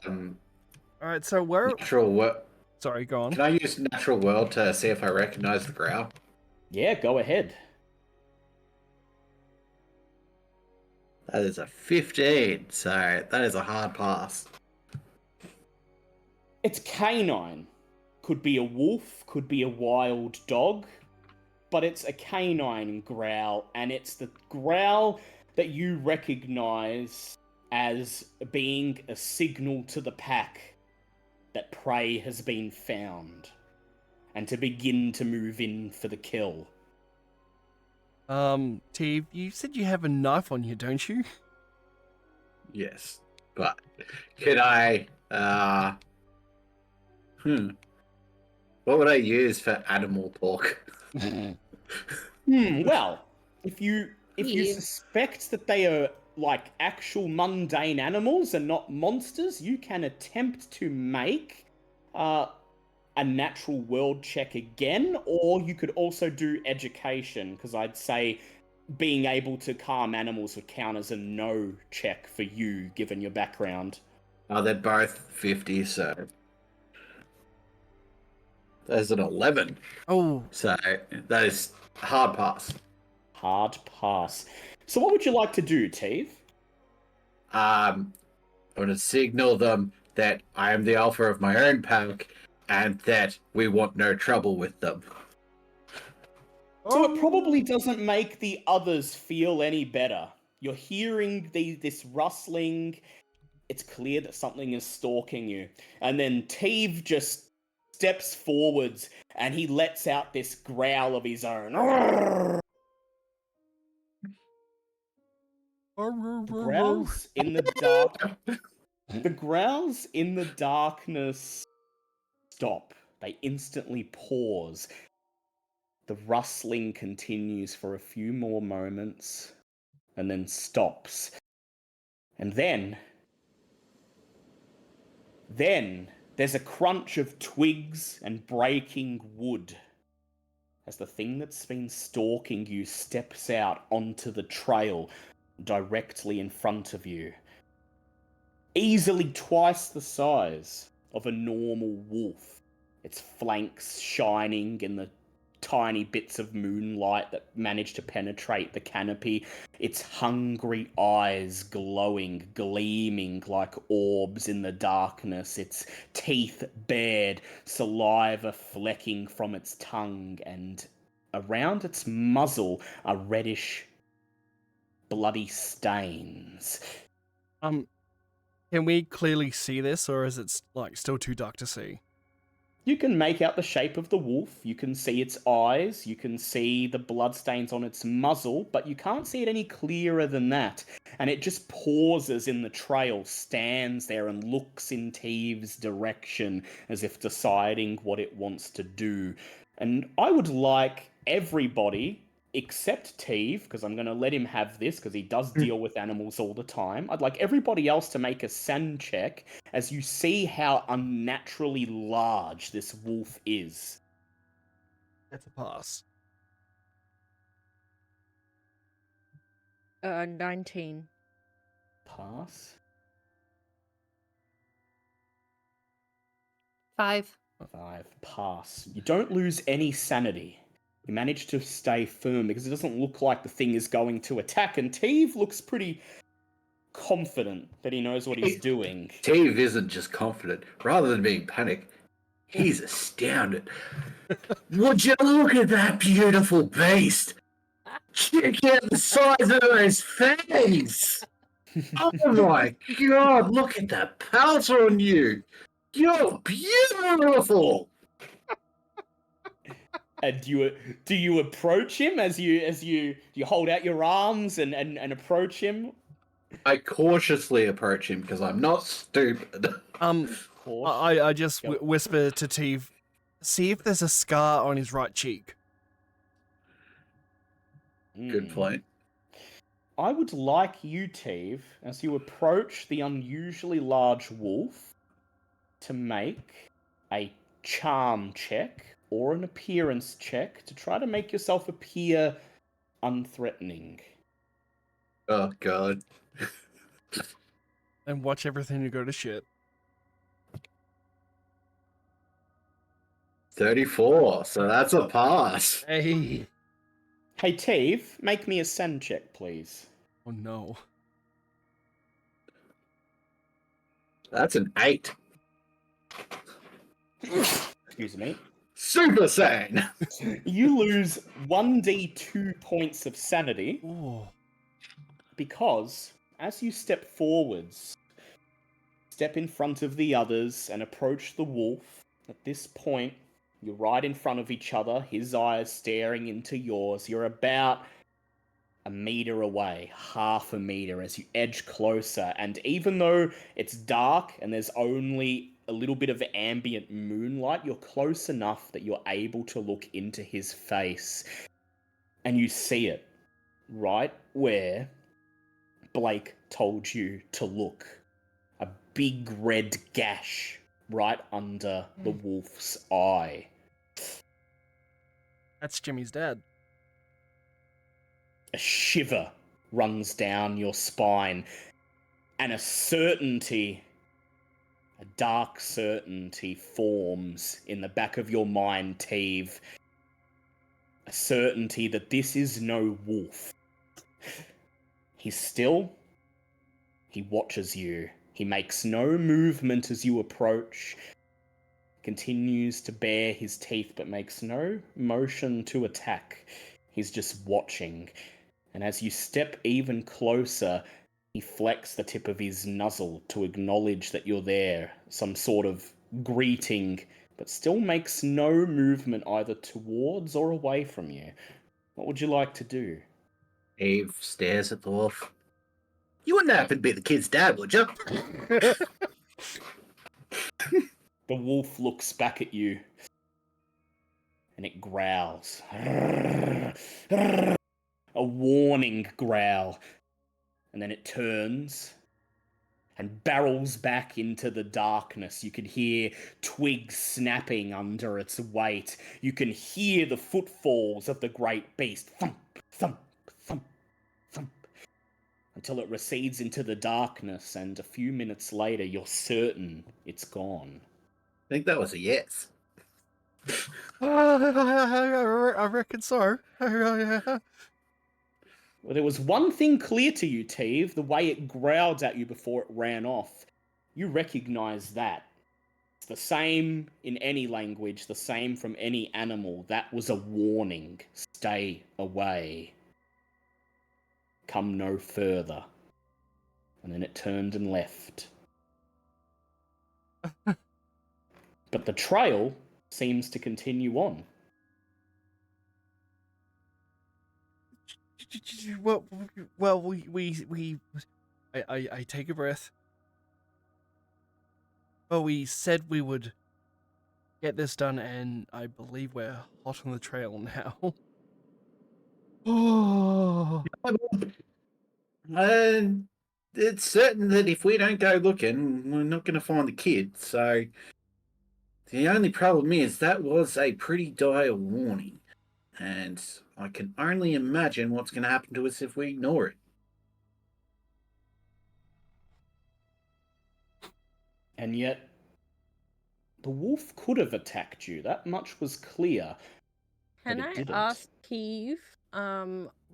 right, so where? natural world? Sorry, go on. Can I use natural world to see if I recognize the growl? Yeah, go ahead. That is a 15, so that is a hard pass. It's canine. Could be a wolf, could be a wild dog, but it's a canine growl, and it's the growl that you recognize as being a signal to the pack that prey has been found, and to begin to move in for the kill. Teeve, you said you have a knife on you, don't you? Yes, but could I? What would I use for animal talk? Well, if you Teeve. suspect that they are like actual mundane animals and not monsters, you can attempt to make a natural world check again, or you could also do education, because I'd say being able to calm animals would count as a no check for you, given your background. Oh, they're both 50, so there's an 11. Oh, So that is hard pass. hard pass. So what would you like to do, Teve? I'm going to signal them that I am the alpha of my own pack and that we want no trouble with them. So it probably doesn't make the others feel any better. You're hearing this rustling. It's clear that something is stalking you. And then Teve just steps forwards and he lets out this growl of his own. The growls in the dark. The growls in the darkness stop. They instantly pause. The rustling continues for a few more moments and then stops. And then there's a crunch of twigs and breaking wood as the thing that's been stalking you steps out onto the trail directly in front of you. Easily twice the size of a normal wolf. Its flanks shining in the tiny bits of moonlight that manage to penetrate the canopy, its hungry eyes glowing, gleaming like orbs in the darkness, its teeth bared, saliva flecking from its tongue, and around its muzzle are reddish, bloody stains. Can we clearly see this, or is it like still too dark to see? You can make out the shape of the wolf, you can see its eyes, you can see the bloodstains on its muzzle, but you can't see it any clearer than that. And it just pauses in the trail, stands there and looks in Teve's direction as if deciding what it wants to do. And I would like everybody, except Teve, because I'm going to let him have this because he does deal with animals all the time. I'd like everybody else to make a sand check as you see how unnaturally large this wolf is. That's a pass. 19. Pass. 5. 5. Pass. You don't lose any sanity. You manage to stay firm because it doesn't look like the thing is going to attack, and Teve looks pretty confident that he knows what he's doing. Teve isn't just confident. Rather than being panicked, he's astounded. Would you look at that beautiful beast? Check out the size of those fangs! Oh my god, look at that pout on you! You're beautiful! And do you approach him as you hold out your arms and approach him? I cautiously approach him because I'm not stupid. I just whisper to Teve, see if there's a scar on his right cheek. Good point. I would like you, Teve, as you approach the unusually large wolf, to make a charm check or an appearance check to try to make yourself appear unthreatening. Oh god. And watch everything to go to shit. 34, so that's a pass. Hey. Hey, Teve, make me a send check, please. Oh no. That's an 8. Excuse me. Super sane! You lose 1d2 points of sanity. Ooh. Because as you step forwards, step in front of the others and approach the wolf, at this point, you're right in front of each other, his eyes staring into yours. You're about a meter away, half a meter as you edge closer. And even though it's dark and there's only a little bit of ambient moonlight, you're close enough that you're able to look into his face. And you see it right where Blake told you to look. A big red gash right under the wolf's eye. That's Jimmy's dad. A shiver runs down your spine, and a certainty, a dark certainty forms in the back of your mind, Teve. a certainty that this is no wolf. He's still. He watches you. He makes no movement as you approach. Continues to bare his teeth but makes no motion to attack. He's just watching. And as you step even closer, he flecks the tip of his muzzle to acknowledge that you're there. Some sort of greeting, but still makes no movement either towards or away from you. What would you like to do? Eve stares at the wolf. You wouldn't happen to be the kid's dad, would you? The wolf looks back at you and it growls. A warning growl. And then it turns and barrels back into the darkness. You can hear twigs snapping under its weight. You can hear the footfalls of the great beast. Thump, thump, thump, thump. Until it recedes into the darkness, and a few minutes later, you're certain it's gone. I think that was a yes. I reckon so. Well, there was one thing clear to you, Teve, the way it growled at you before it ran off. You recognize that. It's the same in any language, the same from any animal. That was a warning. Stay away. Come no further. And then it turned and left. But the trail seems to continue on. I take a breath. Well, we said we would get this done, and I believe we're hot on the trail now. Oh, And it's certain that if we don't go looking, we're not going to find the kid. So the only problem is that was a pretty dire warning. And I can only imagine what's going to happen to us if we ignore it. And yet, the wolf could have attacked you. That much was clear. Can but it I didn't. ask Keeve,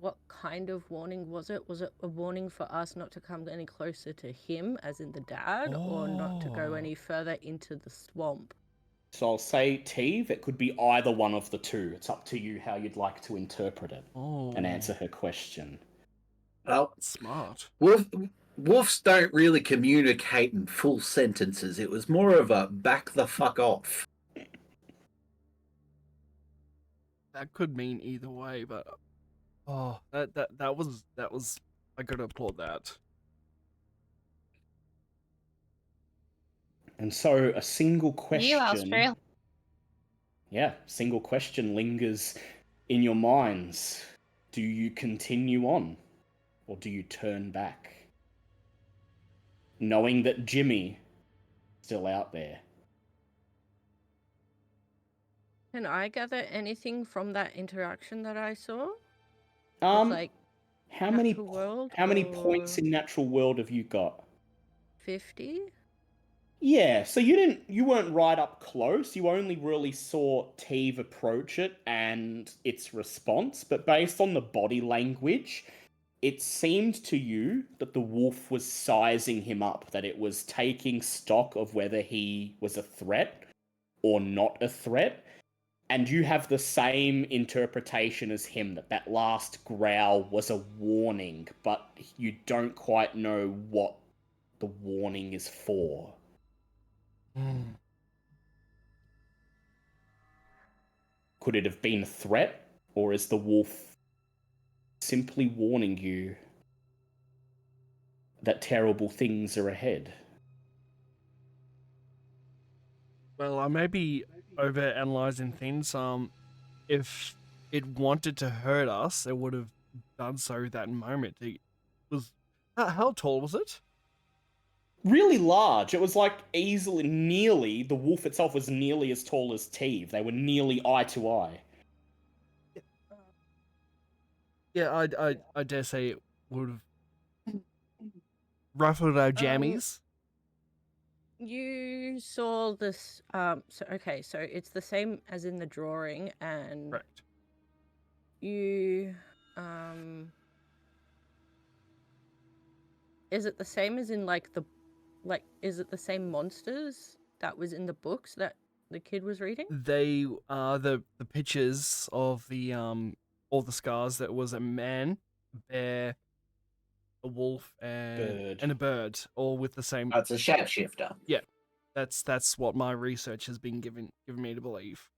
what kind of warning was it? Was it a warning for us not to come any closer to him, as in the dad, or not to go Oh. any further into the swamp? So I'll say, Teve, it could be either one of the two. It's up to you how you'd like to interpret it and answer her question. Well, Smart. wolves don't really communicate in full sentences. It was more of a back the fuck off. That could mean either way, but that was I gotta applaud that. And so a single question. You, Australia. Yeah, single question lingers in your minds. Do you continue on or do you turn back? Knowing that Jimmy is still out there. Can I gather anything from that interaction that I saw? Um, With, like, how many Natural World points or- in Natural World have you got? 50? Yeah, so you weren't right up close. You only really saw Teve approach it and its response, but based on the body language, it seemed to you that the wolf was sizing him up, that it was taking stock of whether he was a threat or not a threat. And you have the same interpretation as him, that last growl was a warning, but you don't quite know what the warning is for. Could it have been a threat, or is the wolf simply warning you that terrible things are ahead? Well, I may be overanalyzing things. If it wanted to hurt us, it would have done so that moment. It was how tall was it? Really large. It was like nearly, the wolf itself was nearly as tall as Teve. They were nearly eye to eye. Yeah, I dare say it would have ruffled our jammies. You saw this, so it's the same as in the drawing, and Correct. you is it the same as in is it the same monsters that was in the books that the kid was reading? They the pictures of the all the scars that was a man, a bear, a wolf, Bird. and a bird, all with the same. That's a shapeshifter. Yeah, that's what my research has been given me to believe.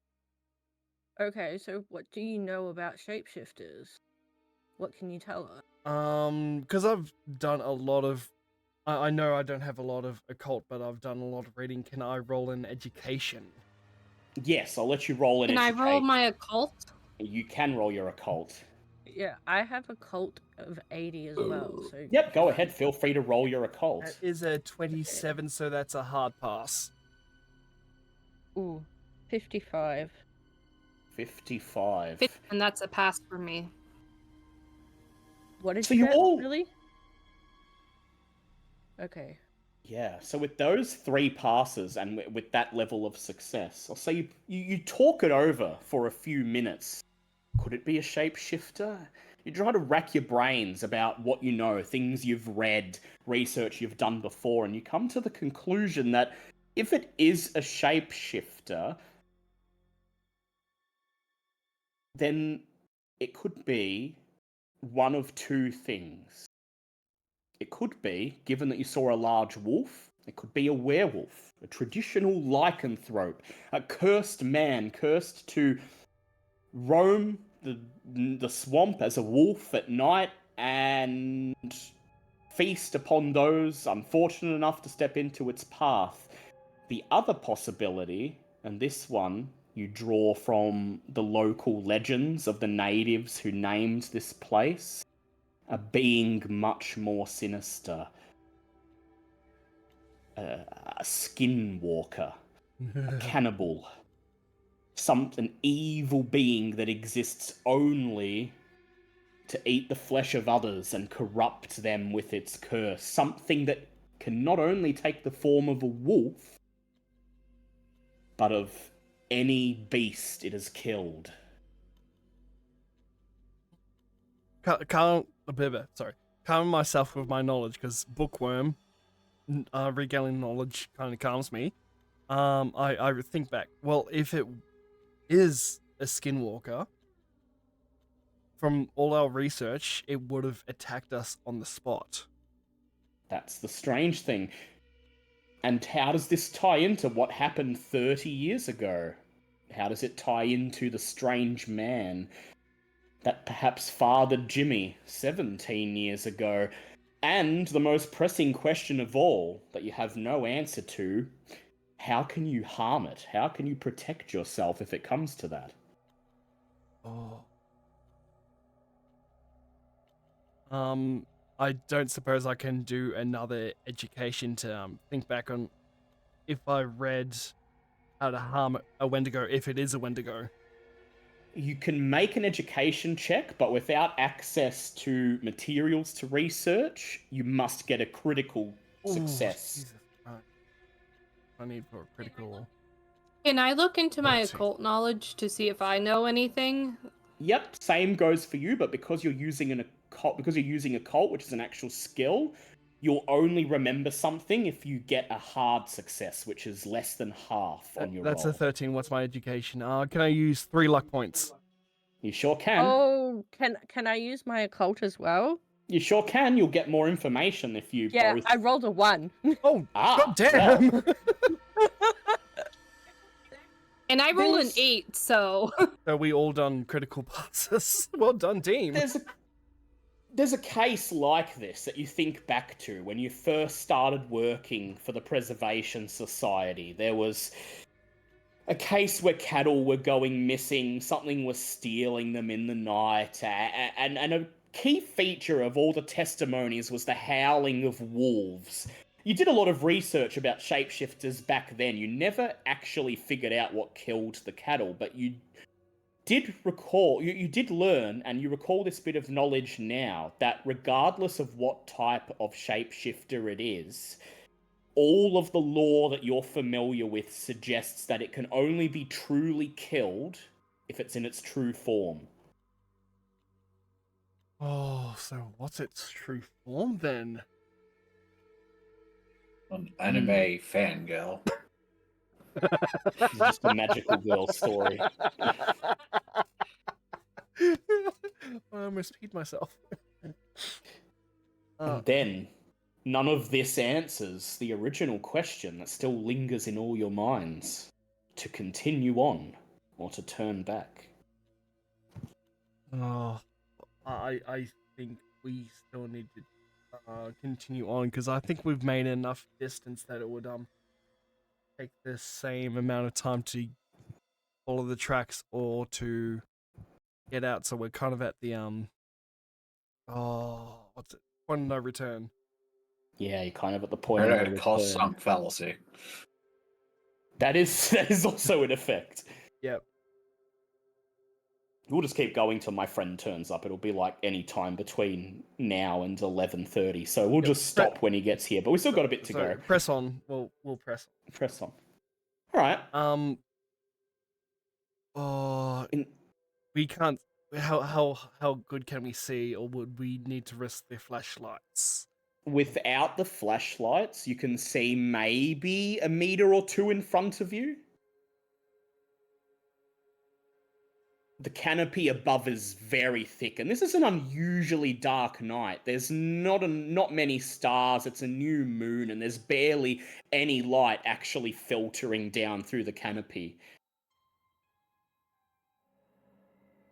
Okay, so what do you know about shapeshifters? What can you tell us? Because I've done a lot of. I know I don't have a lot of occult, but I've done a lot of reading. Can I roll an education? Yes, I'll let you roll an Can I roll education. my occult? You can roll your occult. Yeah, I have a cult of 80 as well, so Yep, go ahead. Feel free to roll your occult. That is a 27, so that's a hard pass. ooh, 55. 55. And that's a pass for me. What did So you you get, all- really? Okay. Yeah, so with those 3 passes and with that level of success, I'll say you talk it over for a few minutes. Could it be a shapeshifter? You try to rack your brains about what you know, things you've read, research you've done before, and you come to the conclusion that if it is a shapeshifter, then it could be one of 2 things. It could be, given that you saw a large wolf, it could be a werewolf, a traditional lycanthrope, a cursed man, cursed to roam the swamp as a wolf at night and feast upon those unfortunate enough to step into its path. The other possibility, and this one you draw from the local legends of the natives who named this place, a being much more sinister. A skinwalker, a cannibal, an evil being that exists only to eat the flesh of others and corrupt them with its curse. Something that can not only take the form of a wolf, but of any beast it has killed. Calm myself with my knowledge, because bookworm, regaling knowledge kind of calms me. I think back. Well, if it is a skinwalker, from all our research, it would have attacked us on the spot. That's the strange thing. And how does this tie into what happened 30 years ago? How does it tie into the strange man that perhaps fathered Jimmy 17 years ago? And the most pressing question of all that you have no answer to, how can you harm it? How can you protect yourself if it comes to that? Oh. I don't suppose I can do another education to think back on if I read how to harm a Wendigo, if it is a Wendigo. You can make an education check, but without access to materials to research, you must get a critical success. Jesus Christ. I need for a critical. Can I look into my Let's see. occult knowledge to see if I know anything? Yep, same goes for you, but because you're using a cult, which is an actual skill, you'll only remember something if you get a hard success, which is less than half on your That's roll. a 13. What's my education? Can I use 3 luck points? You sure can. Oh, can I use my occult as well? You sure can. You'll get more information if you Yeah, both. I rolled a 1. Oh, Ah, goddamn! And I rolled an There's- 8, so. So we all done critical passes. Well done, team. There's a case like this that you think back to when you first started working for the Preservation Society. There was a case where cattle were going missing, something was stealing them in the night, and a key feature of all the testimonies was the howling of wolves. You did a lot of research about shapeshifters back then. You never actually figured out what killed the cattle, but you did recall, you did learn, and you recall this bit of knowledge now, that regardless of what type of shapeshifter it is, all of the lore that you're familiar with suggests that it can only be truly killed if it's in its true form. Oh, so what's its true form then? An anime fangirl. It's just a magical girl story. I almost peed myself. And then, none of this answers the original question that still lingers in all your minds. To continue on, or to turn back? Oh, I think we still need to continue on because I think we've made enough distance that it would take the same amount of time to follow the tracks or to get out. So we're kind of at the what's it? Point of no return. Yeah, you're kind of at the point of no Cost return. sunk fallacy. That is also in effect. Yep. We'll just keep going till my friend turns up. It'll be like any time between now and 11:30. So we'll just stop when he gets here. But we still got a bit to go. Press on. We'll press on. Press on. All right. We can't. How good can we see, or would we need to risk the flashlights? Without the flashlights, you can see maybe a meter or two in front of you. The canopy above is very thick, and this is an unusually dark night. There's not many stars. It's a new moon, and there's barely any light actually filtering down through the canopy.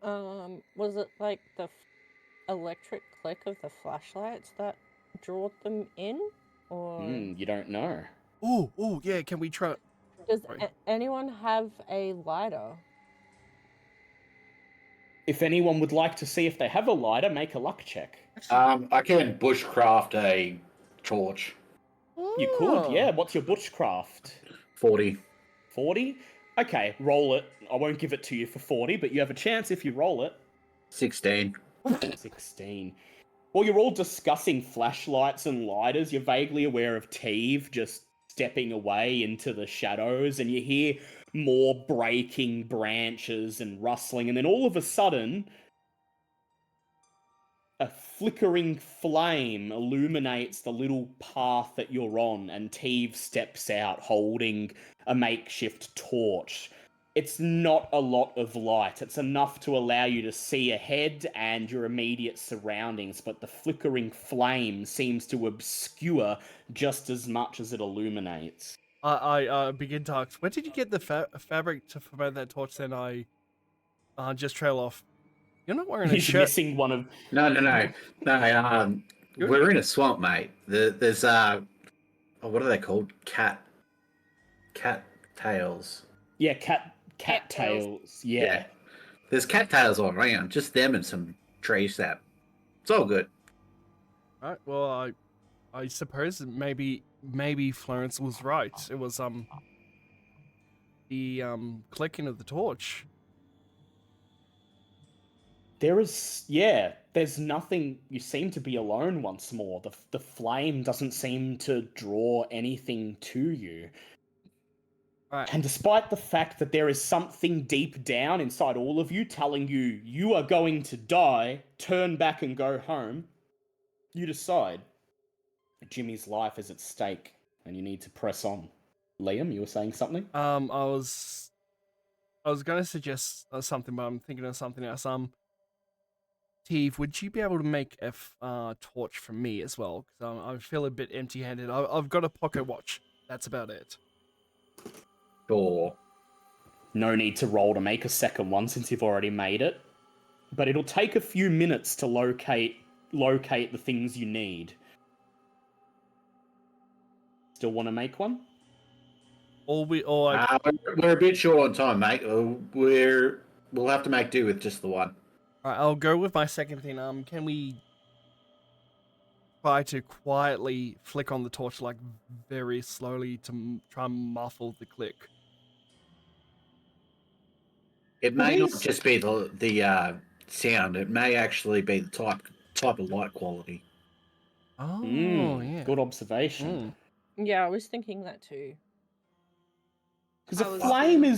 Was it like the electric click of the flashlights that drew them in, or You don't know. Oh, yeah. Can we try? does anyone have a lighter? If anyone would like to see if they have a lighter, make a luck check. I can bushcraft a torch. You could, yeah. What's your bushcraft? 40. 40? Okay, roll it. I won't give it to you for 40, but you have a chance if you roll it. 16. 16. Well, you're all discussing flashlights and lighters. You're vaguely aware of Teve just stepping away into the shadows, and you hear more breaking branches and rustling, and then all of a sudden, a flickering flame illuminates the little path that you're on, and Teve steps out holding a makeshift torch. It's not a lot of light. It's enough to allow you to see ahead and your immediate surroundings, but the flickering flame seems to obscure just as much as it illuminates. I begin to ask, where did you get the fabric to promote that torch? Then I just trail off. You're not wearing a You're shirt. missing one of... No. We're in a swamp, mate. There's what are they called? Cat tails. Yeah, cat tails. Yeah. There's cattails all around. Just them and some tree sap. It's all good. Right. Well, I suppose maybe Florence was right. It was the clicking of the torch. There's nothing. You seem to be alone once more. The flame doesn't seem to draw anything to you. Right. And despite the fact that there is something deep down inside all of you telling you are going to die, turn back and go home, you decide Jimmy's life is at stake and you need to press on. Liam, you were saying something? I was going to suggest something, but I'm thinking of something else. Steve, would you be able to make a torch for me as well? Because I feel a bit empty-handed. I've got a pocket watch. That's about it. Sure. No need to roll to make a second one since you've already made it. But it'll take a few minutes to locate the things you need. Still want to make one? We're a bit short on time, mate. We'll have to make do with just the one. Alright, I'll go with my second thing. Can we try to quietly flick on the torch, like very slowly, to try and muffle the click? It may not just be the sound. It may actually be the type of light quality. Oh, yeah. Good observation. Yeah, I was thinking that too. Because I a was flame too.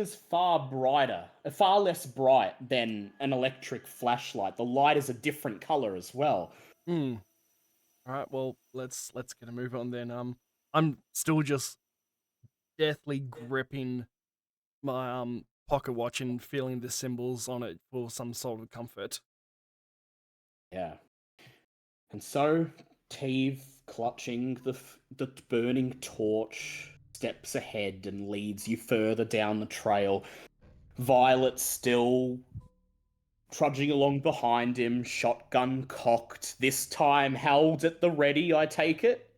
is far brighter, far less bright than an electric flashlight. The light is a different color as well. Hmm. All right. Well, let's get a move on then. I'm still just deathly gripping my pocket watch and feeling the symbols on it for some sort of comfort. Yeah. And so, Teve, clutching the burning torch, steps ahead and leads you further down the trail. Violet still trudging along behind him, shotgun cocked, this time held at the ready, I take it?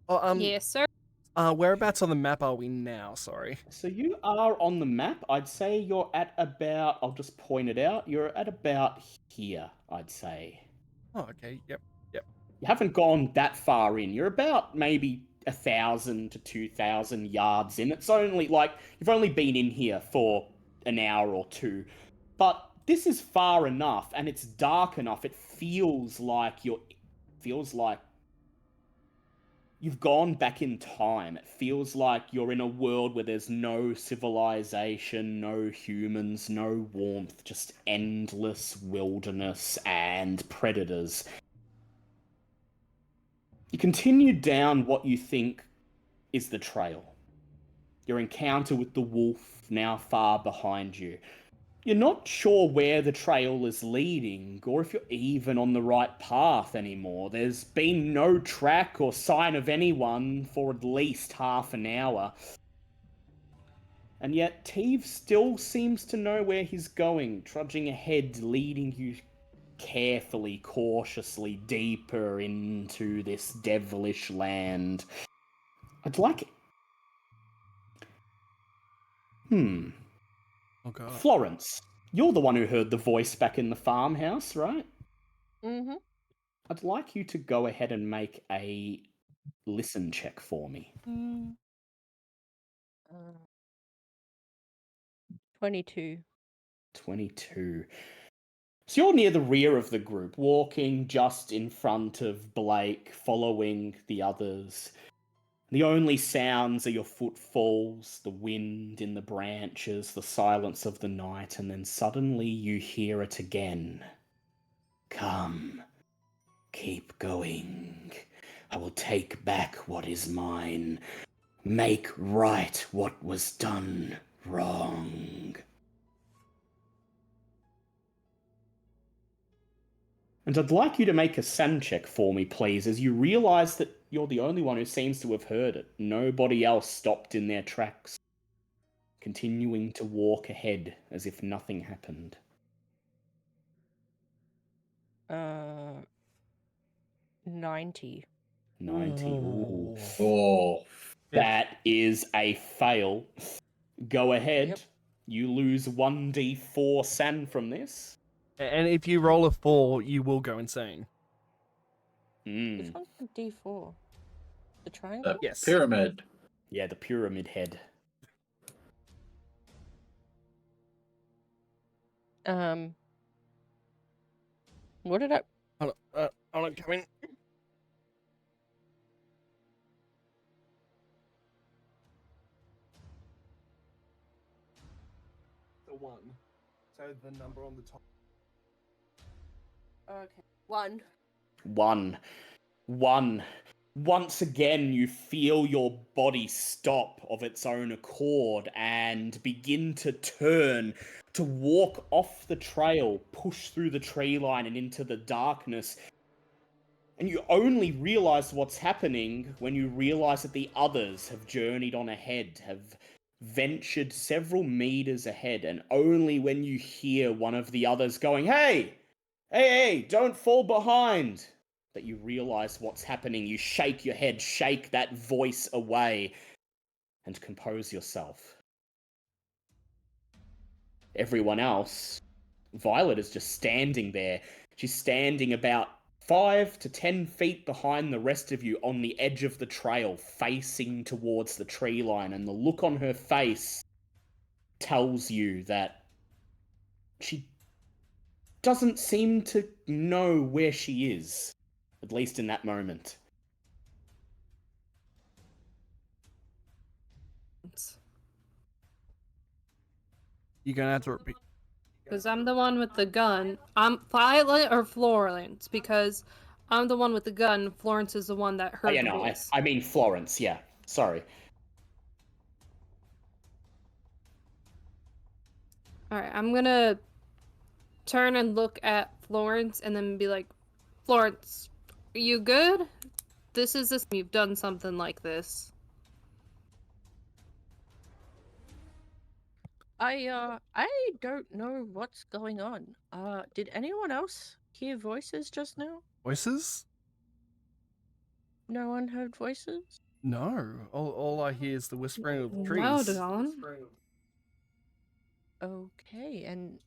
Oh, Yes, sir. whereabouts on the map are we now? Sorry. So you are on the map. I'd say you're at about, I'll just point it out, you're at about here, I'd say. Oh, okay. Yep. You haven't gone that far in. You're about maybe 1,000 to 2,000 yards in. It's only like you've only been in here for an hour or two, but this is far enough, and it's dark enough. It feels like you've gone back in time. It feels like you're in a world where there's no civilization, no humans, no warmth, just endless wilderness and predators. You continue down what you think is the trail. Your encounter with the wolf now far behind you. You're not sure where the trail is leading, or if you're even on the right path anymore. There's been no track or sign of anyone for at least half an hour. And yet, Teve still seems to know where he's going, trudging ahead, leading you carefully, cautiously deeper into this devilish land. I'd like it. Oh god. Florence, you're the one who heard the voice back in the farmhouse, right? Mm-hmm. I'd like you to go ahead and make a listen check for me. 22. 22. So you're near the rear of the group, walking just in front of Blake, following the others. The only sounds are your footfalls, the wind in the branches, the silence of the night, and then suddenly you hear it again. Come, keep going. I will take back what is mine. Make right what was done wrong. And I'd like you to make a sand check for me, please, as you realise that you're the only one who seems to have heard it. Nobody else stopped in their tracks, continuing to walk ahead as if nothing happened. 90. 90. Ooh. Oh, That is a fail. Go ahead. Yep. You lose 1d4 sand from this. And if you roll a 4, you will go insane. Which one's the D4? The triangle? the Yes. pyramid. Yeah, the pyramid head. What did I... Hold on, come in. The 1. So the number on the top. Okay. 1. 1. Once again, you feel your body stop of its own accord and begin to turn, to walk off the trail, push through the tree line and into the darkness. And you only realize what's happening when you realize that the others have journeyed on ahead, have ventured several meters ahead, and only when you hear one of the others going, hey, don't fall behind, that you realize what's happening. You shake your head, shake that voice away, and compose yourself. Everyone else, Violet is just standing there. She's standing about 5 to 10 feet behind the rest of you on the edge of the trail, facing towards the tree line, and the look on her face tells you that she doesn't seem to know where she is, at least in that moment. You're gonna have to repeat. Because I'm the one with the gun. I'm Violet or Florence, because I'm the one with the gun. Florence is the one that Oh, heard yeah, the no, voice. I mean Florence, yeah. Sorry. Alright, I'm gonna turn and look at Florence and then be like, Florence, are you good? This is this. You've done something like this. I don't know what's going on. Did anyone else hear voices just now? Voices? No one heard voices? No. All I hear is the whispering of the No, trees. Dawn. Okay, and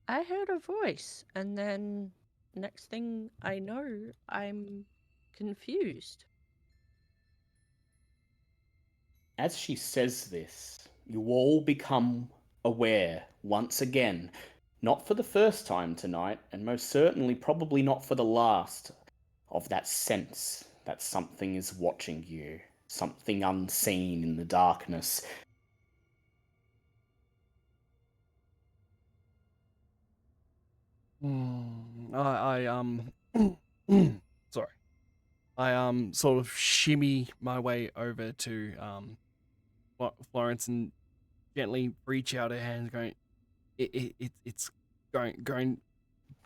I heard a voice, and then next thing I know, I'm confused. As she says this, you all become aware once again, not for the first time tonight, and most certainly probably not for the last, of that sense that something is watching you, something unseen in the darkness. Sorry. I sort of shimmy my way over to Florence and gently reach out her hands, going, it's going.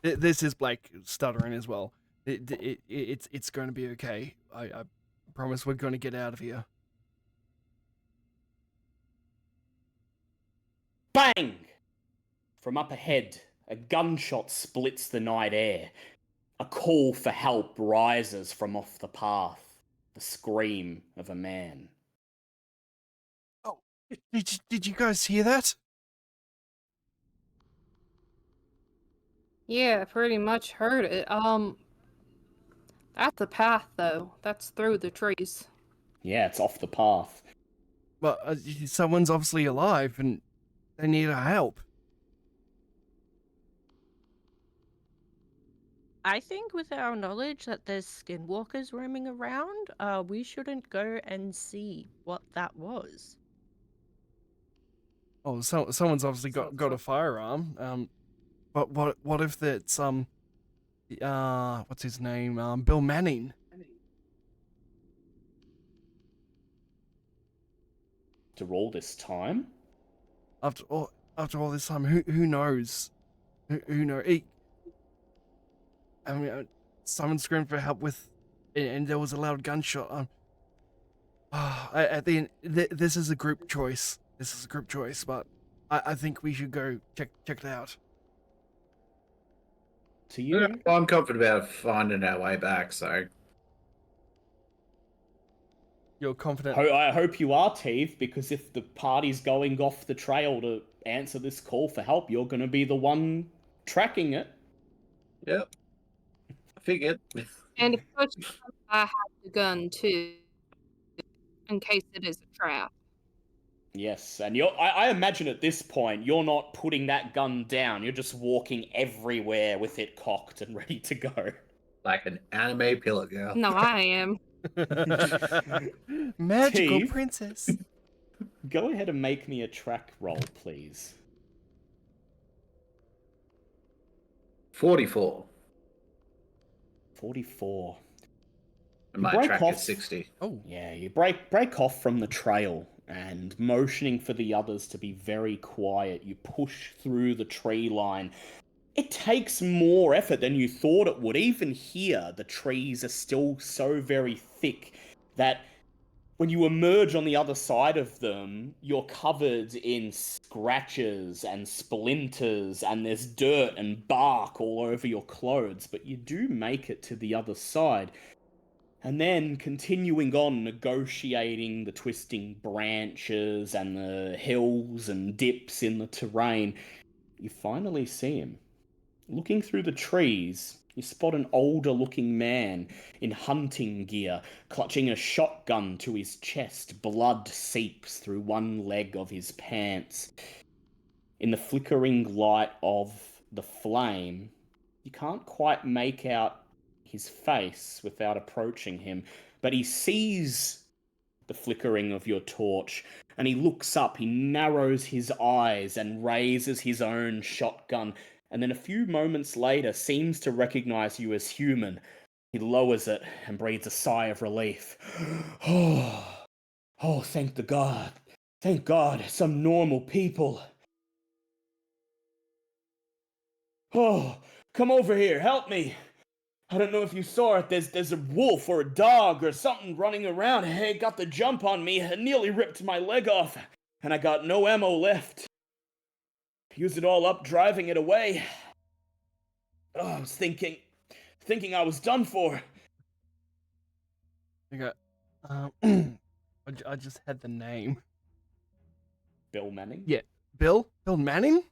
This is Blake stuttering as well. It's going to be okay. I promise we're going to get out of here. Bang! From up ahead, a gunshot splits the night air. A call for help rises from off the path. The scream of a man. Oh, did you guys hear that? Yeah, pretty much heard it. That's the path, though. That's through the trees. Yeah, it's off the path. Well, someone's obviously alive and they need our help. I think with our knowledge that there's skinwalkers roaming around, we shouldn't go and see what that was. Oh, someone's obviously got a firearm. But what if it's what's his name? Bill Manning. After all this time? After all this time, who knows? Who knows? I mean, someone screamed for help and there was a loud gunshot. At the end, this is a group choice. This is a group choice, but I think we should go check it out. To you? Well, I'm confident about finding our way back, so. You're confident. I hope you are, Teve, because if the party's going off the trail to answer this call for help, you're going to be the one tracking it. Yep. I figured. And if push comes, I have the gun, too, in case it is a trap. Yes, and I imagine at this point, you're not putting that gun down. You're just walking everywhere with it cocked and ready to go. Like an anime pillow girl. No, I am. Magical Teve, princess. go ahead and make me a track roll, please. 44. 44. And my break track off. is 60. Oh, Yeah, you break off from the trail and motioning for the others to be very quiet, you push through the tree line. It takes more effort than you thought it would. Even here, the trees are still so very thick that when you emerge on the other side of them, you're covered in scratches and splinters, and there's dirt and bark all over your clothes, but you do make it to the other side. And then continuing on, negotiating the twisting branches and the hills and dips in the terrain, you finally see him. Looking through the trees, you spot an older looking man in hunting gear, clutching a shotgun to his chest. Blood seeps through one leg of his pants. In the flickering light of the flame, you can't quite make out his face without approaching him, but he sees the flickering of your torch, and he looks up, he narrows his eyes and raises his own shotgun, and then a few moments later seems to recognize you as human. He lowers it and breathes a sigh of relief. Oh, thank the God. Thank God, some normal people. Oh, come over here, help me. I don't know if you saw it, there's a wolf or a dog or something running around. Hey, got the jump on me, it nearly ripped my leg off, and I got no ammo left. Use it all up driving it away. Oh, I was thinking I was done for. Okay. I just had the name. Bill Manning? Yeah. Bill Manning?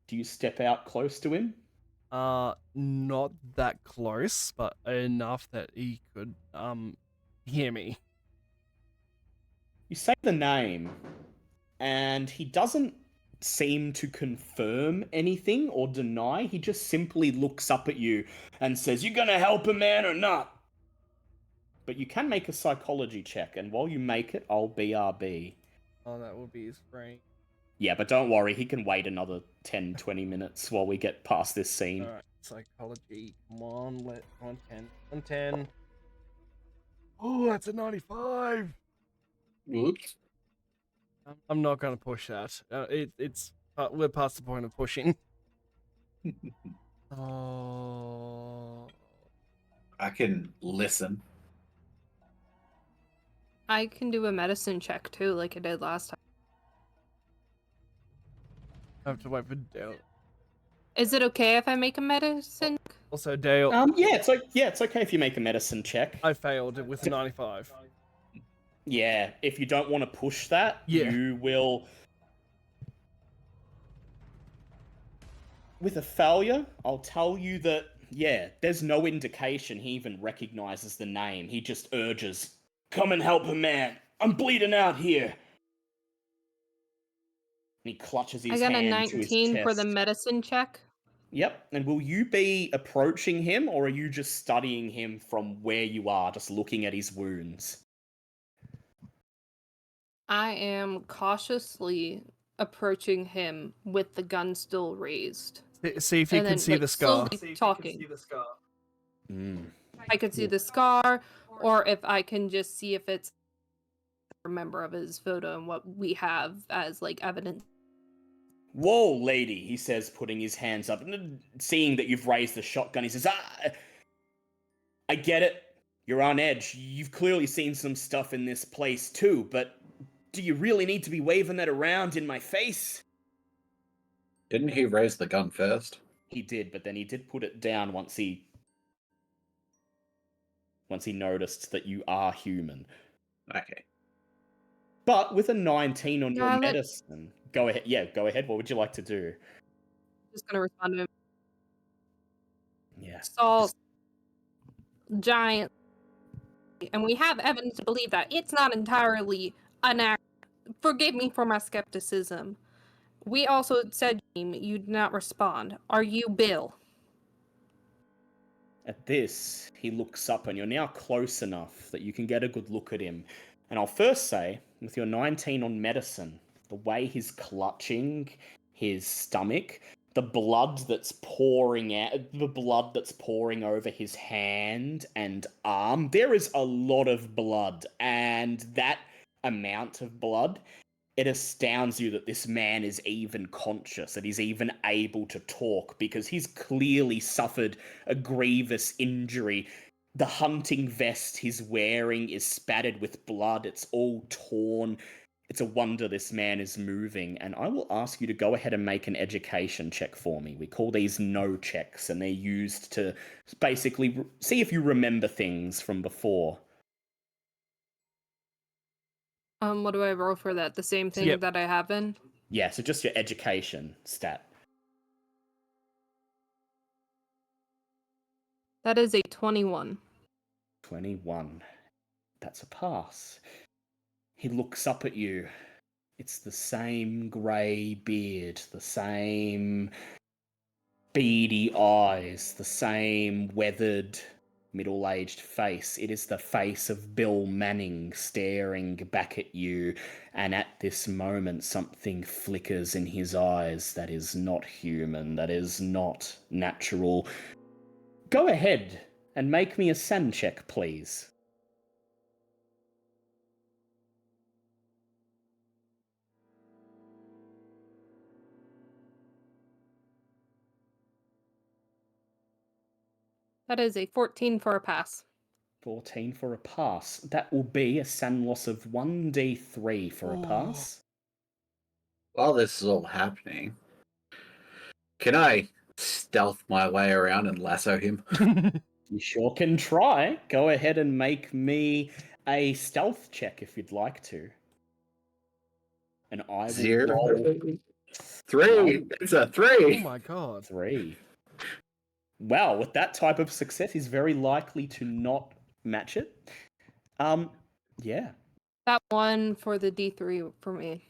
Do you step out close to him? Not that close, but enough that he could, hear me. You say the name, and he doesn't seem to confirm anything or deny. He just simply looks up at you and says, "You gonna help a man or not?" But you can make a psychology check, and while you make it, I'll BRB. Oh, that would be his brain. Yeah, but don't worry, he can wait another 10, 20 minutes while we get past this scene. Alright, psychology. Come on, 110. 110. Oh, that's a 95! Whoops. I'm not gonna push that. We're past the point of pushing. Oh. I can listen. I can do a medicine check too, like I did last time. I have to wait for Dale. Is it okay if I make a medicine? Also, Dale, Yeah, it's okay if you make a medicine check. I failed it with a 95. Yeah, if you don't want to push that, Yeah. you will. With a failure, I'll tell you that, yeah, there's no indication he even recognizes the name. He just urges, "Come and help a man. I'm bleeding out here." And he clutches his I got a hand to his 19 for the chest. medicine check. Yep, and will you be approaching him, or are you just studying him from where you are, just looking at his wounds? I am cautiously approaching him with the gun still raised. See if you And can then, see like, the scar. slowly talking. Mm. I could see the scar, or if I can just see if it's a member of his photo and what we have as like evidence. Whoa, lady, he says, putting his hands up. And seeing that you've raised the shotgun, he says, I get it. You're on edge. You've clearly seen some stuff in this place too, but do you really need to be waving that around in my face? Didn't he raise the gun first? He did, but then he did put it down once he noticed that you are human. Okay. But with a 19 on your Yeah, medicine, go ahead. Yeah, go ahead. What would you like to do? Just gonna respond to him. Yeah. Saw giant, and we have evidence to believe that it's not entirely an act. Forgive me for my skepticism. We also said you did not respond. Are you Bill? At this, he looks up, and you're now close enough that you can get a good look at him. And I'll first say, with your 19 on medicine, the way he's clutching his stomach, the blood that's pouring over his hand and arm, there is a lot of blood, and that amount of blood, it astounds you that this man is even conscious, that he's even able to talk, because he's clearly suffered a grievous injury. The hunting vest he's wearing is spattered with blood. It's all torn. It's a wonder this man is moving. And I will ask you to go ahead and make an education check for me. We call these no checks, and they're used to basically see if you remember things from before. What do I roll for that? The same thing Yep. that I have in? Yeah, so just your education stat. That is a 21. 21. That's a pass. He looks up at you. It's the same grey beard, the same beady eyes, the same weathered middle-aged face. It is the face of Bill Manning staring back at you, and at this moment something flickers in his eyes that is not human, that is not natural. Go ahead and make me a SEN check, please. That is a 14 for a pass. 14 for a pass. That will be a SEN loss of 1d3 for a Oh. pass. While this is all happening, can I stealth my way around and lasso him? You sure can try. Go ahead and make me a stealth check if you'd like to. And I will 0. roll 3. It's a 3. Oh my god. 3. Wow, with that type of success, he's very likely to not match it. Yeah. That one for the D3 for me.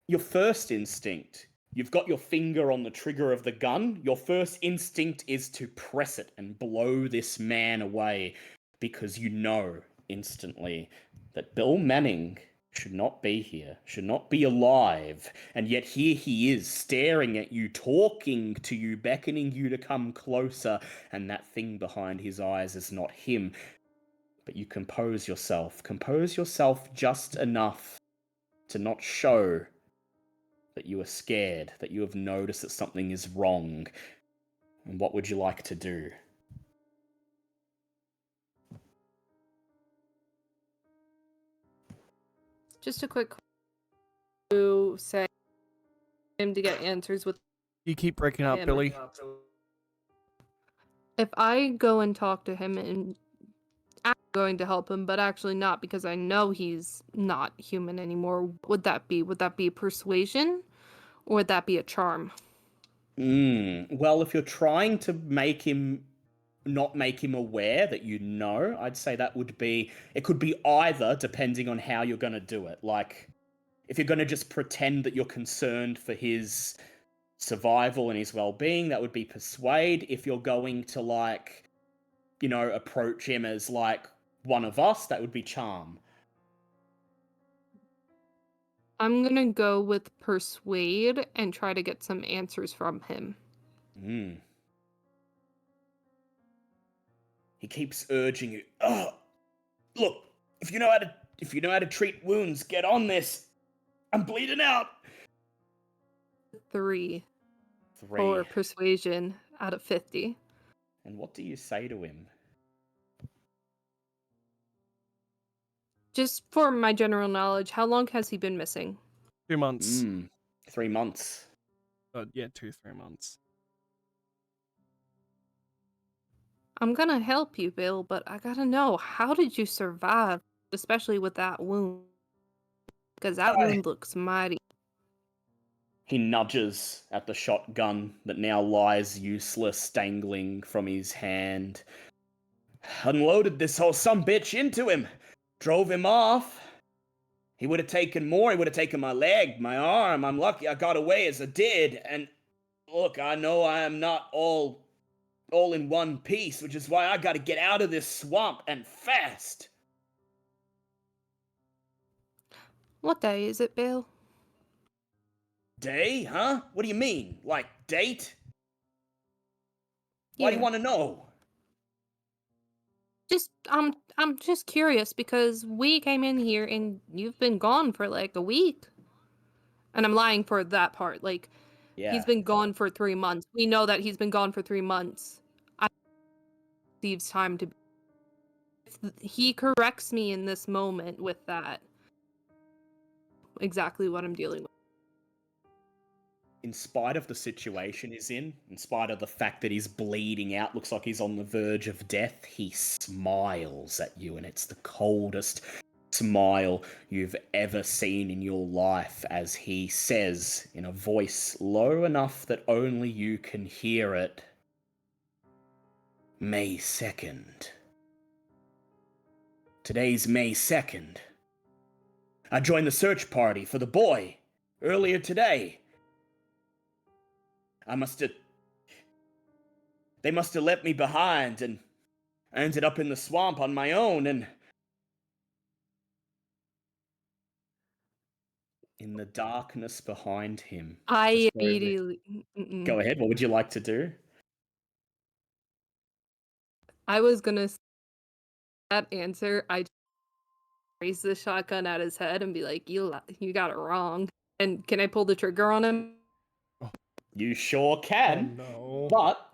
Your first instinct, you've got your finger on the trigger of the gun. Your first instinct is to press it and blow this man away because you know instantly that Bill Manning should not be here, should not be alive, and yet here he is, staring at you, talking to you, beckoning you to come closer, and that thing behind his eyes is not him. But you compose yourself just enough to not show that you are scared, that you have noticed that something is wrong. And what would you like to do? Just a quick to say him to get answers with. You keep breaking up, Billy. If I go and talk to him and I'm going to help him, but actually not because I know he's not human anymore, would that be? Would that be persuasion? Or would that be a charm? Well, if you're trying to not make him aware that you know, I'd say that would be, it could be either, depending on how you're going to do it. Like, if you're going to just pretend that you're concerned for his survival and his well-being, that would be persuade. If you're going to, like, you know, approach him as, like, one of us, that would be charm. I'm gonna go with persuade and try to get some answers from him. He keeps urging you. Oh, look! If you know how to treat wounds, get on this. I'm bleeding out. 3 3. for persuasion out of 50. And what do you say to him? Just for my general knowledge, how long has he been missing? 2 months. 3 months. Yeah, 2-3 months. I'm gonna help you, Bill, but I gotta know, how did you survive, especially with that wound? Because that wound looks mighty. He nudges at the shotgun that now lies useless, dangling from his hand. Unloaded this whole sumbitch into him. Drove him off. He would have taken more. He would have taken my leg, my arm. I'm lucky I got away as I did. And look, I know I am not all in one piece, which is why I gotta get out of this swamp and fast. What day is it, Bill? Day, huh? What do you mean? Like, date? Why do you want to know? I'm just curious because we came in here and you've been gone for like a week. And I'm lying for that part. Like, Yeah. he's been gone for 3 months. We know that he's been gone for 3 months. Steve's time to. If he corrects me in this moment with that, exactly what I'm dealing with. In spite of the situation he's in spite of the fact that he's bleeding out, looks like he's on the verge of death, he smiles at you, and it's the coldest smile you've ever seen in your life as he says, in a voice low enough that only you can hear it, May 2nd. Today's May 2nd. I joined the search party for the boy earlier today. They must have left me behind, and I ended up in the swamp on my own, and in the darkness behind him. I just over- immediately. Go ahead. What would you like to do? I was gonna say that answer. I raise the shotgun at his head and be like, "You got it wrong." And can I pull the trigger on him? You sure can, Oh no. but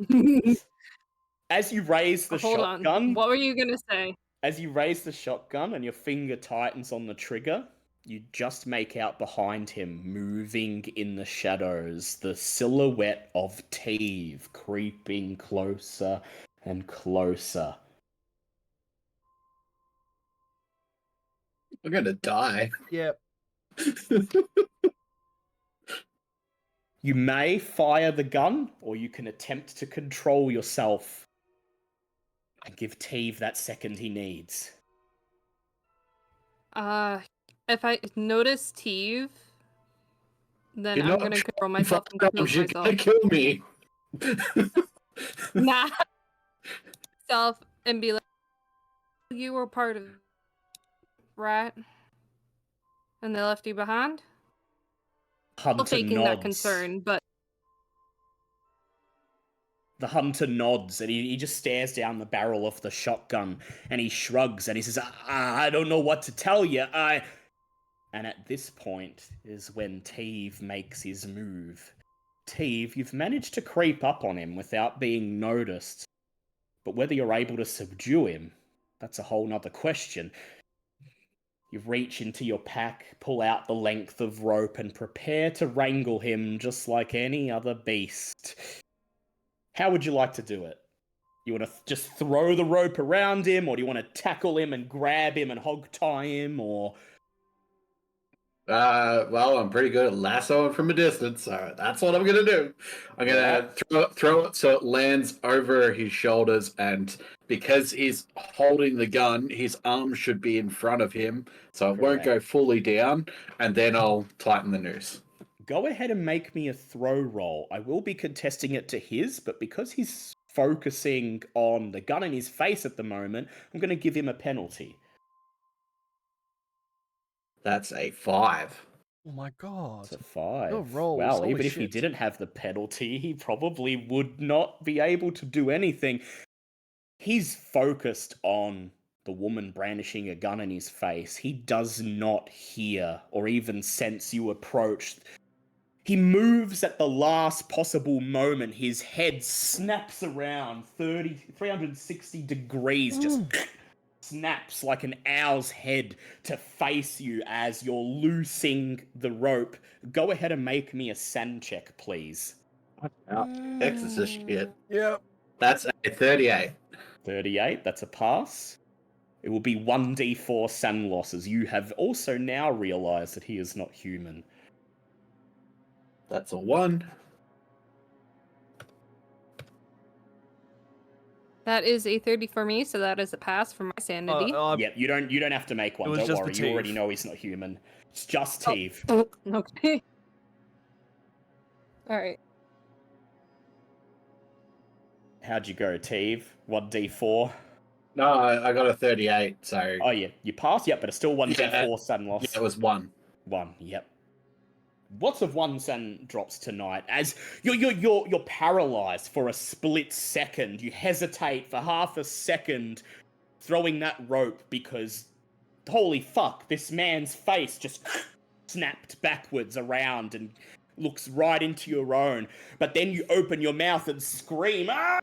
as you raise the Hold shotgun, on. What were you gonna say? as you raise the shotgun and your finger tightens on the trigger, you just make out behind him, moving in the shadows, the silhouette of Teve creeping closer and closer. I'm gonna die. Yep. You may fire the gun, or you can attempt to control yourself and give Teve that second he needs. If I notice Teve, then You're I'm not gonna control trying myself and firearms, compose you're myself. gonna kill me. Nah. Self and be like, you were part of it, right? And they left you behind? Still Hunter faking nods. that concern, but The hunter nods and he just stares down the barrel of the shotgun and he shrugs and he says, I don't know what to tell you. And at this point is when Teve makes his move. Teve, you've managed to creep up on him without being noticed. But whether you're able to subdue him, that's a whole nother question. You reach into your pack, pull out the length of rope, and prepare to wrangle him just like any other beast. How would you like to do it? You want to just throw the rope around him, or do you want to tackle him and grab him and hog tie him, or... Well, I'm pretty good at lassoing from a distance, so that's what I'm gonna do. I'm gonna throw it so it lands over his shoulders, and because he's holding the gun, his arm should be in front of him, so it won't go fully down, and then I'll tighten the noose. Go ahead and make me a throw roll. I will be contesting it to his, but because he's focusing on the gun in his face at the moment, I'm going to give him a penalty. That's a 5. Oh my god. It's a 5. Your rolls, Well, holy even if he shit. didn't have the penalty, he probably would not be able to do anything. He's focused on the woman brandishing a gun in his face. He does not hear or even sense you approach. He moves at the last possible moment. His head snaps around 360 degrees, just snaps like an owl's head to face you as you're loosing the rope. Go ahead and make me a sand check, please. Texas is shit. Yep. That's a 38. 38, that's a pass. It will be 1d4 sand losses. You have also now realized that he is not human. That's a 1. that is a 30 for me, so that is a pass for my sanity. Yep, you don't have to make one. It was Don't just worry, for you already Teve. know he's not human. It's just Teve. Oh, okay. Alright. How'd you go, Teve? 1d4? No, I got a 38, so... Oh yeah, you passed. Yep, but it's still 1d4 sand loss. Yeah, it was 1. 1. Yep. Lots of ones and drops tonight. As you're paralyzed for a split second. You hesitate for half a second, throwing that rope because, holy fuck, this man's face just snapped backwards around and looks right into your own. But then you open your mouth and scream, ah!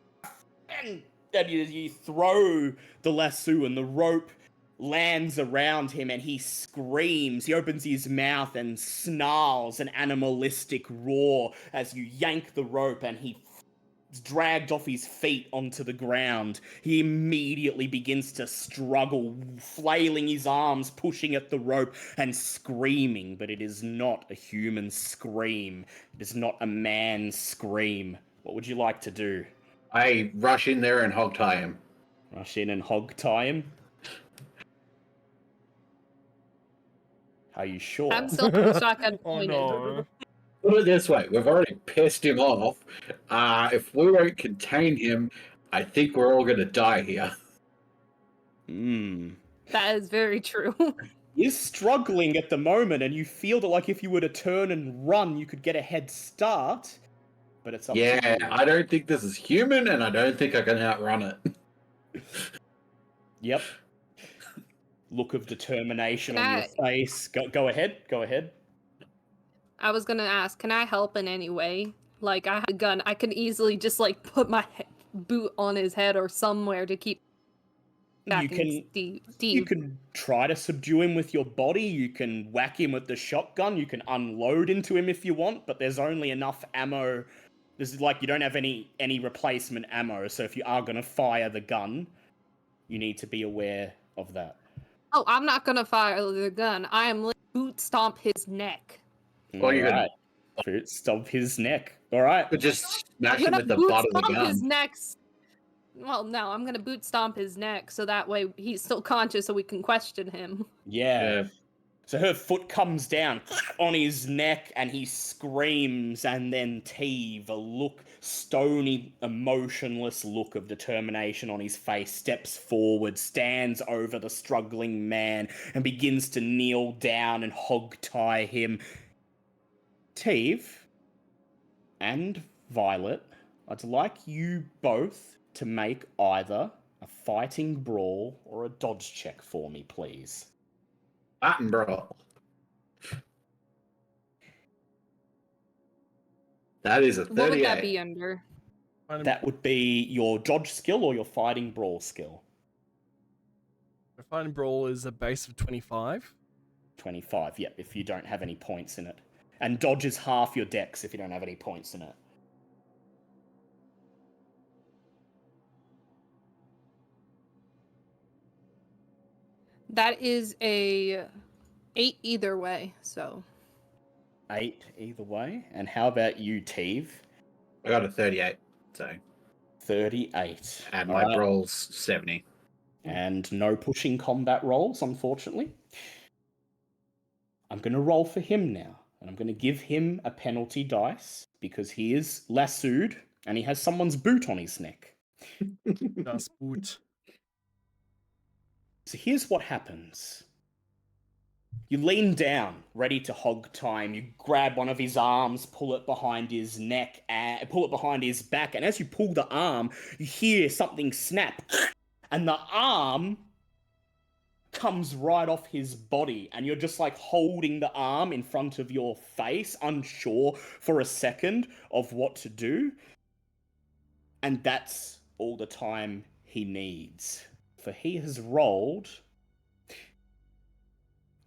And you throw the lasso and the rope lands around him and he screams. He opens his mouth and snarls an animalistic roar as you yank the rope and he's dragged off his feet onto the ground. He immediately begins to struggle, flailing his arms, pushing at the rope and screaming, but it is not a human scream. It is not a man's scream. What would you like to do? I rush in there and hog tie him. Rush in and hog tie him? Are you sure? I'm still shotgun Oh pointed. no. Put it this way, we've already pissed him off. If we won't contain him, I think we're all going to die here. That is very true. Is struggling at the moment, and you feel that like if you were to turn and run, you could get a head start. But it's up to Yeah, you. I don't think this is human, and I don't think I can outrun it. Yep. Look of determination Can on your I- face. Go ahead. Go ahead. I was gonna ask, can I help in any way? Like, I have a gun. I can easily just, like, put my boot on his head or somewhere to keep You backing can Steve. can try to subdue him with your body. You can whack him with the shotgun. You can unload into him if you want, but there's only enough ammo. There's like you don't have any replacement ammo, so if you are gonna fire the gun, you need to be aware of that. Oh, I'm not gonna fire the gun. I am boot stomp his neck. Or you're gonna- Alright. Stomp his neck. Alright. But just smash I'm him gonna with the boot butt of the stomp his gun. neck. Well, no, I'm gonna boot stomp his neck so that way he's still conscious so we can question him. Yeah. So her foot comes down on his neck and he screams, and then Teve, a stony, emotionless look of determination on his face, steps forward, stands over the struggling man, and begins to kneel down and hog-tie him. Teve and Violet, I'd like you both to make either a fighting brawl or a dodge check for me, please. Batten brawl. That is a 38. What would that be under? That would be your dodge skill or your fighting brawl skill. The fighting brawl is a base of 25. 25, yep, if you don't have any points in it. And dodge is half your dex if you don't have any points in it. That is a 8 either way, so. 8 either way. And how about you, Teve? I got a 38, so. 38. And my brawl's 70. And no pushing combat rolls, unfortunately. I'm going to roll for him now. And I'm going to give him a penalty dice because he is lassoed and he has someone's boot on his neck. Das Boot. So here's what happens. You lean down, ready to hog tie him. You grab one of his arms, pull it behind his neck, and pull it behind his back. And as you pull the arm, you hear something snap. And the arm comes right off his body. And you're just like holding the arm in front of your face, unsure for a second of what to do. And that's all the time he needs. For he has rolled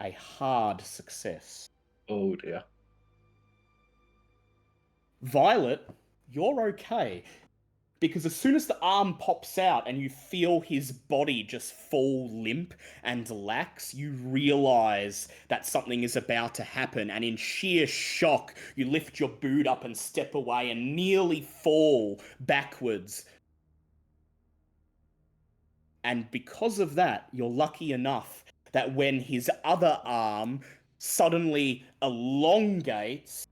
a hard success. Oh dear. Violet, you're okay. Because as soon as the arm pops out and you feel his body just fall limp and lax, you realize that something is about to happen. And in sheer shock, you lift your boot up and step away and nearly fall backwards. And because of that, you're lucky enough that when his other arm suddenly elongates,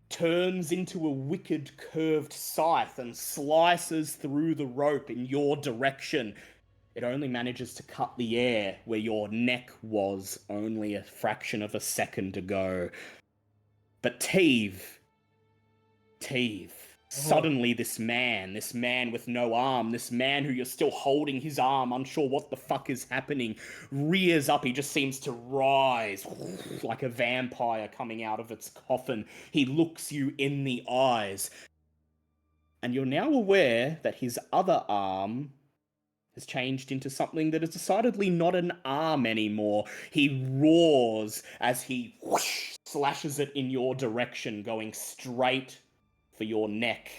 turns into a wicked curved scythe and slices through the rope in your direction, it only manages to cut the air where your neck was only a fraction of a second ago. But Teve, suddenly this man with no arm, this man who you're still holding his arm, unsure what the fuck is happening, rears up. He just seems to rise like a vampire coming out of its coffin. He looks you in the eyes. And you're now aware that his other arm has changed into something that is decidedly not an arm anymore. He roars as he slashes it in your direction, going straight for your neck.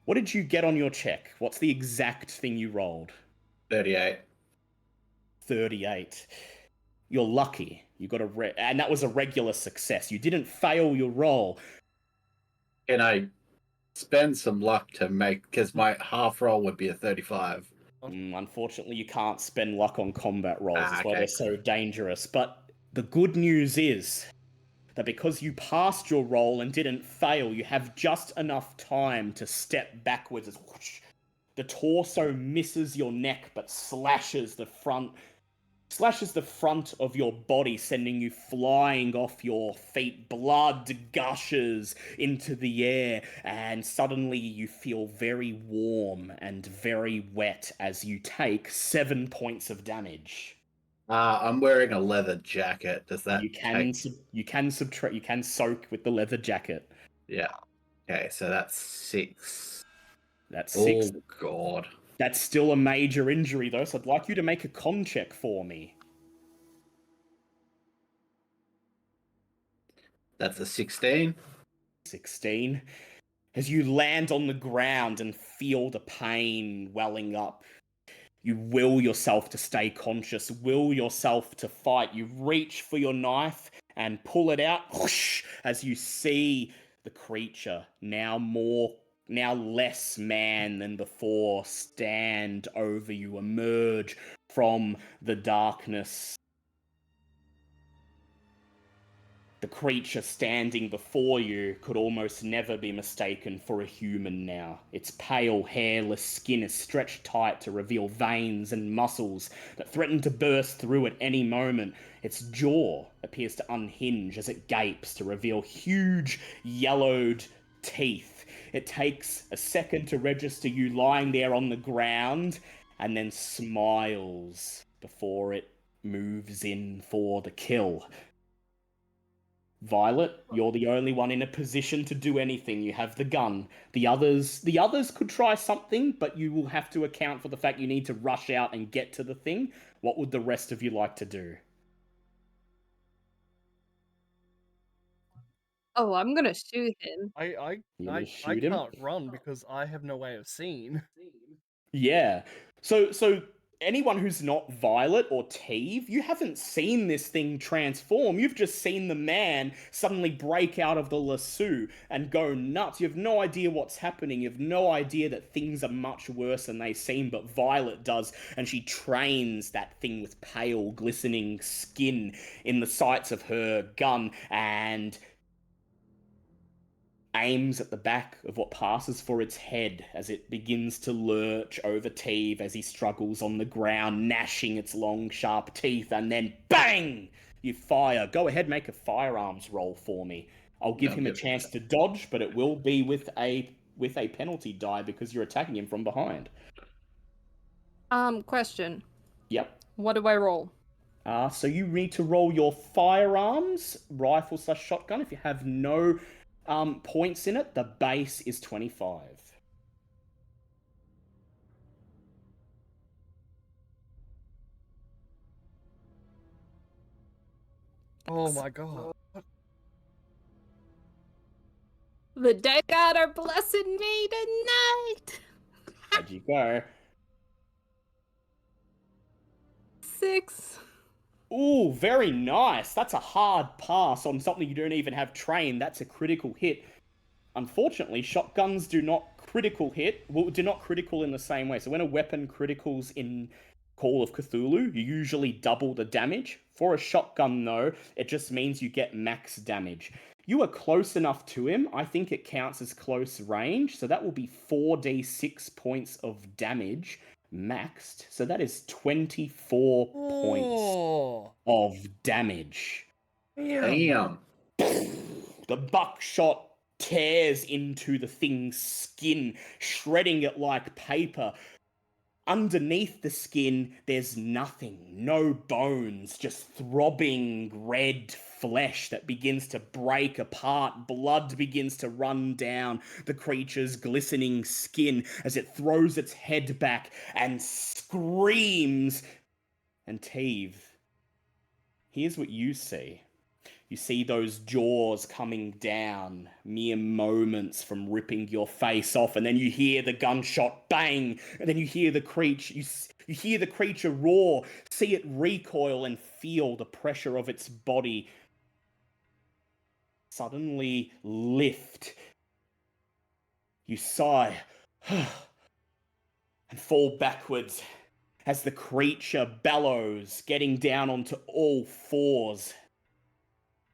What did you get on your check? What's the exact thing you rolled? 38. 38. You're lucky. You got and that was a regular success. You didn't fail your roll. Can I spend some luck to make, because my half roll would be a 35. Unfortunately, you can't spend luck on combat rolls. That's why Okay. they're so dangerous. But the good news is that because you passed your roll and didn't fail, you have just enough time to step backwards as The torso misses your neck but slashes the front of your body, sending you flying off your feet. Blood gushes into the air, and suddenly you feel very warm and very wet as you take 7 points of damage. I'm wearing a leather jacket. Does that You can take... you can subtract, you can soak with the leather jacket. Yeah. Okay, so that's 6. That's 6. Oh, God. That's still a major injury, though, so I'd like you to make a con check for me. That's a 16. 16. As you land on the ground and feel the pain welling up, you will yourself to stay conscious, will yourself to fight. You reach for your knife and pull it out, whoosh, as you see the creature, now less man than before, stand over you, emerge from the darkness. The creature standing before you could almost never be mistaken for a human now. Its pale, hairless skin is stretched tight to reveal veins and muscles that threaten to burst through at any moment. Its jaw appears to unhinge as it gapes to reveal huge, yellowed teeth. It takes a second to register you lying there on the ground, and then smiles before it moves in for the kill. Violet, you're the only one in a position to do anything. You have the gun. The others could try something, but you will have to account for the fact you need to rush out and get to the thing. What would the rest of you like to do? Oh, I'm gonna shoot him. I You're gonna I shoot him? can't run because I have no way of seeing. Yeah. So anyone who's not Violet or Teve, you haven't seen this thing transform. You've just seen the man suddenly break out of the lasso and go nuts. You have no idea what's happening. You have no idea that things are much worse than they seem, but Violet does, and she trains that thing with pale, glistening skin in the sights of her gun and aims at the back of what passes for its head as it begins to lurch over Teve as he struggles on the ground, gnashing its long, sharp teeth, and then bang! You fire. Go ahead, make a firearms roll for me. I'll give him a chance to dodge, but it will be with a penalty die because you're attacking him from behind. Question. Yep. What do I roll? So you need to roll your firearms, rifle / shotgun. If you have no points in it, the base is 25. Oh my god. The dead god are blessing me tonight. How'd you go? 6. Ooh, very nice. That's a hard pass on something you don't even have trained. That's a critical hit. Unfortunately, shotguns do not critical in the same way. So when a weapon criticals in Call of Cthulhu, you usually double the damage. For a shotgun, though, it just means you get max damage. You are close enough to him. I think it counts as close range. So that will be 4d6 points of damage maxed. So that is 24 points of damage. Damn. The buckshot tears into the thing's skin, shredding it like paper. Underneath the skin, there's nothing. No bones, just throbbing red flesh that begins to break apart. Blood begins to run down the creature's glistening skin as it throws its head back and screams. And Teve, here's what you see. You see those jaws coming down mere moments from ripping your face off, and then you hear the gunshot bang, and then you hear the creature, you hear the creature roar, see it recoil and feel the pressure of its body suddenly lift. You sigh and fall backwards as the creature bellows, getting down onto all fours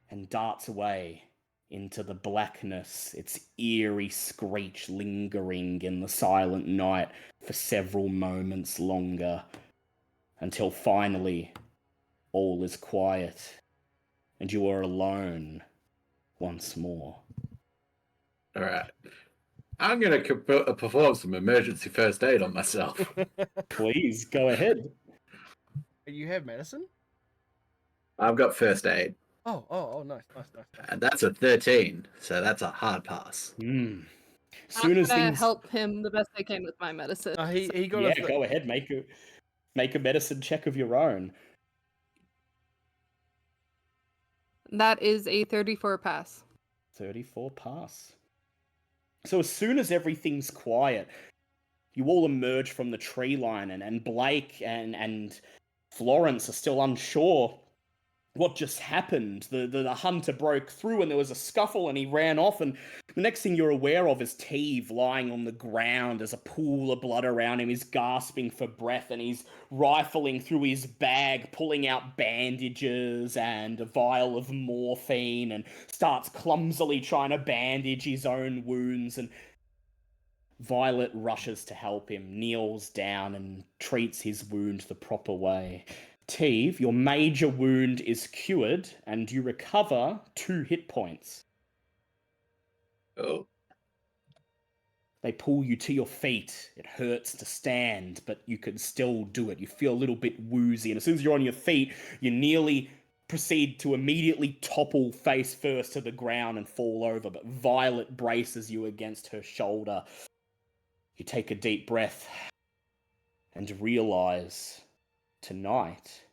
and darts away into the blackness, its eerie screech lingering in the silent night for several moments longer, until finally all is quiet and you are alone once more. All right. I'm going to perform some emergency first aid on myself. Please, go ahead. You have medicine? I've got first aid, Oh, nice. and that's a 13, so that's a hard pass. Soon I'm as gonna things... help him the best I can with my medicine. He got Yeah, go ahead, make a medicine check of your own. That is a 34 pass. 34 pass. So as soon as everything's quiet, you all emerge from the tree line, and Blake and Florence are still unsure what just happened. The hunter broke through and there was a scuffle and he ran off, and the next thing you're aware of is Teve lying on the ground. There's a pool of blood around him. He's gasping for breath and he's rifling through his bag, pulling out bandages and a vial of morphine, and starts clumsily trying to bandage his own wounds. And Violet rushes to help him, kneels down and treats his wound the proper way. Teve, your major wound is cured, and you recover 2 hit points. Oh. They pull you to your feet. It hurts to stand, but you can still do it. You feel a little bit woozy, and as soon as you're on your feet, you nearly proceed to immediately topple face first to the ground and fall over, but Violet braces you against her shoulder. You take a deep breath and realize tonight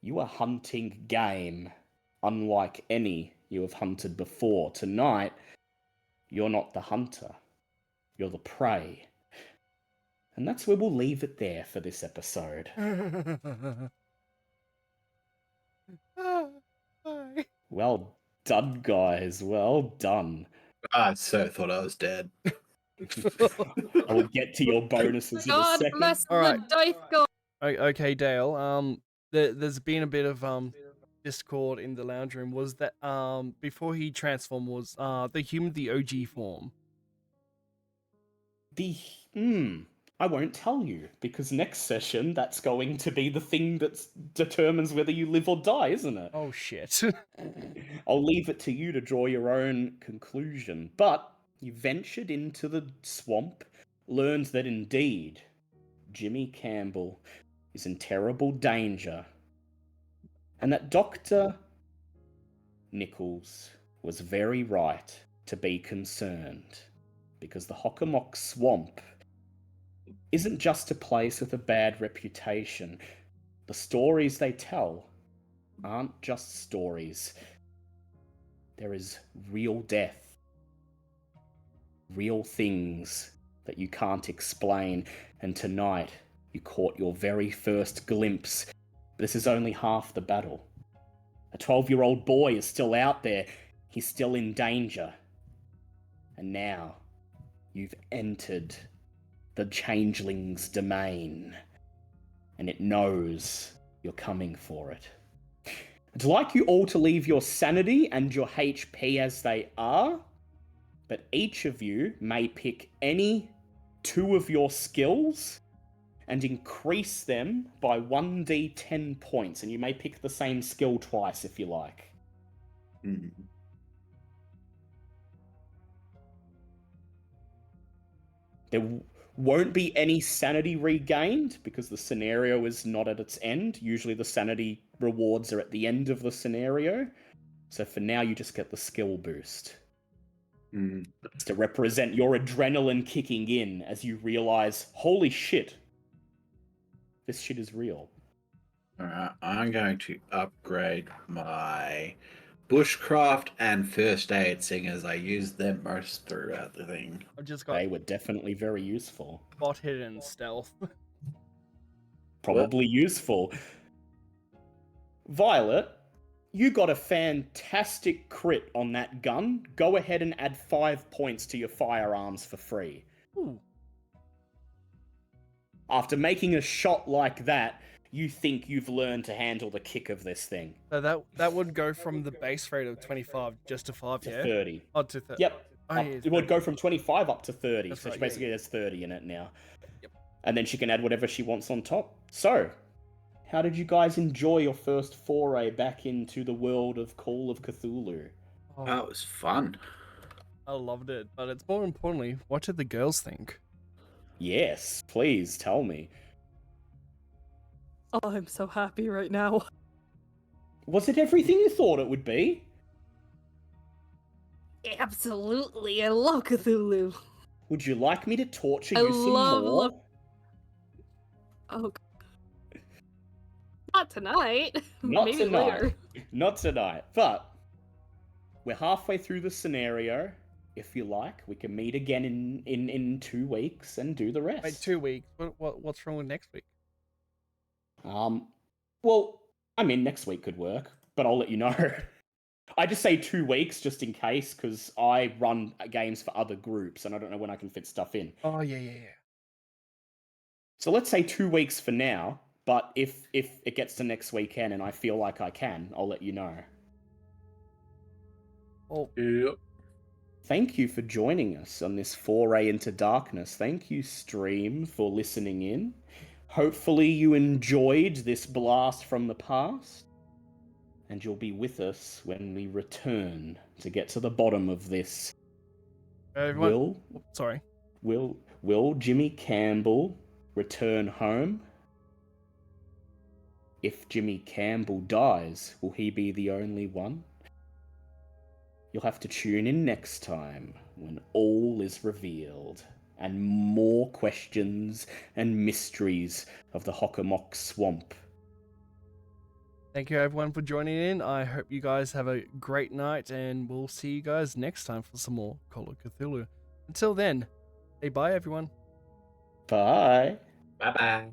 you are hunting game unlike any you have hunted before. Tonight, you're not the hunter, you're the prey. And that's where we'll leave it there for this episode. Well done, guys. Well done. I so thought I was dead. I will get to your bonuses in a God second. bless All right. the dice god. Okay, Dale. There's been a bit of discord in the lounge room. Was that before he transformed, was the human the OG form? I won't tell you, because next session that's going to be the thing that determines whether you live or die, isn't it? Oh shit. I'll leave it to you to draw your own conclusion. But you ventured into the swamp, learned that indeed Jimmy Campbell is in terrible danger, and that Dr. Nichols was very right to be concerned, because the Hockomock Swamp isn't just a place with a bad reputation. The stories they tell aren't just stories. There is real death, real things that you can't explain, and tonight you caught your very first glimpse. This is only half the battle. A 12-year-old boy is still out there. He's still in danger. And now you've entered the changeling's domain, and it knows you're coming for it. I'd like you all to leave your sanity and your HP as they are, but each of you may pick any 2 of your skills and increase them by 1d10 points, and you may pick the same skill twice if you like. Hmm. There won't be any sanity regained because the scenario is not at its end. Usually the sanity rewards are at the end of the scenario. So for now, you just get the skill boost. Hmm. It's to represent your adrenaline kicking in as you realize, holy shit, this shit is real. Alright, I'm going to upgrade my bushcraft and first aid, seeing as I use them most throughout the thing. I've just got They were definitely very useful. bot hit and stealth. Probably useful. Violet, you got a fantastic crit on that gun. Go ahead and add 5 points to your firearms for free. Ooh. After making a shot like that, you think you've learned to handle the kick of this thing. So that would go from the base rate of 25 just to 5, To yeah? 30. Oh, to 30. Yep. Oh, yeah, It would go from 25 up to 30. That's So right, she yeah, basically has 30 in it now. Yep. And then she can add whatever she wants on top. So, how did you guys enjoy your first foray back into the world of Call of Cthulhu? Oh, That was fun. I loved it. But it's more importantly, what did the girls think? Yes, please tell me. Oh, I'm so happy right now. Was it everything you thought it would be? Absolutely, I love Cthulhu. Would you like me to torture I you some love more? Oh, not tonight. Not Maybe tonight. later. Not tonight. But we're halfway through the scenario. If you like, we can meet again in 2 weeks and do the rest. Wait, 2 weeks. What's wrong with next week? Well, I mean, next week could work, but I'll let you know. I just say 2 weeks just in case, because I run games for other groups and I don't know when I can fit stuff in. Oh, yeah. So let's say 2 weeks for now, but if it gets to next weekend and I feel like I can, I'll let you know. Well, Yep. Thank you for joining us on this foray into darkness. Thank you, stream, for listening in. Hopefully you enjoyed this blast from the past, and you'll be with us when we return to get to the bottom of this. everyone... Sorry. Will Jimmy Campbell return home? If Jimmy Campbell dies, will he be the only one? You'll have to tune in next time when all is revealed and more questions and mysteries of the Hockomock Swamp. Thank you, everyone, for joining in. I hope you guys have a great night, and we'll see you guys next time for some more Call of Cthulhu. Until then, say bye, everyone. Bye. Bye-bye.